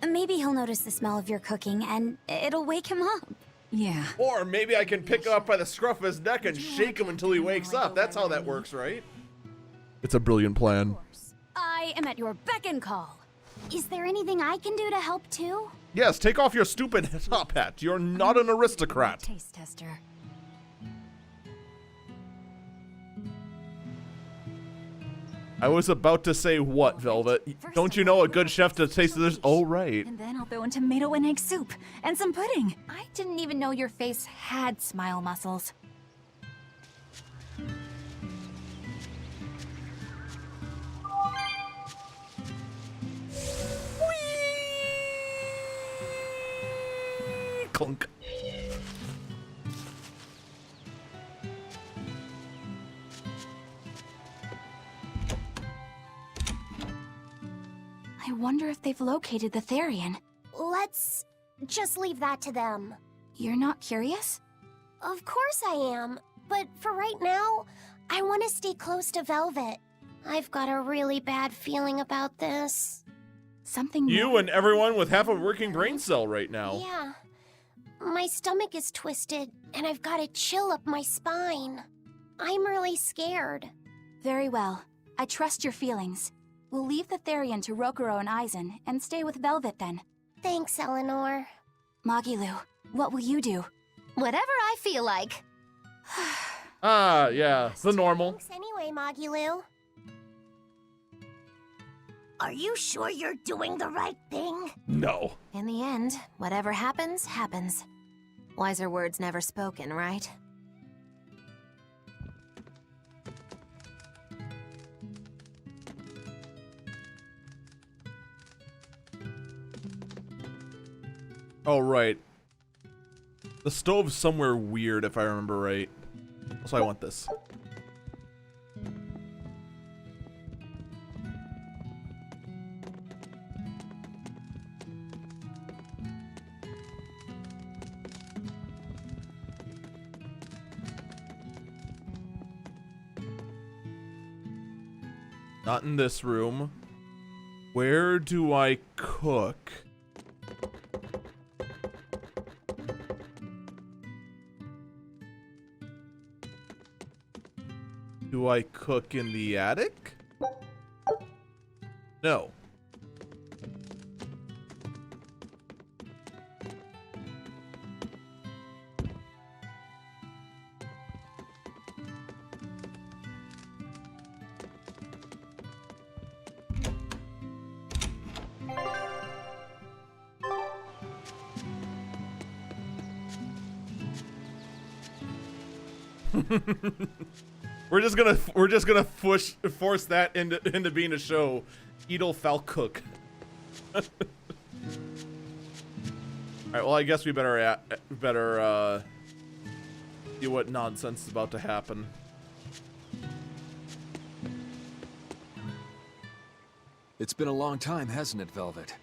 Maybe he'll notice the smell of your cooking and it'll wake him up. Yeah. Or maybe I can pick him up by the scruff of his neck and shake him until he wakes up. That's how that works, right? It's a brilliant plan. I am at your beck and call. Is there anything I can do to help too? Yes, take off your stupid top hat. You're not an aristocrat. Taste tester. I was about to say what, Velvet? Don't you know a good chef to taste this? Oh, right. And then I'll throw in tomato and egg soup and some pudding. I didn't even know your face had smile muscles. Clunk. I wonder if they've located the Therian. Let's just leave that to them. You're not curious? Of course I am, but for right now, I want to stay close to Velvet. I've got a really bad feeling about this. Something You and everyone with half a working brain cell right now. Yeah. My stomach is twisted, and I've got a chill up my spine. I'm really scared. Very well. I trust your feelings. We'll leave the Therian to Rokuro and Aizen, and stay with Velvet then. Thanks, Eleanor. Magilu, what will you do? Whatever I feel like. Ah, yeah, the normal. Thanks anyway, Magilu. Are you sure you're doing the right thing? No. In the end, whatever happens, happens. Wiser words never spoken, right? Oh, right. The stove's somewhere weird, if I remember right. So I want this. Not in this room. Where do I cook? Do I cook in the attic? No. We're just gonna force that into being a show. Edel Falcook. All right. Well, I guess we better see what nonsense is about to happen. It's been a long time, hasn't it, Velvet?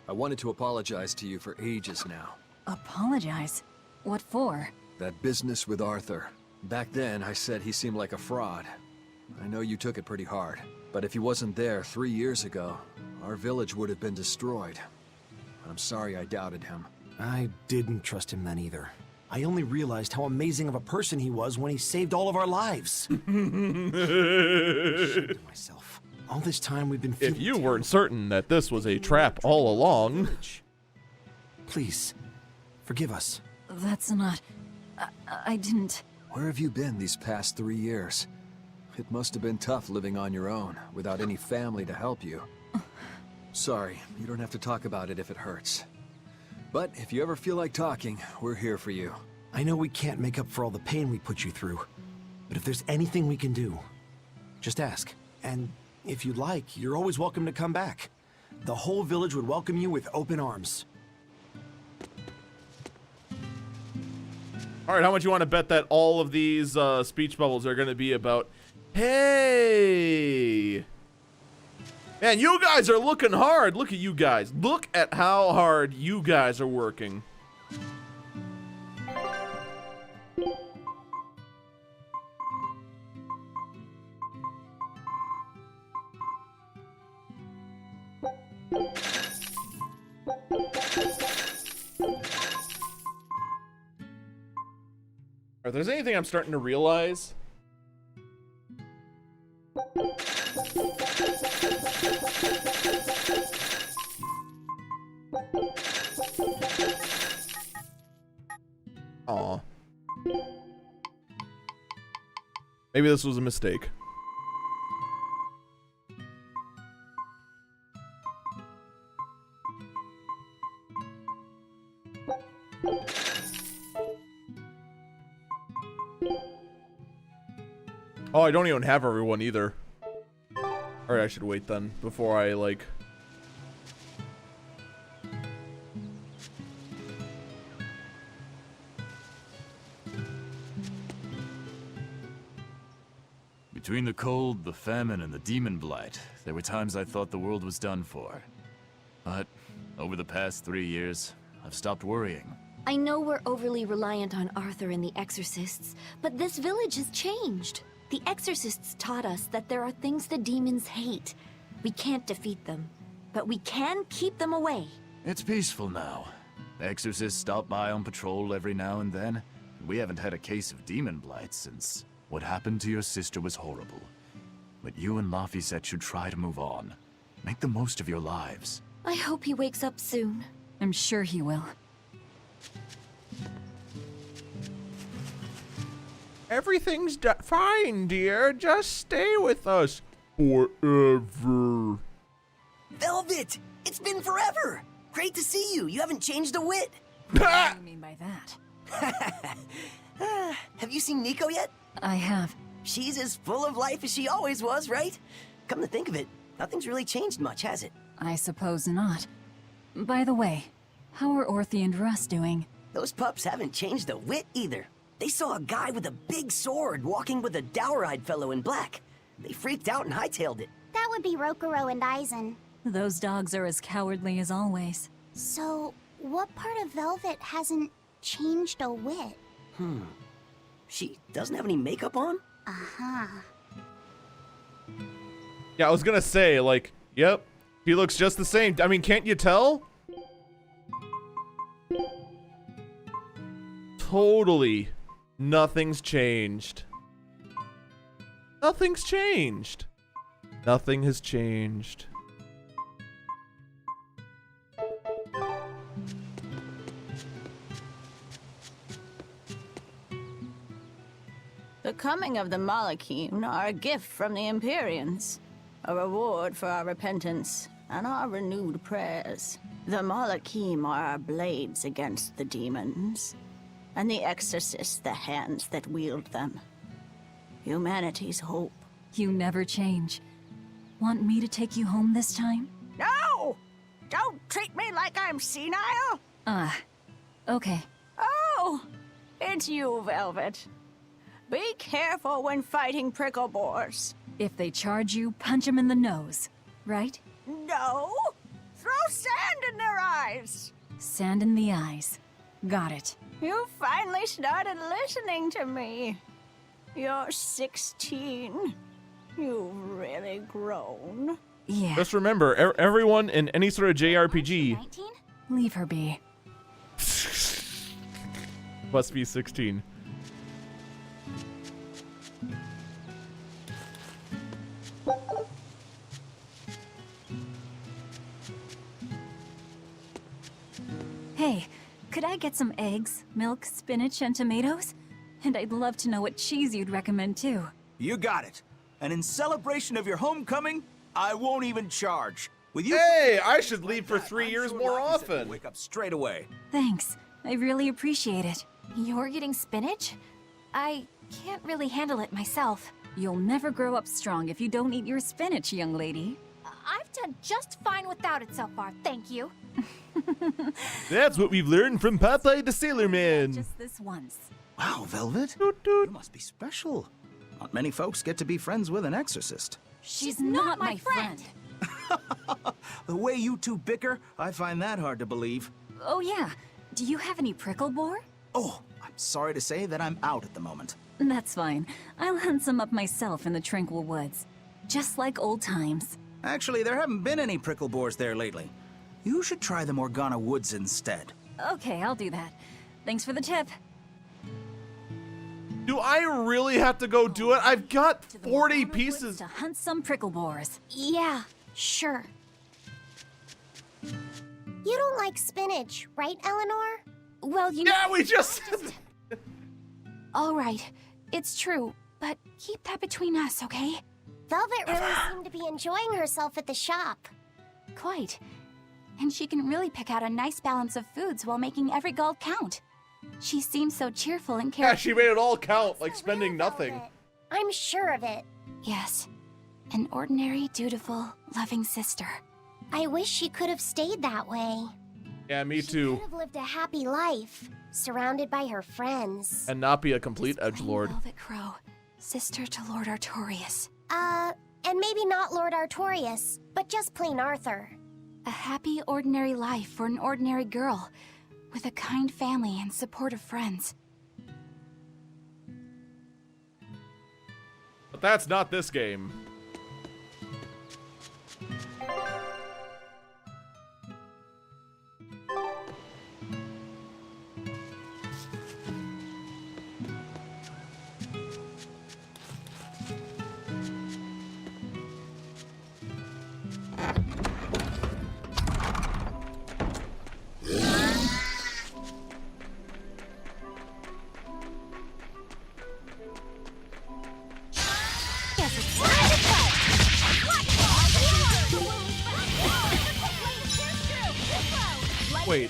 I wanted to apologize to you for ages now. Apologize? What for? That business with Arthur. Back then, I said he seemed like a fraud. I know you took it pretty hard, but if he wasn't there 3 years ago, our village would have been destroyed. I'm sorry I doubted him. I didn't trust him then either. I only realized how amazing of a person he was when he saved all of our lives. Ashamed of myself. All this time we've been If you weren't certain that this was a trap all along. Please, forgive us. That's not... I didn't... Where have you been these past 3 years? It must have been tough living on your own, without any family to help you. Sorry, you don't have to talk about it if it hurts. But if you ever feel like talking, we're here for you. I know we can't make up for all the pain we put you through, but if there's anything we can do, just ask. And if you'd like, you're always welcome to come back. The whole village would welcome you with open arms. All right, how much you want to bet that all of these speech bubbles are going to be about, hey, man, you guys are looking hard. Look at you guys. Look at how hard you guys are working. If there's anything I'm starting to realize, Maybe this was a mistake. Oh, I don't even have everyone either. Alright, I should wait then before I, like... Between the cold, the famine, and the demon blight, there were times I thought the world was done for. But over the past 3 years, I've stopped worrying. I know we're overly reliant on Arthur and the Exorcists, but this village has changed. The Exorcists taught us that there are things the demons hate. We can't defeat them, but we can keep them away. It's peaceful now. Exorcists stop by on patrol every now and then. We haven't had a case of demon blight since what happened to your sister was horrible. But you and Laphicet should try to move on. Make the most of your lives. I hope he wakes up soon. I'm sure he will. Everything's fine, dear. Just stay with us forever. Velvet! It's been forever! Great to see you. You haven't changed a whit. What do you mean by that? Have you seen Nico yet? I have. She's as full of life as she always was, right? Come to think of it, nothing's really changed much, has it? I suppose not. By the way, how are Orthy and Russ doing? Those pups haven't changed a whit either. They saw a guy with a big sword walking with a dour-eyed fellow in black. They freaked out and hightailed it. That would be Rokuro and Aizen. Those dogs are as cowardly as always. So, what part of Velvet hasn't changed a whit? She doesn't have any makeup on? Uh-huh. Yeah, I was gonna say, like, yep, he looks just the same. I mean, can't you tell? Totally. Nothing's changed. Nothing's changed. Nothing has changed. The coming of the Malachim are a gift from the Empyreans, a reward for our repentance and our renewed prayers. The Malachim are our blades against the demons, and the Exorcists the hands that wield them. Humanity's hope. You never change. Want me to take you home this time? No! Don't treat me like I'm senile! Okay. Oh! It's you, Velvet. Be careful when fighting prickle boars. If they charge you, punch them in the nose, right? No! Throw sand in their eyes! Sand in the eyes. Got it. You finally started listening to me. You're 16. You've really grown. Yeah. Just remember, everyone in any sort of JRPG... 19? Leave her be. must be 16. Hey, could I get some eggs, milk, spinach, and tomatoes? And I'd love to know what cheese you'd recommend too. You got it. And in celebration of your homecoming, I won't even charge. With you. Hey, I should leave for 3 years more often. Wake up straight away. Thanks. I really appreciate it. You're getting spinach? I can't really handle it myself. You'll never grow up strong if you don't eat your spinach, young lady. I've done just fine without it so far, thank you. That's what we've learned from Popeye the Sailor Man. Just this once. Wow, Velvet. You must be special. Not many folks get to be friends with an exorcist. She's not my friend. The way you two bicker, I find that hard to believe. Oh yeah. Do you have any prickle boar? Oh, I'm sorry to say that I'm out at the moment. That's fine. I'll hunt some up myself in the tranquil woods. Just like old times. Actually, there haven't been any prickle boars there lately. You should try the Morgana Woods instead. Okay, I'll do that. Thanks for the tip. Do I really have to go do it? I've got 40 pieces. To hunt some prickle boars. Yeah, sure. You don't like spinach, right, Eleanor? Well, Yeah, we just... All right, it's true. But keep that between us, okay? Velvet really seemed to be enjoying herself at the shop. Quite. And she can really pick out a nice balance of foods while making every gold count. She seems so cheerful and Yeah, she made it all count, like spending nothing. I'm sure of it. Yes. An ordinary, dutiful, loving sister. I wish she could have stayed that way. Yeah, me She too. could have lived a happy life, surrounded by her friends. And not be a complete edgelord. Velvet Crow, sister to Lord Artorias. And maybe not Lord Artorias, but just plain Arthur. A happy, ordinary life for an ordinary girl, with a kind family and supportive friends. But that's not this game. Wait.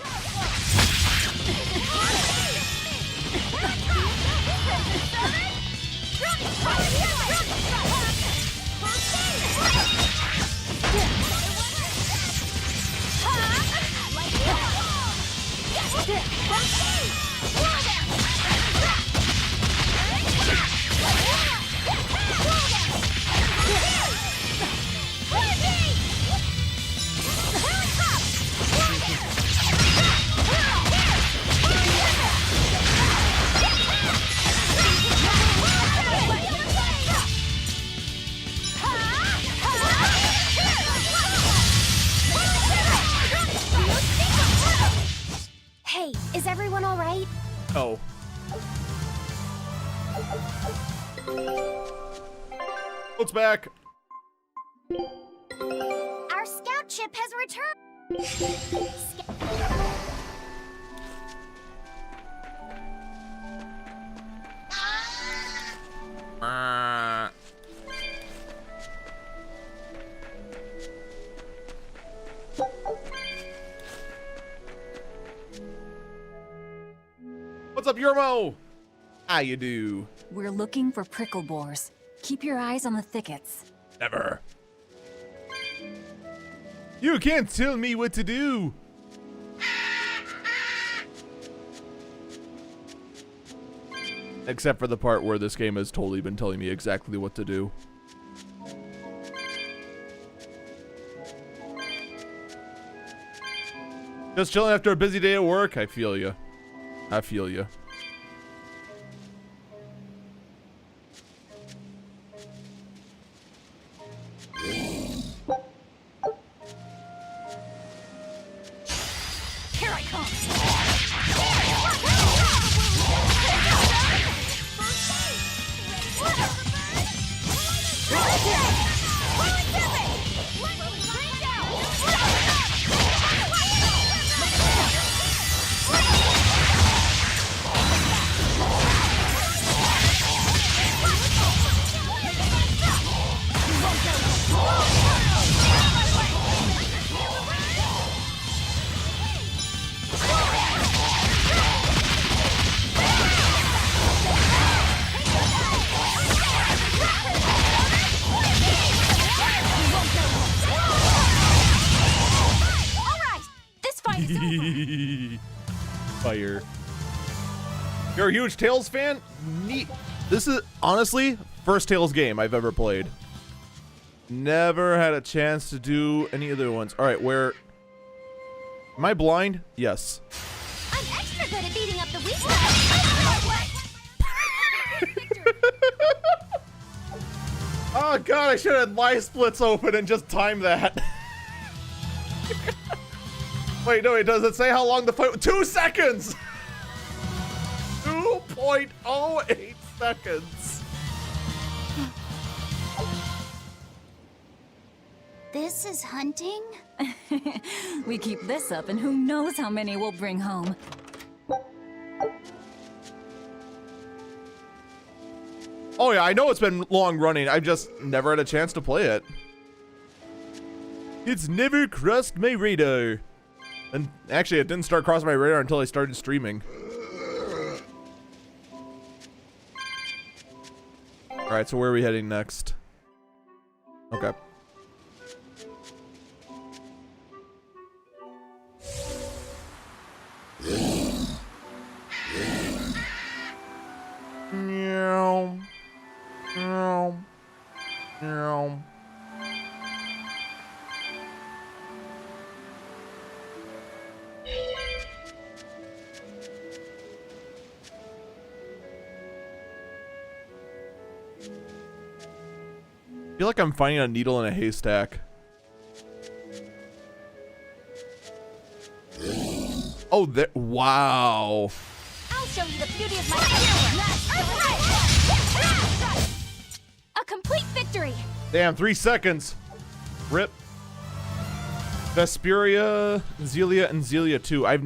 Hey, is everyone all right? Oh. What's back? Our scout ship has returned. What's up, Yermo? How you do? We're looking for prickle boars. Keep your eyes on the thickets. Never. You can't tell me what to do. Except for the part where this game has totally been telling me exactly what to do. Just chilling after a busy day at work? I feel you. I feel you. Here I come! Fire. You're a huge Tales fan? Neat. This is honestly first Tales game I've ever played. Never had a chance to do any other ones. All right, where? Am I blind? Yes. I'm extra good at beating up the weak Oh god, I should have had live splits open and just timed that. Wait, no, it doesn't say how long the fight. 2 seconds. 2.08 seconds. This is hunting? We keep this up and who knows how many we'll bring home. Oh yeah, I know it's been long running. I've just never had a chance to play it. It's never crossed my radar. And actually, it didn't start crossing my radar until I started streaming. Alright, so where are we heading next? Okay. Meow. Meow. Meow. I feel like I'm finding a needle in a haystack. Oh, there. Wow. I'll show you the beauty of my A complete victory. Damn, 3 seconds. Rip. Vesperia, Zelia, and Zelia 2. I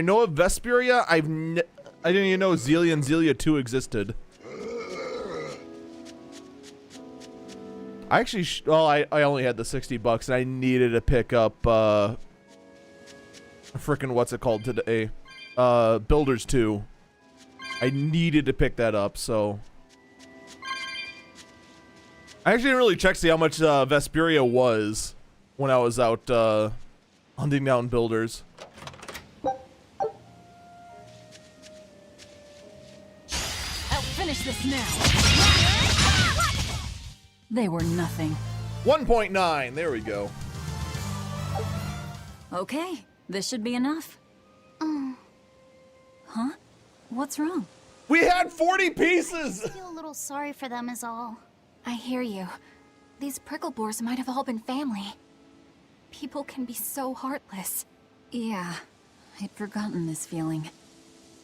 know of Vesperia. I didn't even know Zelia and Zelia 2 existed. I actually, well, I only had the $60 and I needed to pick up, frickin' what's it called today? Builders 2. I needed to pick that up, so. I actually didn't really check to see how much, Vesperia was when I was out, hunting down builders. I'll finish this now. They were nothing. 1.9, there we go. Okay, this should be enough. Huh? What's wrong? We had 40 pieces! I feel a little sorry for them is all. I hear you. These prickle boars might have all been family. People can be so heartless. Yeah, I'd forgotten this feeling.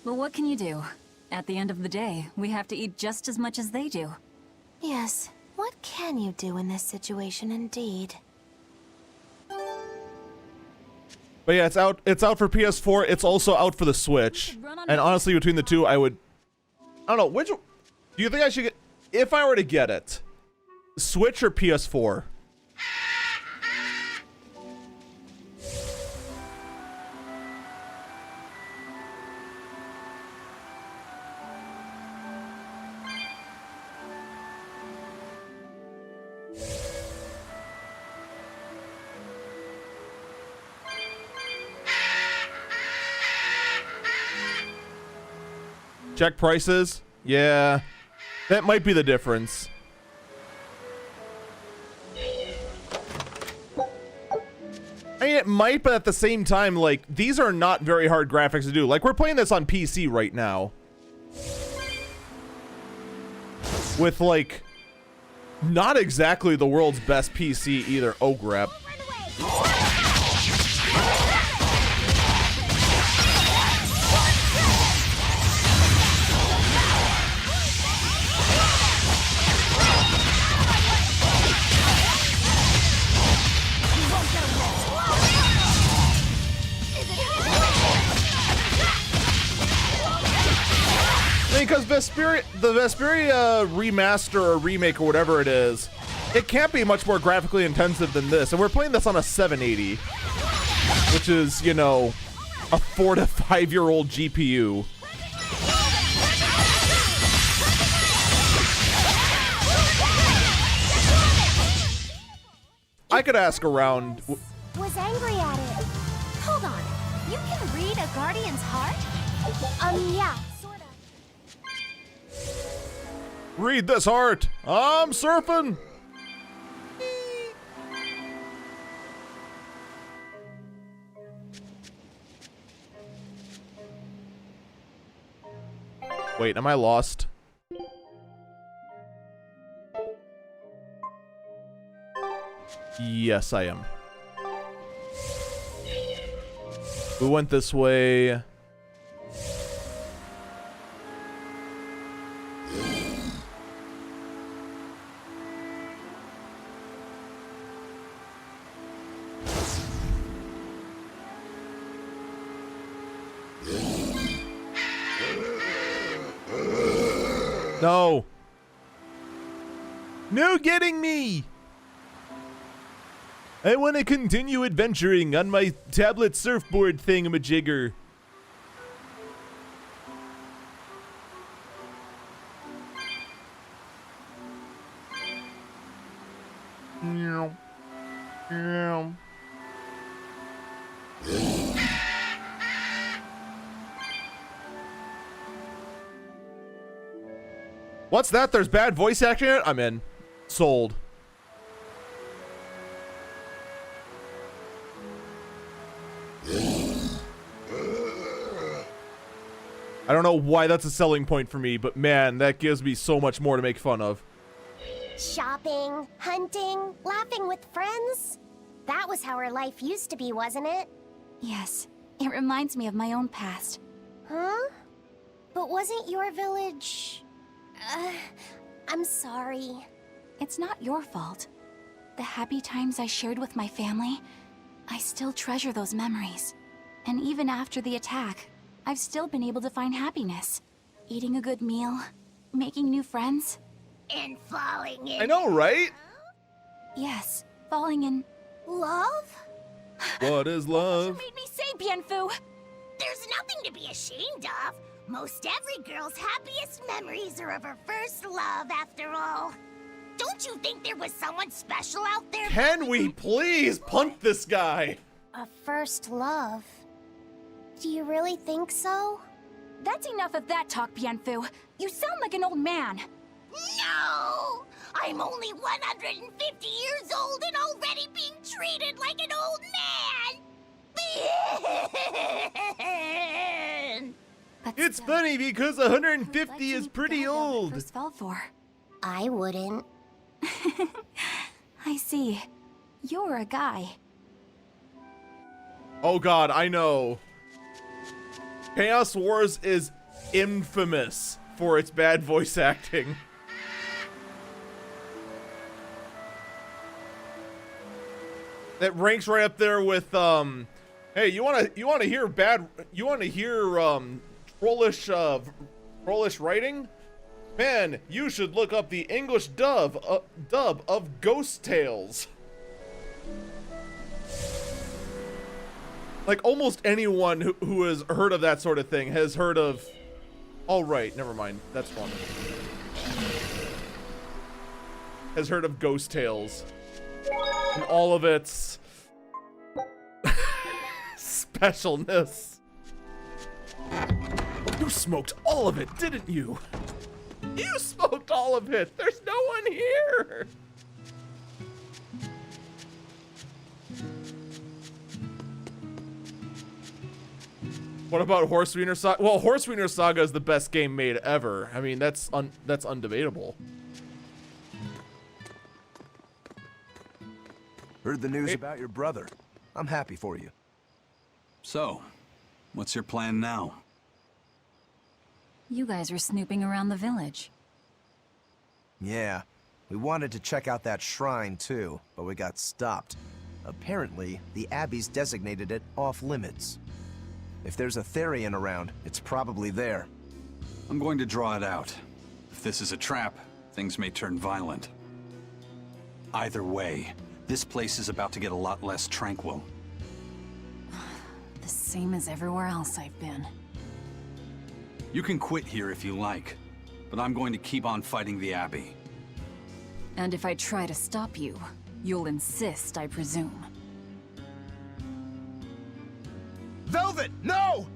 But what can you do? At the end of the day, we have to eat just as much as they do. Yes. What can you do in this situation, indeed? But yeah, it's out for PS4. It's also out for the Switch. And honestly, between the two, I don't know, which do you think I should get if I were to get it? Switch or PS4? Check prices? Yeah. That might be the difference. I mean, it might, but at the same time, like, these are not very hard graphics to do. Like, we're playing this on PC right now. With, like, not exactly the world's best PC either. Oh, crap. Because the Vesperia remaster or remake or whatever it is, it can't be much more graphically intensive than this. And we're playing this on a 780, which is, you know, a 4 to 5 year old GPU. I could ask around. Was angry at it. Hold on. You can read a guardian's heart? Yeah. Read this heart. I'm surfing. Wait, am I lost? Yes, I am. We went this way. No. No getting me! I want to continue adventuring on my tablet surfboard thingamajigger. What's that? There's bad voice acting in it? I'm in. Sold. I don't know why that's a selling point for me, but man, that gives me so much more to make fun of. Shopping, hunting, laughing with friends. That was how her life used to be, wasn't it? Yes, it reminds me of my own past. Huh? But wasn't your village... I'm sorry. It's not your fault. The happy times I shared with my family, I still treasure those memories. And even after the attack, I've still been able to find happiness. Eating a good meal, making new friends. And falling in... I know, right? Yes, falling in... love? What is love? You made me say, Bienfu! There's nothing to be ashamed of. Most every girl's happiest memories are of her first love, after all. Don't you think there was someone special out there? Can we please punt this guy? A first love. Do you really think so? That's enough of that talk, Bienfu. You sound like an old man. No! I'm only 150 years old and already being treated like an old man! It's funny because 150 is pretty old. First fell for. I wouldn't. I see. You're a guy. Oh god, I know. Chaos Wars is infamous for its bad voice acting. That ranks right up there with hey, you wanna hear trollish writing? Man, you should look up the English dub of Ghost Tales. Like, almost anyone who has heard of that sort of thing has heard of... Oh, right, never mind. That's wrong. Has heard of Ghost Tales. And all of its... specialness. You smoked all of it, didn't you? You smoked all of it! There's no one here! What about Horsewiener Saga? Well, Horsewiener Saga is the best game made ever. I mean, that's undebatable. Heard the news about your brother. I'm happy for you. So, what's your plan now? You guys are snooping around the village. Yeah, we wanted to check out that shrine too, but we got stopped. Apparently, the Abbey's designated it off-limits. If there's a Therian around, it's probably there. I'm going to draw it out. If this is a trap, things may turn violent. Either way, this place is about to get a lot less tranquil. The same as everywhere else I've been. You can quit here if you like, but I'm going to keep on fighting the Abbey. And if I try to stop you, you'll insist, I presume. Velvet, no!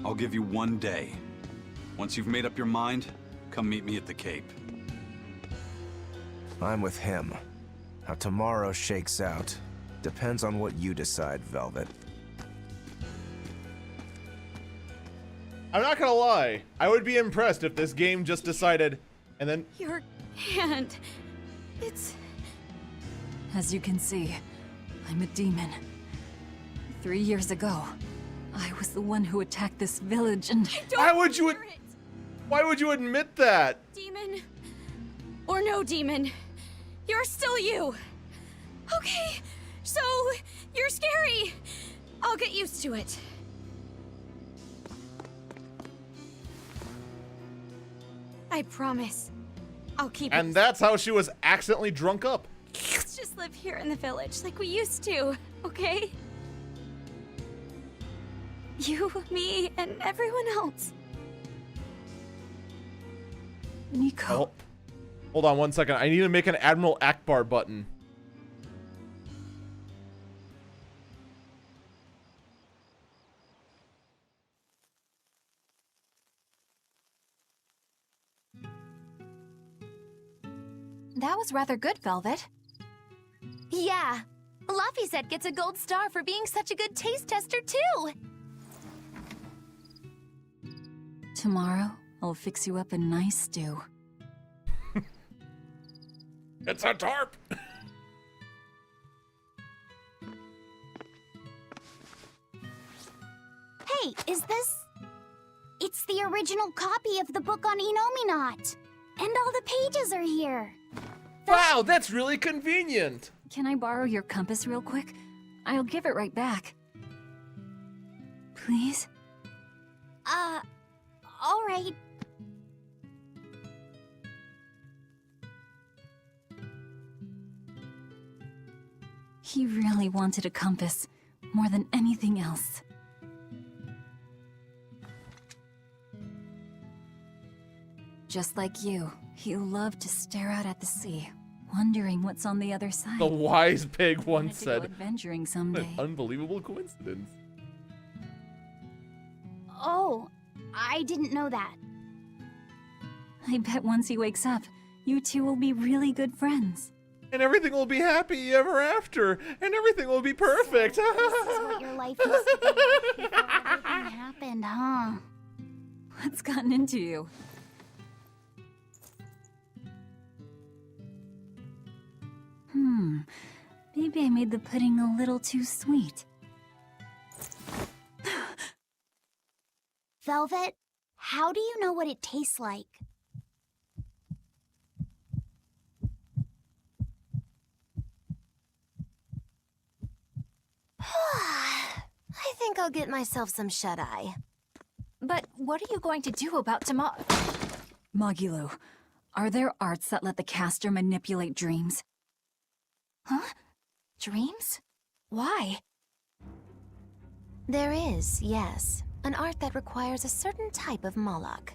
I'll give you 1 day. Once you've made up your mind, come meet me at the Cape. I'm with him. How tomorrow shakes out depends on what you decide, Velvet. I'm not gonna lie. I would be impressed if this game just decided, and then... Your hand... It's... As you can see, I'm a demon. 3 years ago, I was the one who attacked this village and... Why would you admit that? Demon, or no demon, you're still you. Okay, so you're scary. I'll get used to it. I promise. I'll keep And it. that's how she was accidentally drunk up. Let's just live here in the village like we used to, okay? You, me, and everyone else. Nico. Oh, hold on one second. I need to make an Admiral Akbar button. That was rather good, Velvet. Yeah. Laphicet gets a gold star for being such a good taste tester, too. Tomorrow, I'll fix you up a nice stew. It's a tarp! Hey, is this... It's the original copy of the book on Enominat. And all the pages are here. Wow, that's really convenient! Can I borrow your compass real quick? I'll give it right back. Please? All right. He really wanted a compass, more than anything else. Just like you, he loved to stare out at the sea, wondering what's on the other side. The wise pig once Wanted to go said. adventuring An someday. unbelievable coincidence. Oh, I didn't know that. I bet once he wakes up, you two will be really good friends. And everything will be happy ever after, and everything will be perfect. This is what your life used to be like before everything happened, huh? What's gotten into you? Maybe I made the pudding a little too sweet. Velvet, how do you know what it tastes like? I think I'll get myself some shut-eye. But what are you going to do about tomorrow? Magilu, are there arts that let the caster manipulate dreams? Huh? Dreams? Why? There is, yes, an art that requires a certain type of Moloch.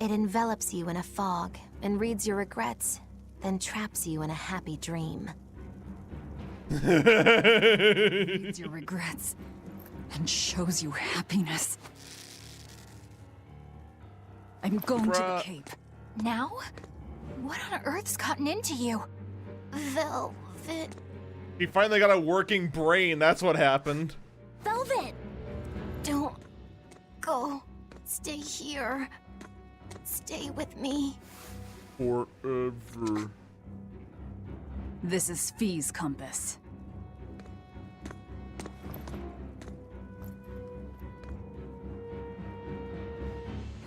It envelops you in a fog and reads your regrets, then traps you in a happy dream. Reads your regrets and shows you happiness. I'm going to the Cape. Now? What on earth's gotten into you? Velvet. He finally got a working brain, that's what happened. Velvet! Don't go. Stay here. Stay with me. Forever. This is Fee's compass.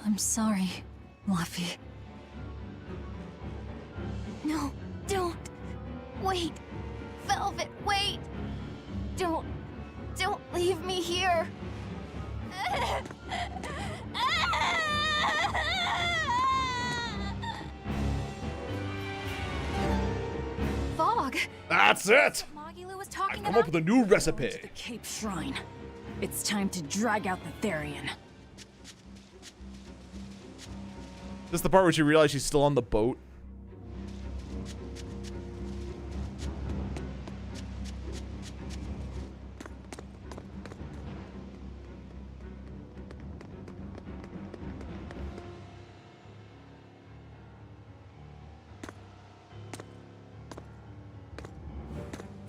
I'm sorry, Laffy. No, don't. Wait. Velvet, wait. Don't leave me here. Fog! That's it! Magilu was talking Come up with a new recipe. The Cape Shrine. It's time to drag out the Therian. This is the part where she realized she's still on the boat.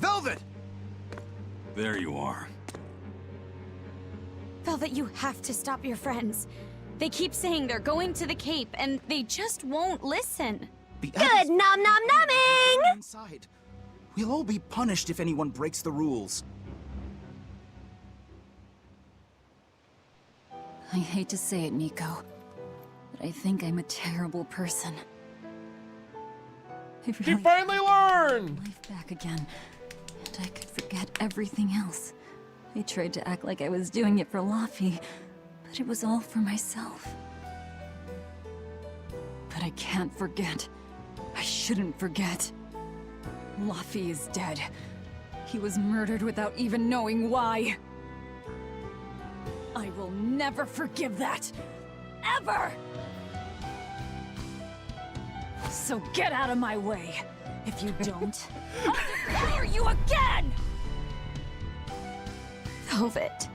Velvet! There you are. Velvet, you have to stop your friends. They keep saying they're going to the Cape, and they just won't listen. Good nom-nom-nomming! Inside. We'll all be punished if anyone breaks the rules. I hate to say it, Nico, but I think I'm a terrible person. I He really finally learned! life back again, and I could forget everything else. I tried to act like I was doing it for Laffy, but it was all for myself. But I can't forget. I shouldn't forget. Luffy is dead. He was murdered without even knowing why. I will never forgive that. Ever! So get out of my way. If you don't, I'll devour you again! Velvet.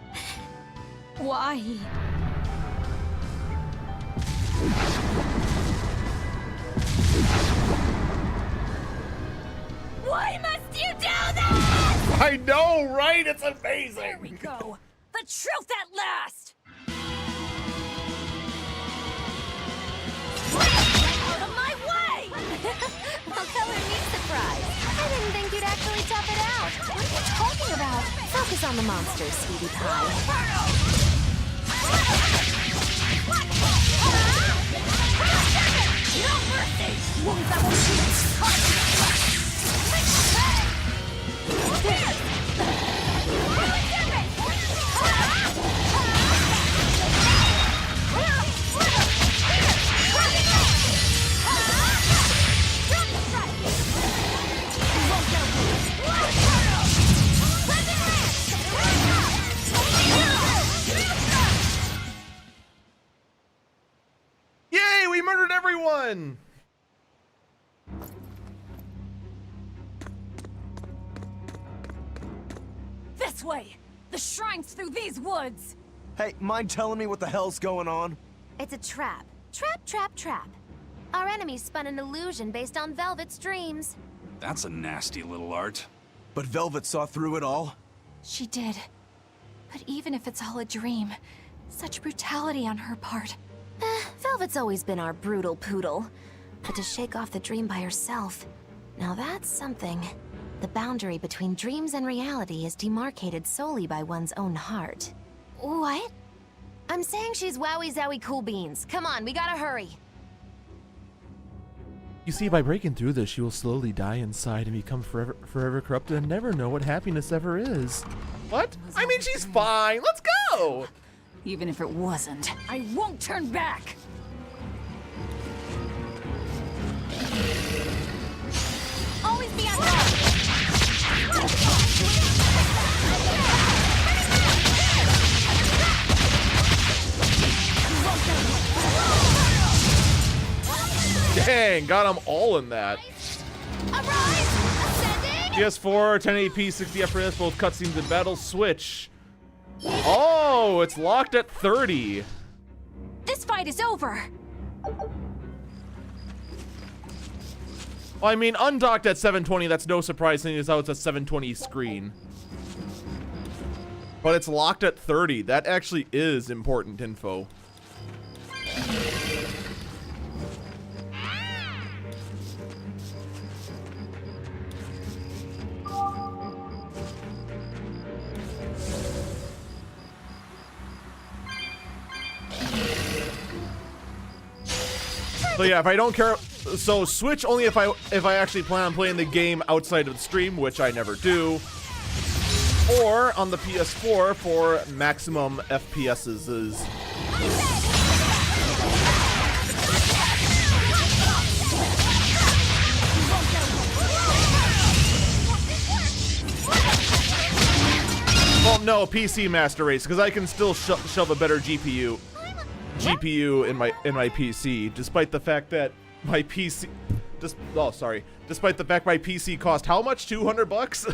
Why? Why must you do this? I know, right? It's amazing. There we go. The truth at last. Out of my way! I'll color me surprised. I didn't think you'd actually tough it out. What are you talking about? Focus on the monsters, sweetie pie. No mercy! Wounds that will shoot! Yay, we murdered everyone! This way! The shrine's through these woods! Hey, mind telling me what the hell's going on? It's a trap. Trap, trap, trap. Our enemy spun an illusion based on Velvet's dreams. That's a nasty little art. But Velvet saw through it all? She did. But even if it's all a dream, such brutality on her part. Velvet's always been our brutal poodle. But to shake off the dream by herself, now that's something. The boundary between dreams and reality is demarcated solely by one's own heart. What? I'm saying she's wowie zowie cool beans. Come on, we gotta hurry. You see, by breaking through this, she will slowly die inside and become forever corrupted and never know what happiness ever is. What? I mean, she's fine. Let's go! Even if it wasn't, I won't turn back! Always be on guard! Dang, got them all in that. PS4, 1080p, 60 FPS, both cutscenes and battles. Switch. Oh, it's locked at 30. This fight is over. Well, I mean, undocked at 720, that's no surprise, seeing as how it's a 720 screen. But it's locked at 30. That actually is important info. So yeah, if I don't care, so Switch only if I actually plan on playing the game outside of the stream, which I never do, or on the PS4 for maximum FPSs. Well, no, PC Master Race, because I can still shove a better GPU in my PC, despite the fact that my PC despite the fact my PC cost how much? $200?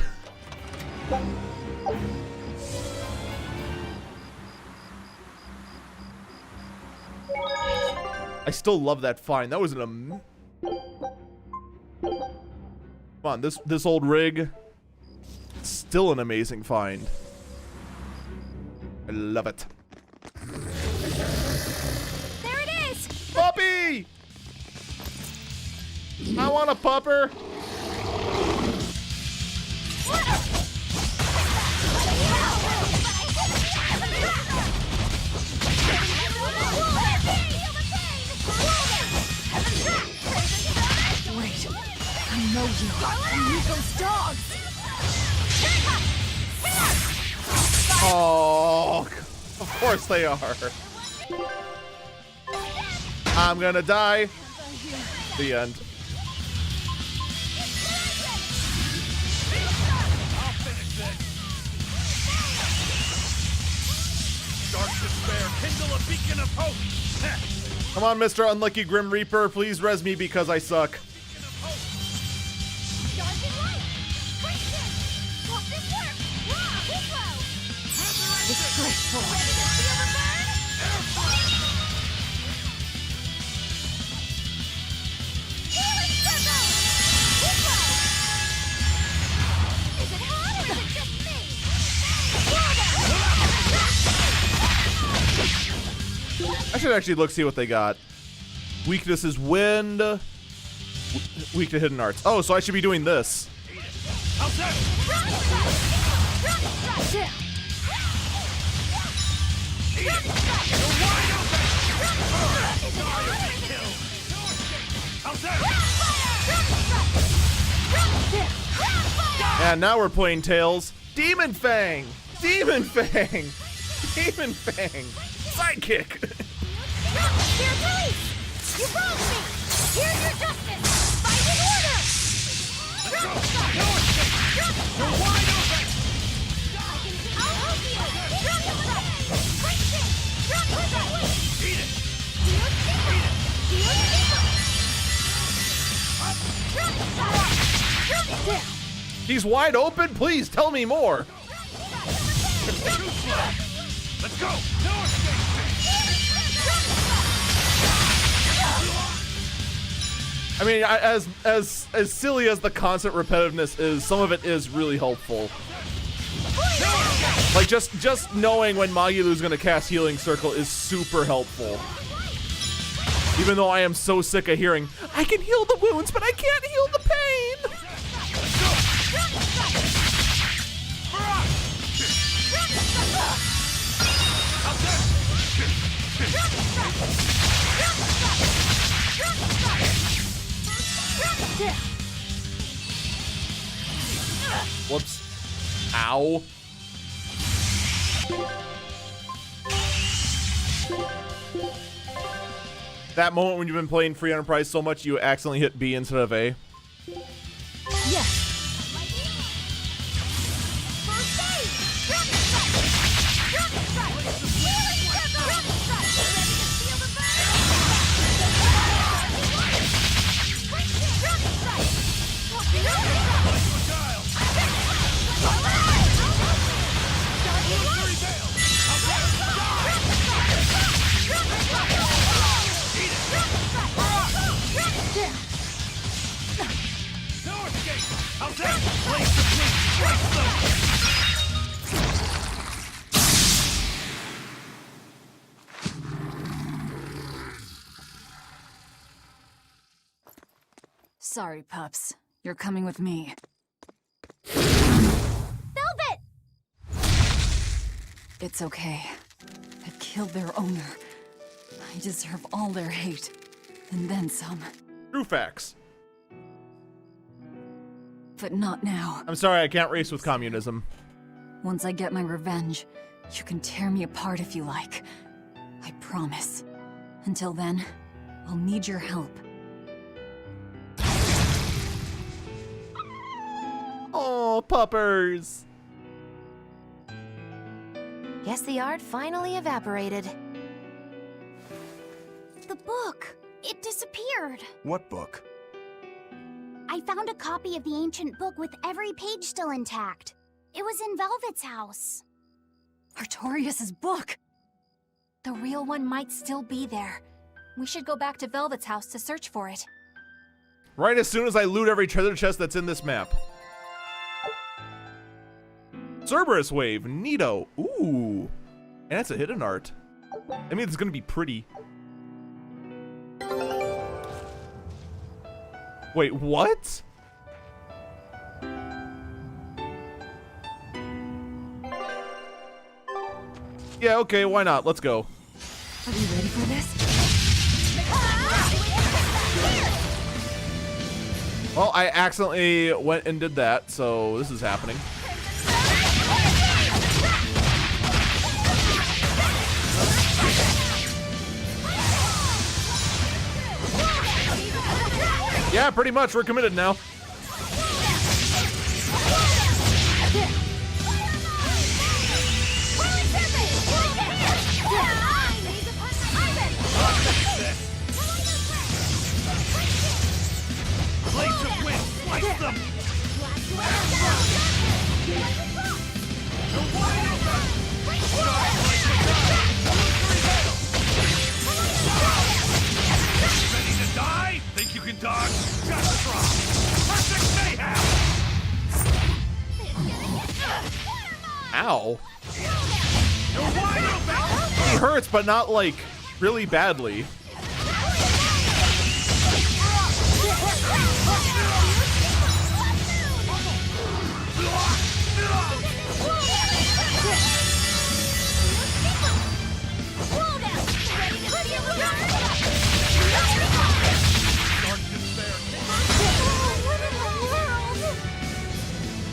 I still love that find. That was an come on, this old rig, still an amazing find. I love it. There it is! Puppy! I want a pupper. Wait, I know you. You need those dogs. Oh, of course they are. I'm gonna die. The end. I'll finish this. Dark despair, kindle a beacon of hope. Come on, Mr. Unlucky Grim Reaper, please res me because I suck. I should actually look see what they got. Weakness is wind. Weak to hidden arts. Oh, so I should be doing this. And now we're playing Tails. Demon Fang! Demon Fang! Demon Fang! Sidekick! You broke me! Here's your justice! Fight in order! You're wide open! I'll help you! Eat it! He's wide open? Please tell me more! Let's go! I mean, as silly as the constant repetitiveness is, some of it is really helpful. Like just knowing when Magilu's gonna cast Healing Circle is super helpful. Even though I am so sick of hearing, I can heal the wounds, but I can't heal the pain. Whoops. Ow. That moment when you've been playing Free Enterprise so much you accidentally hit B instead of A. Yes. Sorry, pups. You're coming with me. Velvet! It's okay. I killed their owner. I deserve all their hate. And then some. True facts. But not now. I'm sorry, I can't race with communism. Once I get my revenge, you can tear me apart if you like. I promise. Until then, I'll need your help. Oh, puppers! Guess the art finally evaporated. The book. It disappeared. What book? I found a copy of the ancient book with every page still intact. It was in Velvet's house. Artorias' book! The real one might still be there. We should go back to Velvet's house to search for it. Right as soon as I loot every treasure chest that's in this map. Cerberus Wave, neato. Ooh. And that's a hidden art. I mean, it's gonna be pretty. Wait, what? Yeah, okay, why not? Let's go. Are you ready for this? Well, I accidentally went and did that, so this is happening. Yeah, pretty much. We're committed now. Blades of wind, slice them! Ready to die? Think you can dodge? Just try! Perfect mayhem! Ow. He hurts, but not like really badly.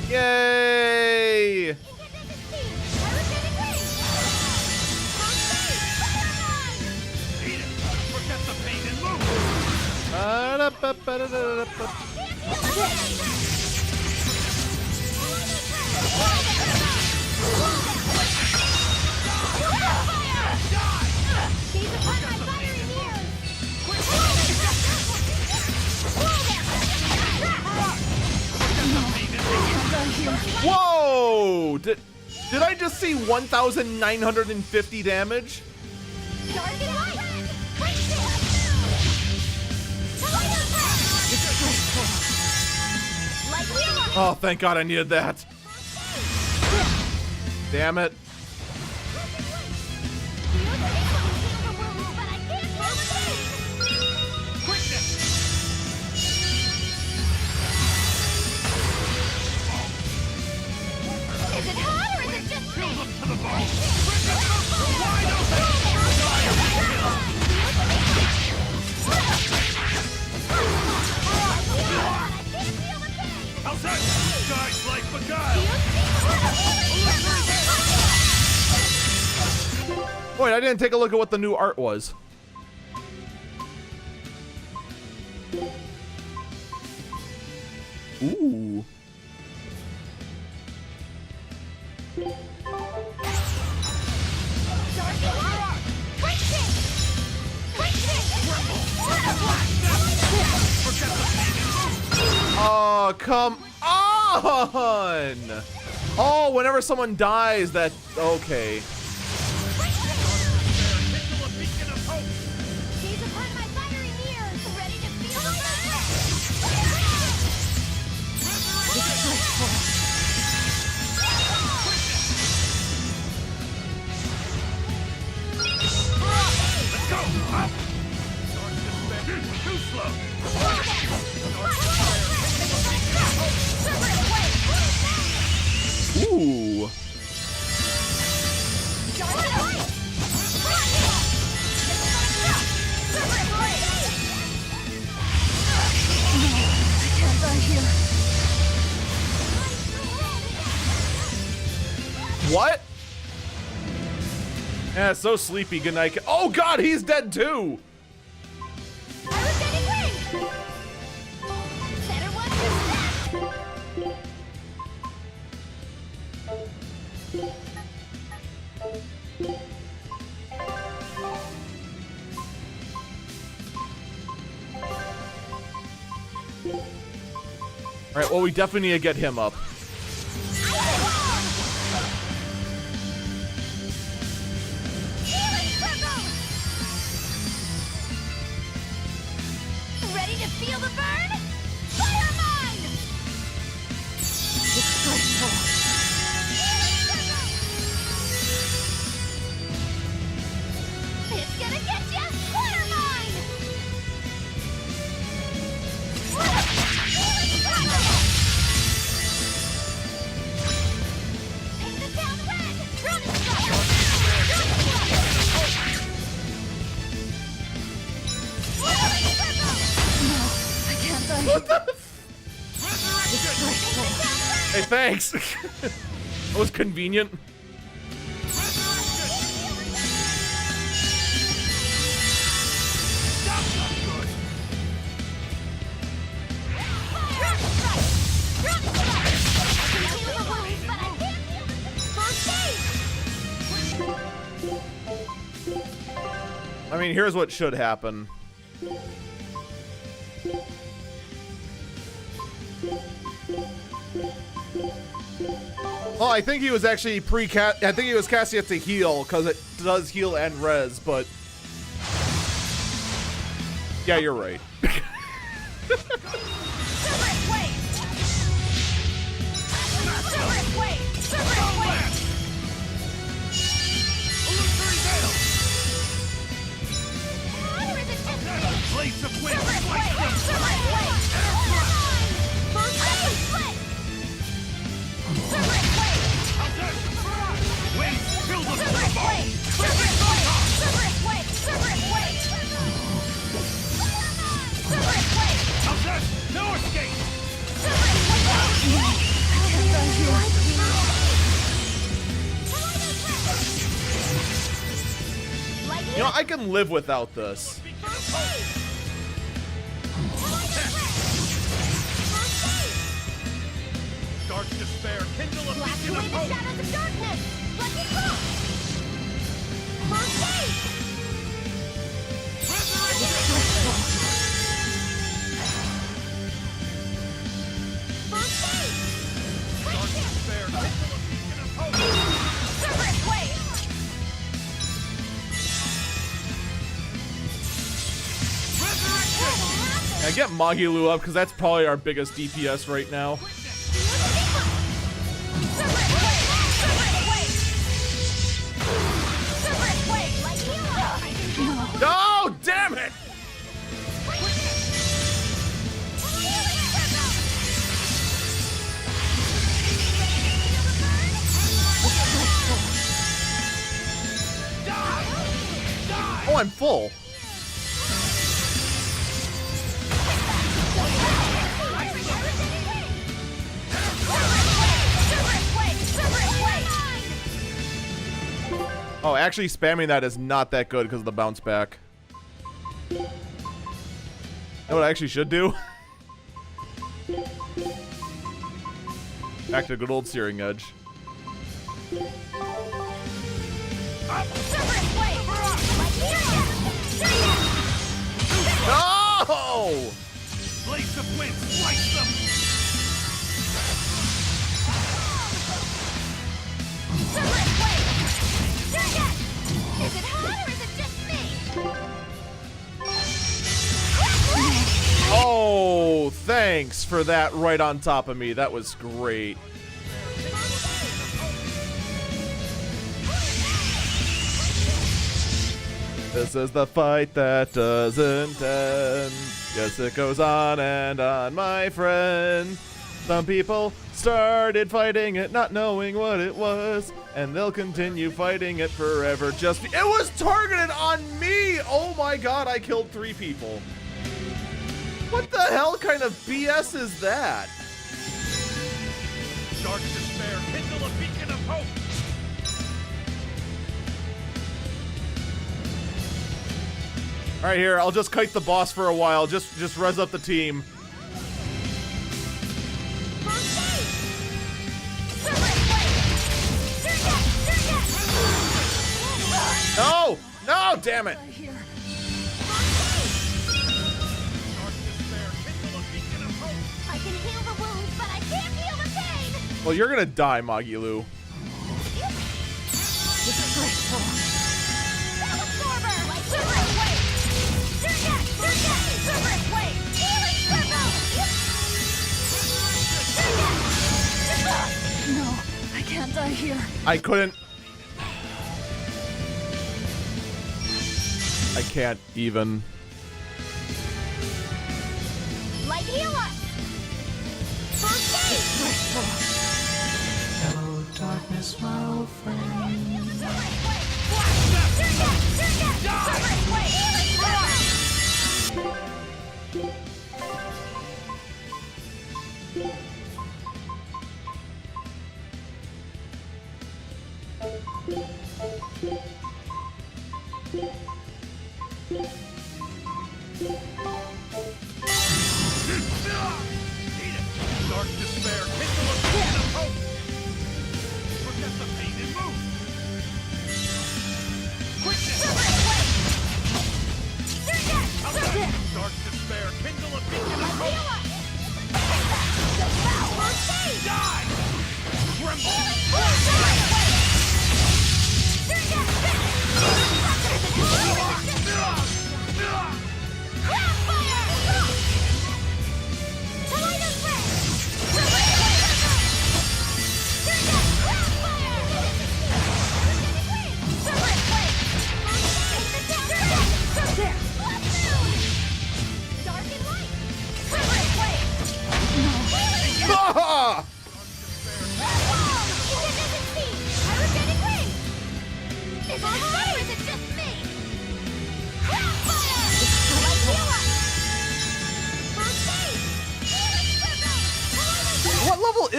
Yay! Forget the pain and move! Whoa! Did I just see 1,950 damage? Oh, thank God I needed that. Damn it. Is it hot or is it just me? To the bone! Wide how's that? Guys like beguile! Wait, I didn't take a look at what the new art was. Ooh. Oh, come on! Oh, whenever someone dies, that... Okay. Let's go! Up! Too slow! Ooh. What? Yeah, so sleepy. Good night. Oh God, he's dead too. All right, well, we definitely need to get him up. Ready to feel the burn? Fire mine! Disgraceful. It's gonna get ya! Fire mine! Paint it down red! Drowning strike! What the? Hey, thanks. That was convenient. I mean, here's what should happen. Well, I think he was actually I think he was casting it to heal, because it does heal and res, but... Yeah, you're right. Blades of wind, no escape! You know, I can live without this. Dark despair, kindle a beacon of hope! Shadows of darkness! Let it go! First aid! First aid! Dark despair, kindle a beacon of hope! Separate blade! I get Magilu up because that's probably our biggest DPS right now. No, damn it! Oh, I'm full. Oh, actually spamming that is not that good because of the bounce back. You know what I actually should do? Back to good old Searing Edge. No! Blades of wind, slice them! Is it hot or is it just me? Oh, thanks for that right on top of me. That was great. This is the fight that doesn't end. Yes, it goes on and on, my friend. Some people started fighting it, not knowing what it was, and they'll continue fighting it forever. Just it was targeted on me! Oh my god, I killed 3 people. What the hell kind of BS is that? Dark despair, kindle a beacon of hope! All right, here, I'll just kite the boss for a while. Just res up the team. No! No, damn it! I can heal the wounds, but I can't heal the pain! Well, you're gonna die, Magilu. No, I can't die here. I couldn't. I can't even. Light heal us! First aid! Hello, darkness, my old friend. Dark despair, kindle a beacon of hope! Forget the pain and move! Quickness!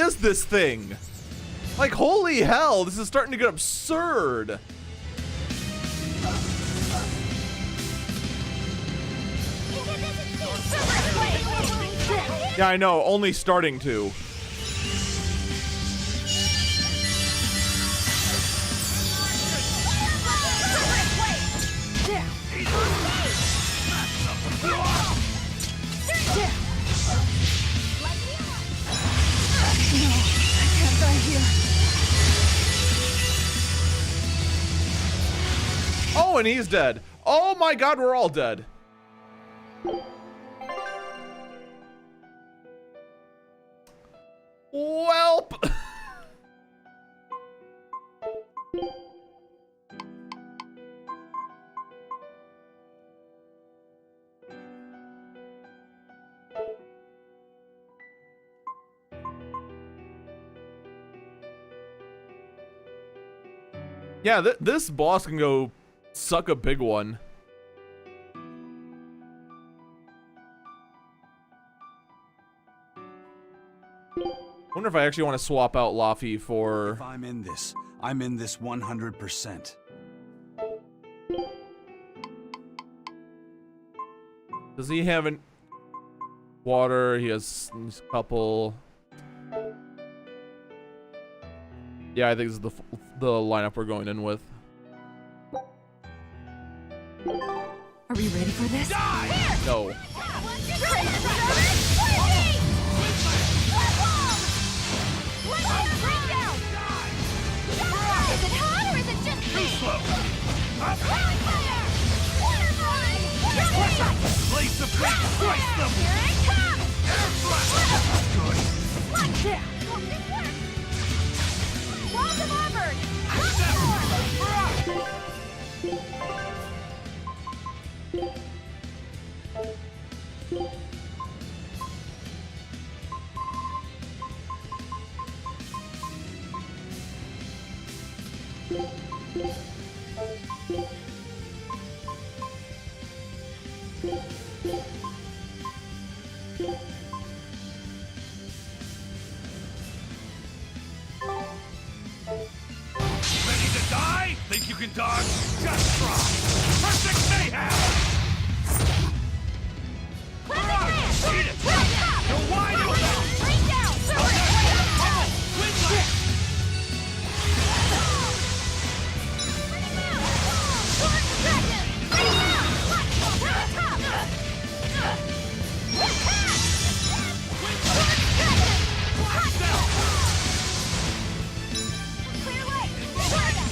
is this thing? Like, holy hell, this is starting to get absurd. Yeah, I know, only starting to. Oh, and he's dead. Oh my god, we're all dead. Welp. Yeah, this boss can go suck a big one. Wonder if I actually want to swap out Laffy for... If I'm in this 100%. Does he have an... water? He has a couple... Yeah, I think this is the lineup we're going in with. Are we ready for this? No. Is it hot or is it just me? Blaze of fate, slice them! Here it comes! Air blast! Good. Like that! Walls of Auburn! Ready to die? Think you can dodge? Just try! Perfect mayhem! Eat it! You're wide open! Straight down! Clear way! Dragon!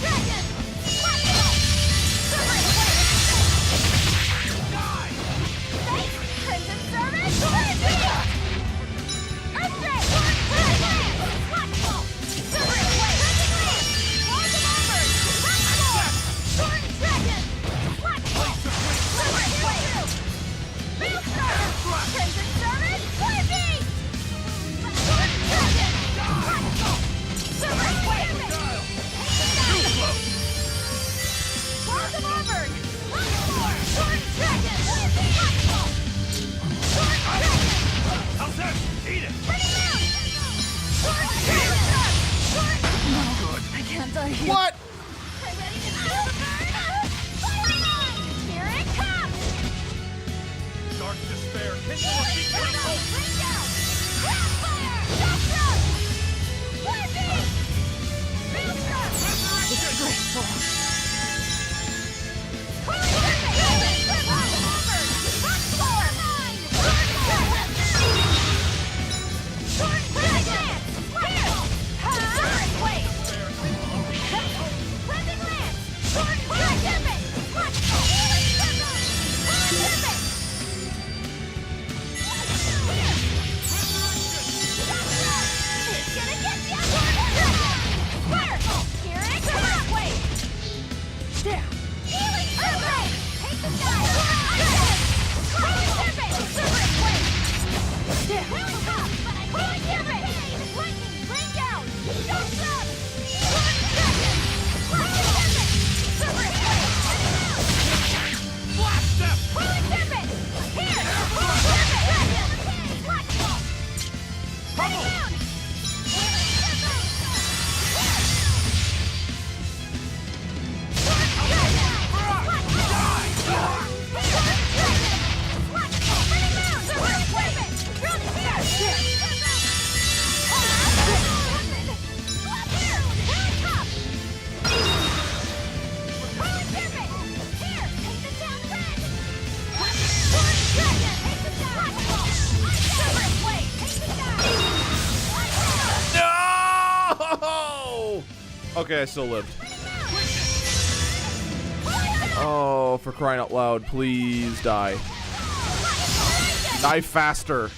Okay, I still lived. Oh, for crying out loud, please die. Die faster.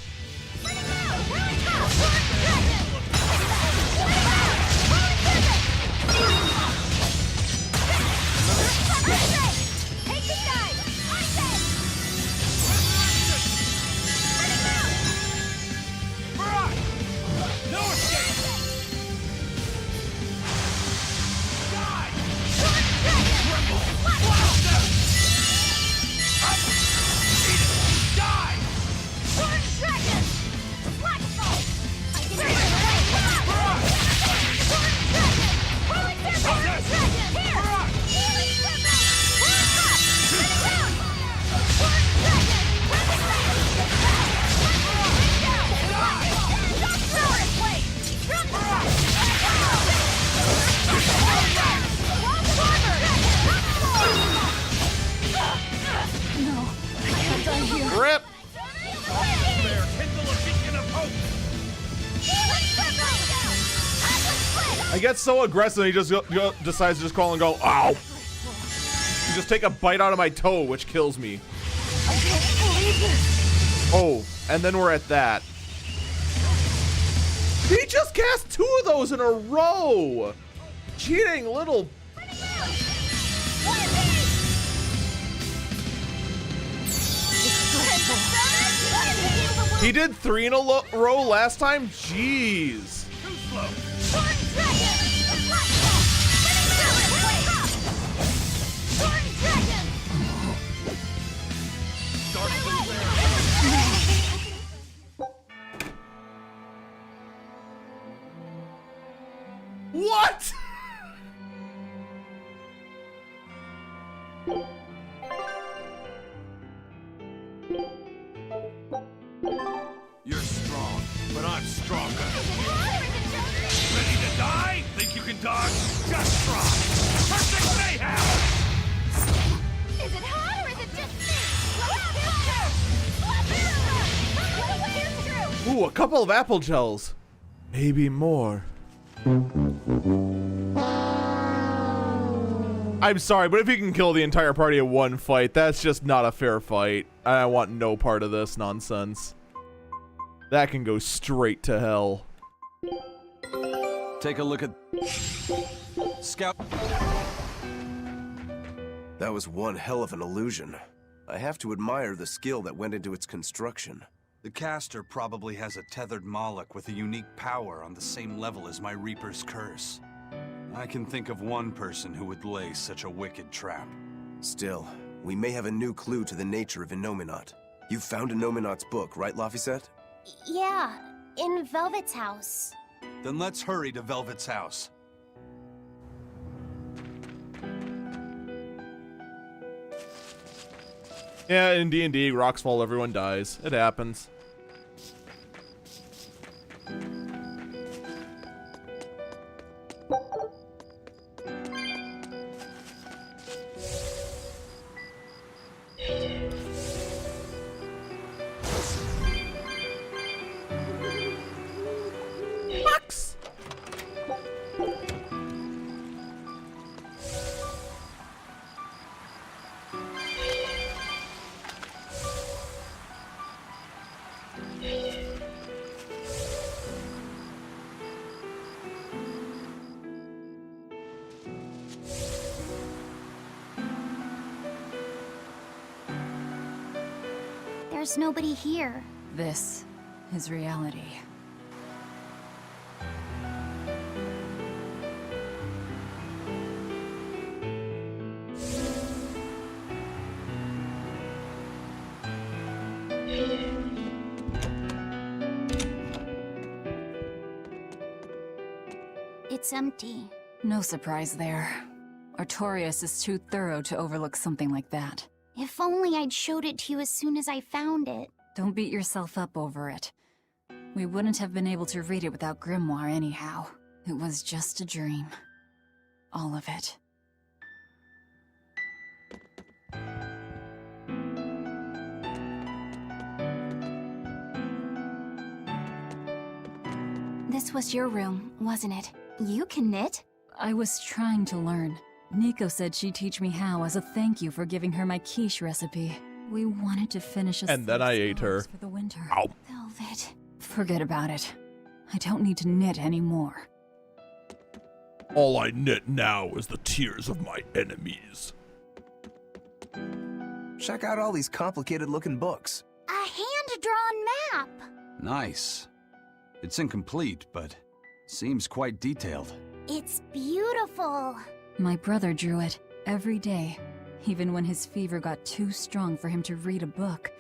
Rip! I get so aggressive he just decides to just call and go, ow! You just take a bite out of my toe, which kills me. I can't believe this. Oh, and then we're at that. He just cast 2 of those in a row! Cheating little... He did 3 in a row last time? Jeez. What? You're strong, but I'm stronger. Ready to die? Think you can dodge? Just try. Perfect mayhem! Is it hot or is it just me? Ooh, a couple of apple gels. Maybe more. I'm sorry, but if you can kill the entire party in one fight, that's just not a fair fight. I want no part of this nonsense. That can go straight to hell. Take a look at... Scout... That was one hell of an illusion. I have to admire the skill that went into its construction. The caster probably has a tethered Moloch with a unique power on the same level as my Reaper's curse. I can think of one person who would lay such a wicked trap. Still, we may have a new clue to the nature of Innominat. You found Innominat's book, right, Laphicet? Yeah, in Velvet's house. Then let's hurry to Velvet's house. Yeah, in D&D, rocks fall, everyone dies. It happens. Bucks! There's nobody here. This is reality. It's empty. No surprise there. Artorias is too thorough to overlook something like that. If only I'd showed it to you as soon as I found it. Don't beat yourself up over it. We wouldn't have been able to read it without Grimoire anyhow. It was just a dream. All of it. This was your room, wasn't it? You can knit. I was trying to learn. Nico said she'd teach me how as a thank you for giving her my quiche recipe. We wanted to finish a And then I ate her. for the winter. Ow. Velvet. Forget about it. I don't need to knit anymore. All I knit now is the tears of my enemies. Check out all these complicated-looking books. A hand-drawn map. Nice. It's incomplete, but seems quite detailed. It's beautiful. My brother drew it every day. Even when his fever got too strong for him to read a book,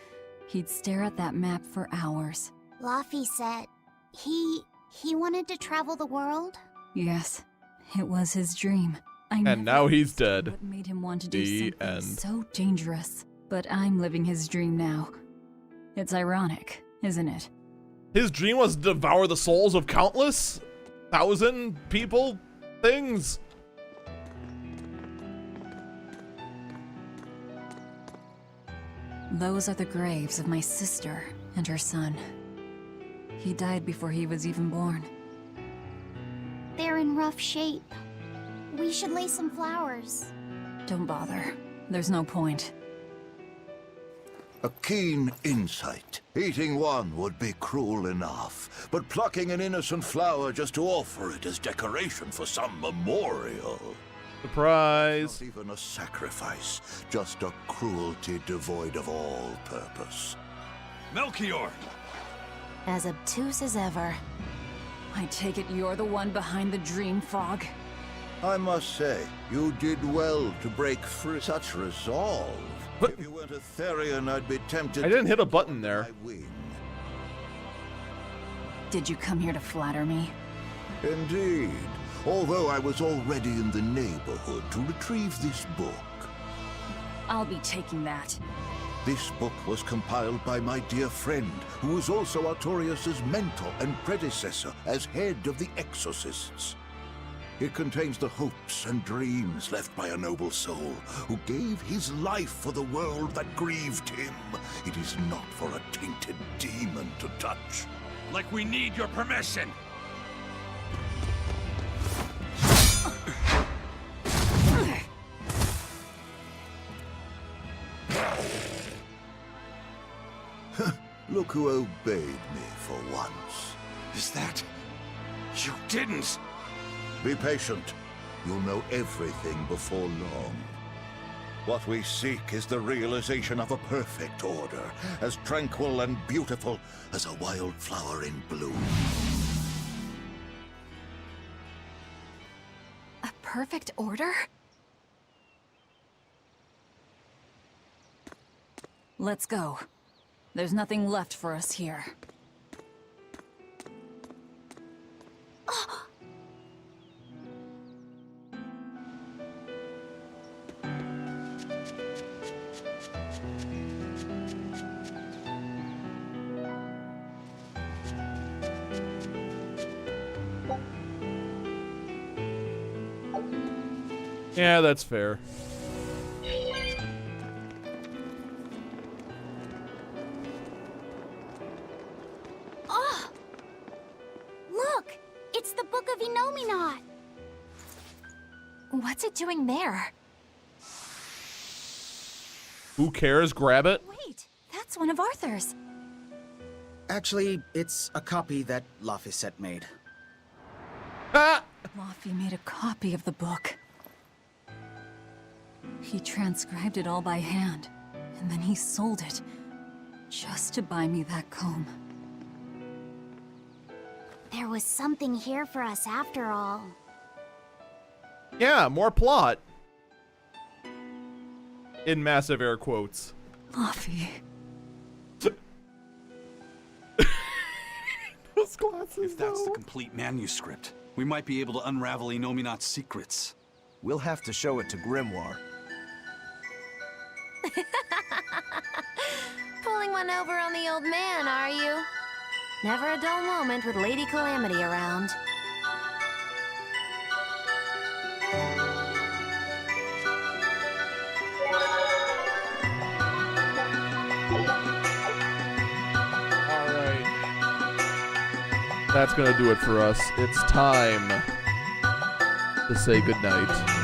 he'd stare at that map for hours. Laffy said he wanted to travel the world. Yes, it was his dream. And now he's dead. What made him want to do The something end. so dangerous? But I'm living his dream now. It's ironic, isn't it? His dream was to devour the souls of countless thousand people, things. Those are the graves of my sister and her son. He died before he was even born. They're in rough shape. We should lay some flowers. Don't bother. There's no point. A keen insight. Eating one would be cruel enough, but plucking an innocent flower just to offer it as decoration for some memorial. Surprise. Not even a sacrifice, just a cruelty devoid of all purpose. Melchior! As obtuse as ever. I take it you're the one behind the dream fog? I must say, you did well to break free such resolve. If you weren't a Therian, I'd be tempted. I didn't hit a button there. Did you come here to flatter me? Indeed. Although I was already in the neighborhood to retrieve this book. I'll be taking that. This book was compiled by my dear friend, who was also Artorias' mentor and predecessor as head of the Exorcists. It contains the hopes and dreams left by a noble soul who gave his life for the world that grieved him. It is not for a tainted demon to touch. Like we need your permission. Look who obeyed me for once. Is that... You didn't! Be patient. You'll know everything before long. What we seek is the realization of a perfect order, as tranquil and beautiful as a wildflower in bloom. A perfect order? Let's go. There's nothing left for us here. Yeah, that's fair. Oh! Look! It's the Book of Enominat! What's it doing there? Who cares? Grab it. Wait, that's one of Arthur's. Actually, it's a copy that Laphicet made. Laffy made a copy of the book. He transcribed it all by hand, and then he sold it, just to buy me that comb. There was something here for us after all. Yeah, more plot. In massive air quotes. Laffy. Those glasses, If that's the complete manuscript, we might be able to unravel Enominat's secrets. We'll have to show it to Grimoire. Pulling one over on the old man, are you? Never a dull moment with Lady Calamity around. That's gonna do it for us. It's time to say goodnight.